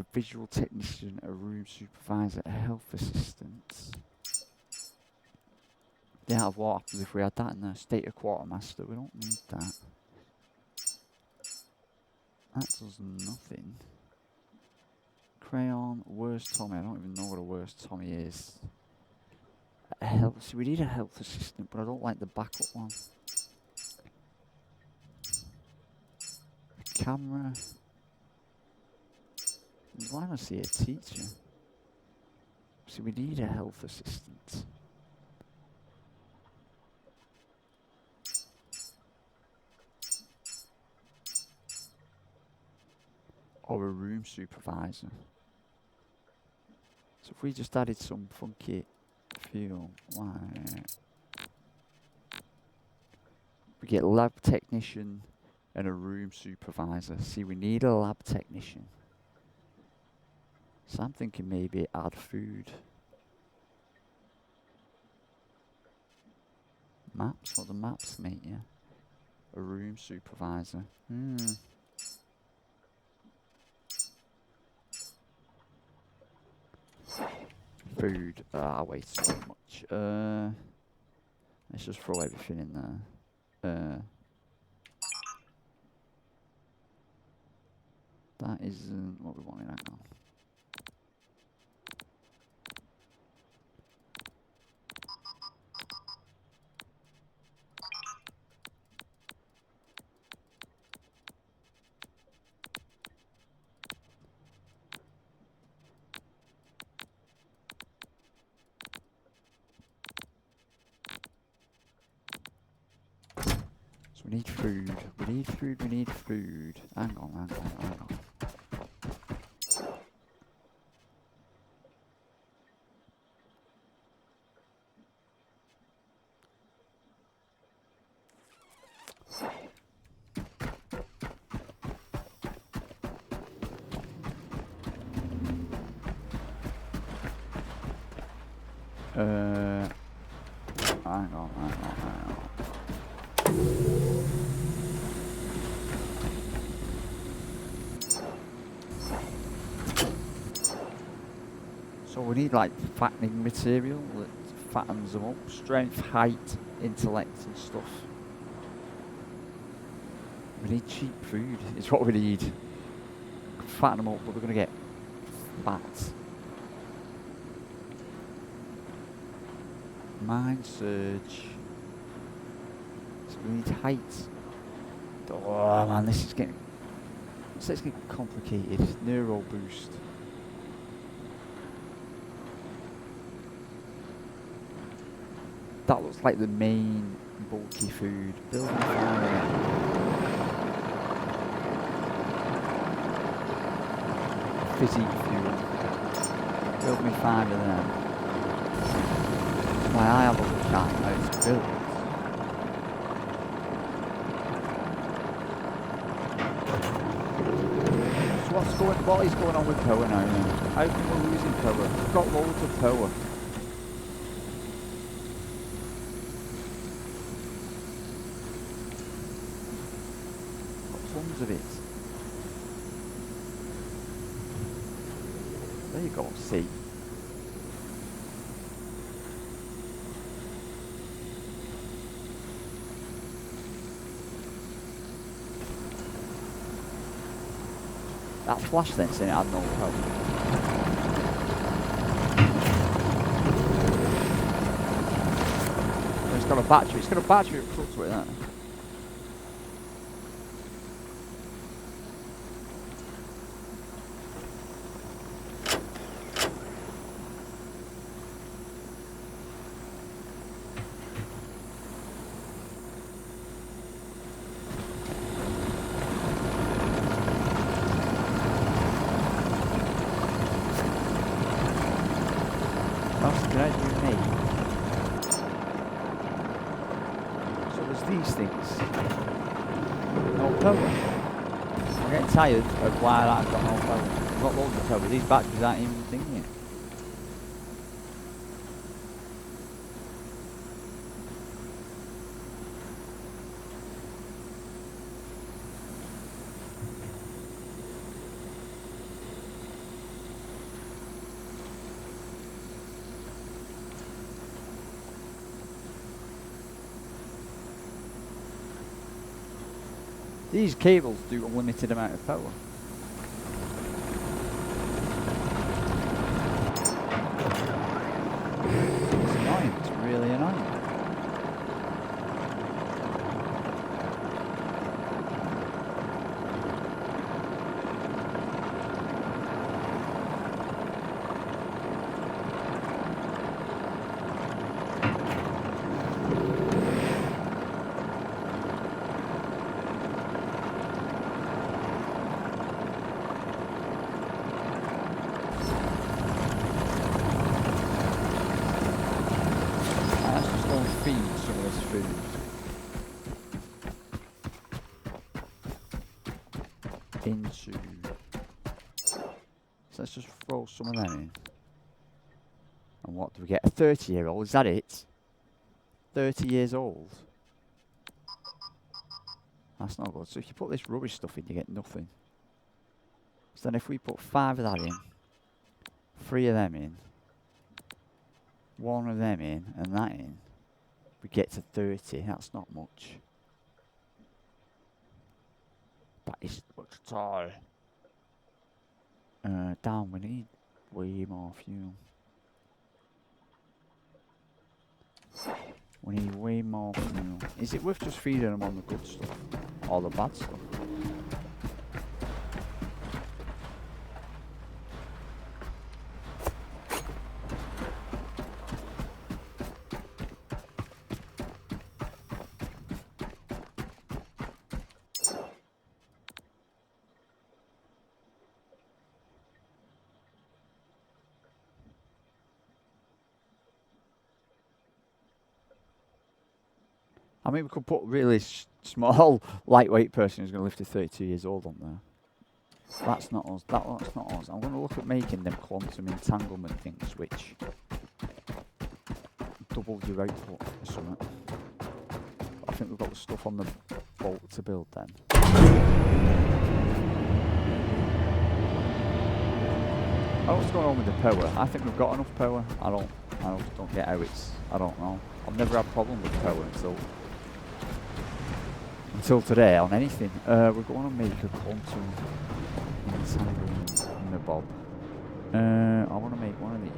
A visual technician, a room supervisor, a health assistant. Yeah, what happens if we had that in there? State of quartermaster. We don't need that. That does nothing. Crayon, worst Tommy. I don't even know what a worst Tommy is. A health. So we need a health assistant, but I don't like the backup one. A camera. Why don't I see a teacher? So we need a health assistant. Or a room supervisor. So if we just added some funky fuel, why? We get lab technician and a room supervisor. See, we need a lab technician. So I'm thinking maybe add food. Maps? What do maps make, yeah? A room supervisor. Food. I waste so much. Let's just throw everything in there. That isn't what we wanted right now. We need food. We need food. We need food. Hang on. Hang on. So we need like fattening material that fattens them up. Strength, height, intellect and stuff. We need cheap food, is what we need. Fatten them up, but we're going to get fat. Mind surge. So we need height. Oh man, this is getting complicated. Neuro boost. That looks like the main bulky food. Building fire. Physique fuel. Build me 5 of them. My eye have a look at how it's built. So what is going on with power now then? How come we're losing power? We've got loads of power. Got tons of it. There you go, see. That flash sense in it had no power. It's got a battery. It's got a battery up front to it, that. These things. No power. I'm getting tired of why I've got no power. I've got loads of power. These batteries aren't even thinking. These cables do a limited amount of power. It's annoying, it's really annoying. Into, so let's just throw some of them in. And what do we get? A 30-year-old, is that it? 30 years old. That's not good. So if you put this rubbish stuff in, you get nothing. So then if we put 5 of that in, 3 of them in, 1 of them in, and that in, we get to 30. That's not much. That is much at all. Down, we need way more fuel. We need way more fuel. Is it worth just feeding them on the good stuff? Or the bad stuff? I mean, we could put really small, lightweight person who's going to live to 32 years old on there. That's not us. That's not us. I'm going to look at making them quantum entanglement things, which double your output or something. I think we've got the stuff on the boat to build then. Oh, what's going on with the power? I think we've got enough power. I don't get how it's. I don't know. I've never had a problem with power until today on anything. We're going to make a quantum entanglement nabob. I want to make one of these.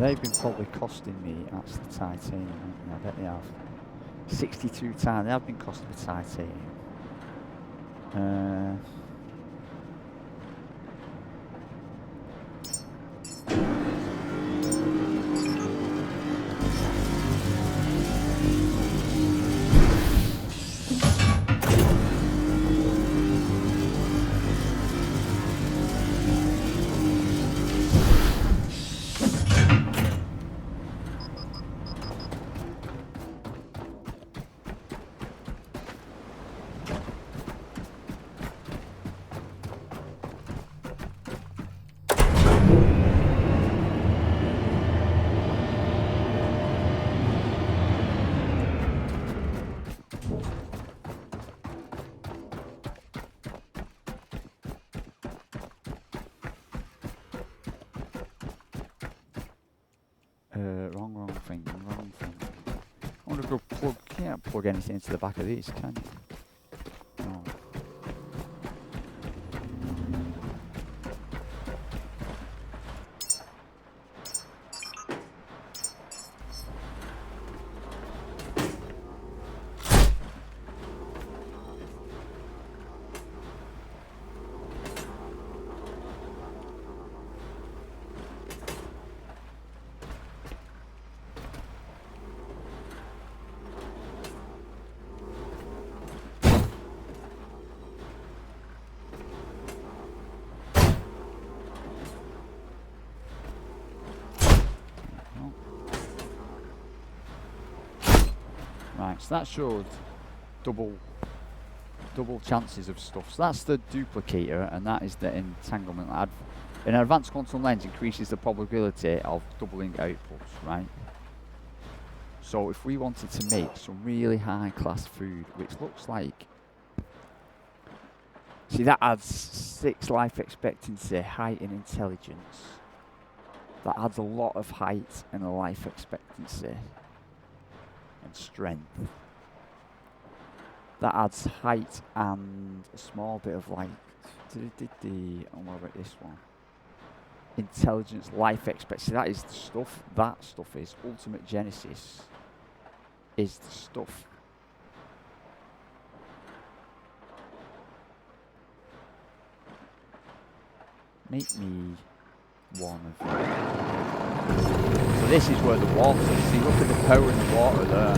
They've been probably costing me, that's the titanium, I bet they have. 62 times, they have been costing me titanium. Wrong thing. I want to go plug, can't plug anything into the back of these, can you? No. Right, so that showed double chances of stuff. So that's the duplicator, and that is the entanglement. An advanced quantum lens increases the probability of doubling outputs, right? So if we wanted to make some really high class food, which looks like, see, that adds 6 life expectancy, height and intelligence. That adds a lot of height and a life expectancy. And strength. That adds height and a small bit of like, and what about this one? Intelligence, life expectancy. That is the stuff. That stuff is ultimate genesis. Is the stuff. Make me one of them. So this is where the water is. See, look at the power in the water there.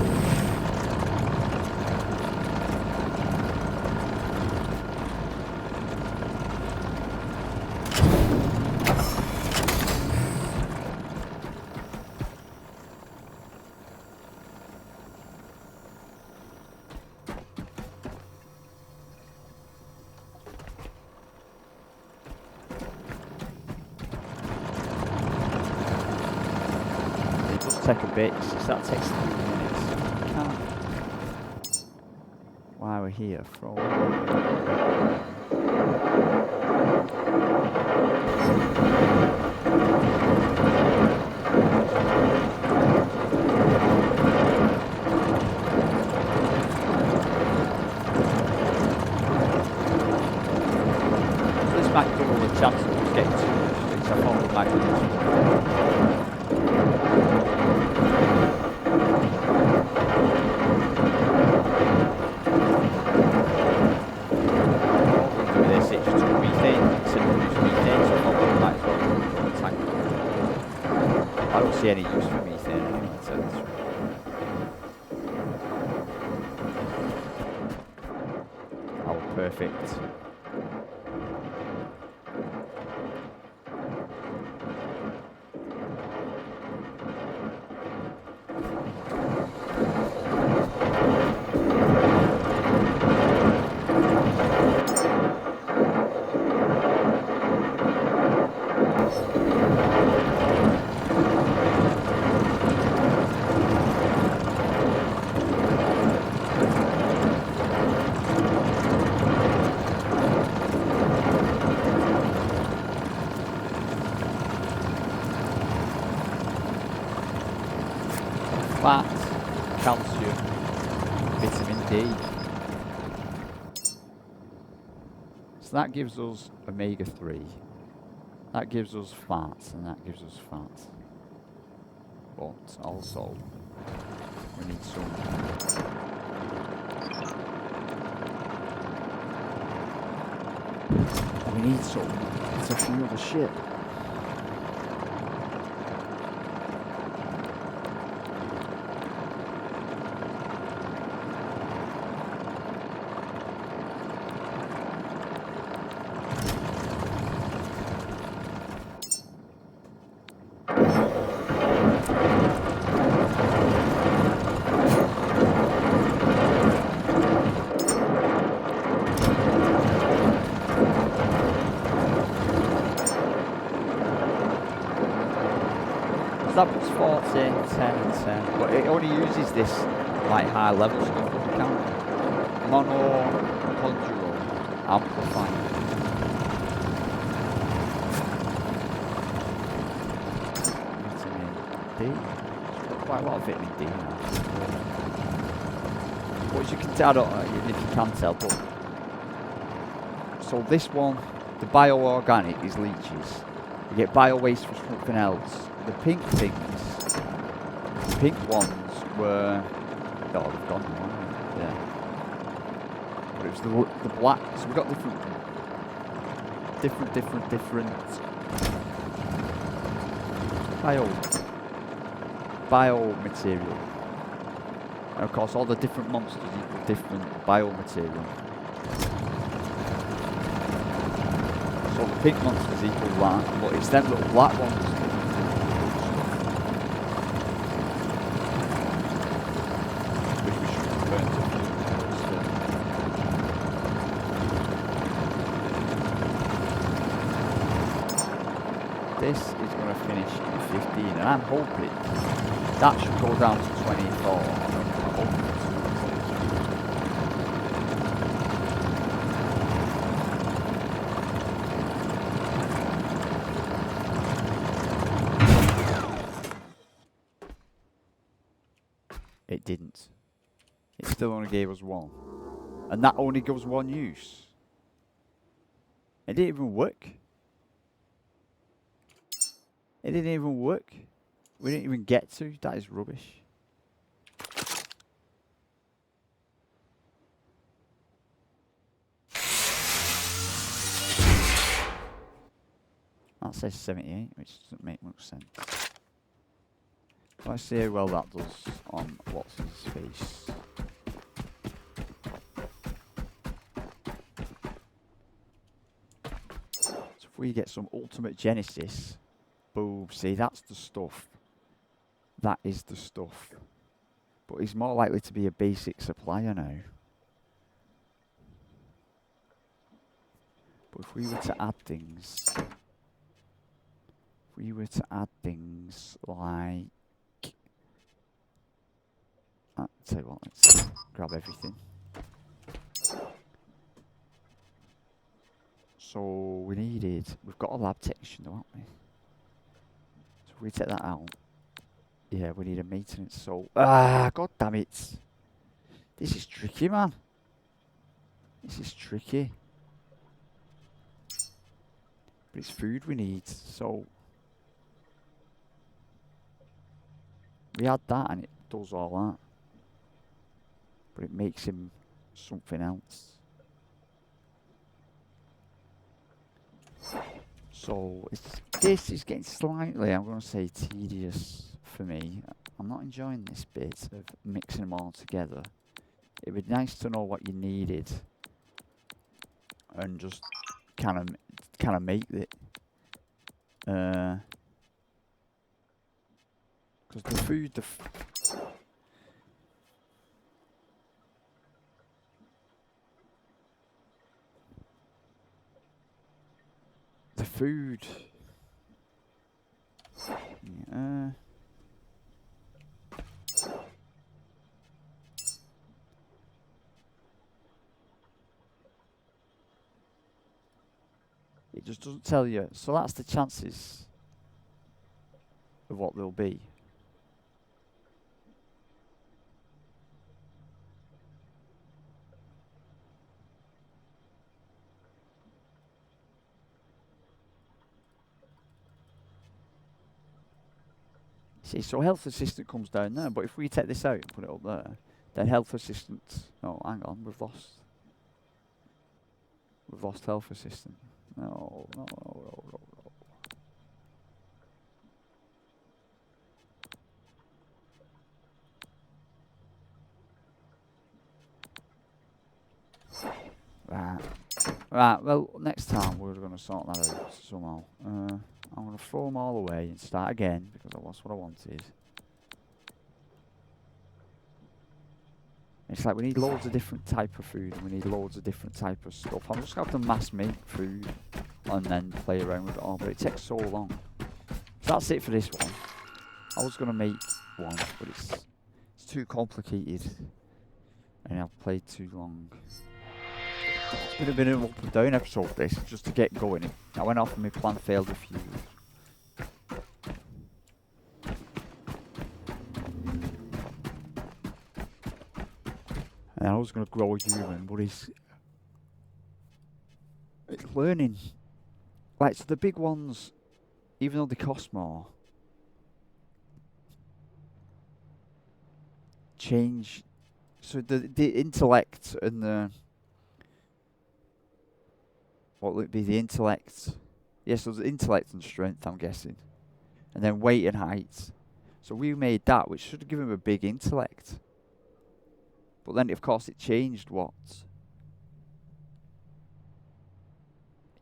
Take a bit, that takes 3 minutes. Can't. While we're here, throw this might double the chance of getting 2 sticks. I thought we might do perfect. Fat, calcium, vitamin D. So that gives us omega-3. That gives us fat, and that gives us fat. But also, we need some. We need some to fuel the ship. That puts 14, 10 and 10, but it only uses this like high level stuff on the count. Mono, conjugal, amplifier. Vitamin D. It's got quite a lot of vitamin D now. But as you can tell, I don't know if you can tell, but so this one, the bio-organic is leeches. You get bio-waste from something else. The pink things, the pink ones were, oh, they've gone now, haven't they? Yeah. But it was the black, so we got different bio-material. And of course all the different monsters equal different biomaterial. So the pink monsters equal that, but it's them little black ones that equal which we should return to still. This is going to finish in 15, and I'm hoping that should go down to 24. I'm hoping it's It didn't. It still only gave us one. And that only gives one use. It didn't even work. It didn't even work. We didn't even get to. That is rubbish. That says 78, which doesn't make much sense. Let's see how well that does on what's his face. So if we get some ultimate Genesis, boom, see that's the stuff. That is the stuff. But he's more likely to be a basic supplier now. But if we were to add things, like, I'll tell you what, let's grab everything. So we've got a lab technician though, haven't we? So if we take that out, yeah, we need a maintenance, so, god damn it. This is tricky, man. This is tricky. But it's food we need, so we add that and it does all that. But it makes him something else. So this is getting slightly, I'm going to say, tedious for me. I'm not enjoying this bit of mixing them all together. It would be nice to know what you needed and just kind of make it. Because the food, the food. Yeah, it just doesn't tell you. So that's the chances of what they'll be. See, so health assistant comes down there, but if we take this out and put it up there, then health assistant. Oh, hang on, we've lost health assistant. No. Right, well, next time we're going to sort that out somehow. I'm going to throw them all away and start again, because I lost what I wanted. It's like we need loads of different type of food, and we need loads of different type of stuff. I'm just going to have to mass make food, and then play around with it all, but it takes so long. So that's it for this one. I was going to make one, but it's too complicated, and I've played too long. It's been a bit of an up and down episode this, just to get going. I went off and my plan failed a few. And I was going to grow a human, but it's learning. Like, so the big ones, even though they cost more, change. So the intellect and the... What would it be? The intellect. Yes, so the intellect and strength, I'm guessing. And then weight and height. So we made that, which should have given him a big intellect. But then, of course, it changed what?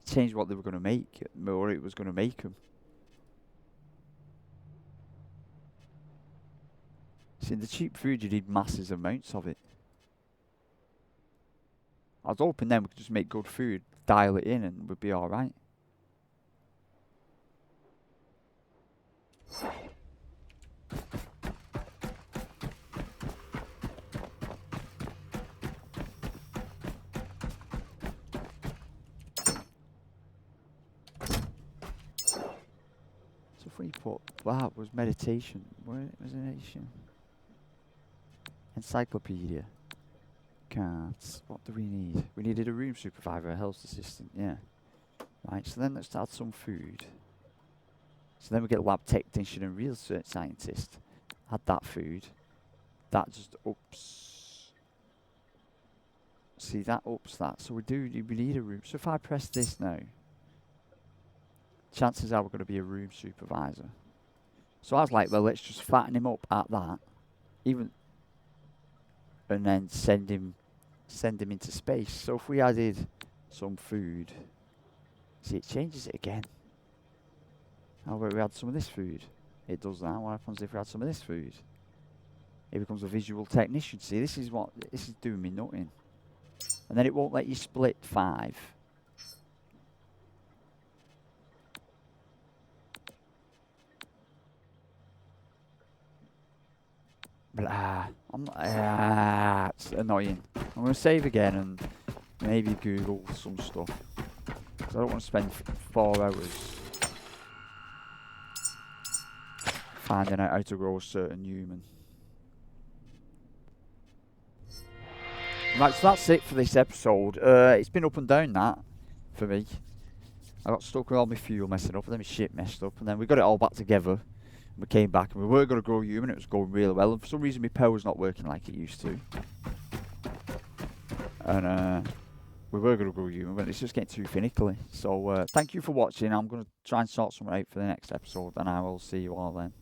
It changed what they were going to make, or it was going to make them. See, in the cheap food, you need massive amounts of it. I was hoping then we could just make good food, dial it in, and we'd be alright. So if we put that was meditation, where was meditation? Encyclopedia. Cards. What do we need? We needed a room supervisor, a health assistant, yeah. Right, so then let's add some food. So then we get lab technician and research scientist. Add that food. That just ups. See, that ups that. So we need a room. So if I press this now, chances are we're going to be a room supervisor. So I was like, well, let's just fatten him up at that. Even... And then send him into space. So if we added some food, see, it changes it again. How about we add some of this food? It does that. What happens if we add some of this food? It becomes a visual technician. See, this is doing me nothing. And then it won't let you split 5. Blah. It's annoying. I'm going to save again and maybe Google some stuff. Because I don't want to spend 4 hours finding out how to grow a certain human. Right, so that's it for this episode. It's been up and down, that, for me. I got stuck with all my fuel messing up, and then my shit messed up, and then we got it all back together. We came back and we were going to grow human. It was going really well, and for some reason my power's not working like it used to. And we were going to grow human, but it's just getting too finicky. So thank you for watching. I'm going to try and sort something out for the next episode, and I will see you all then.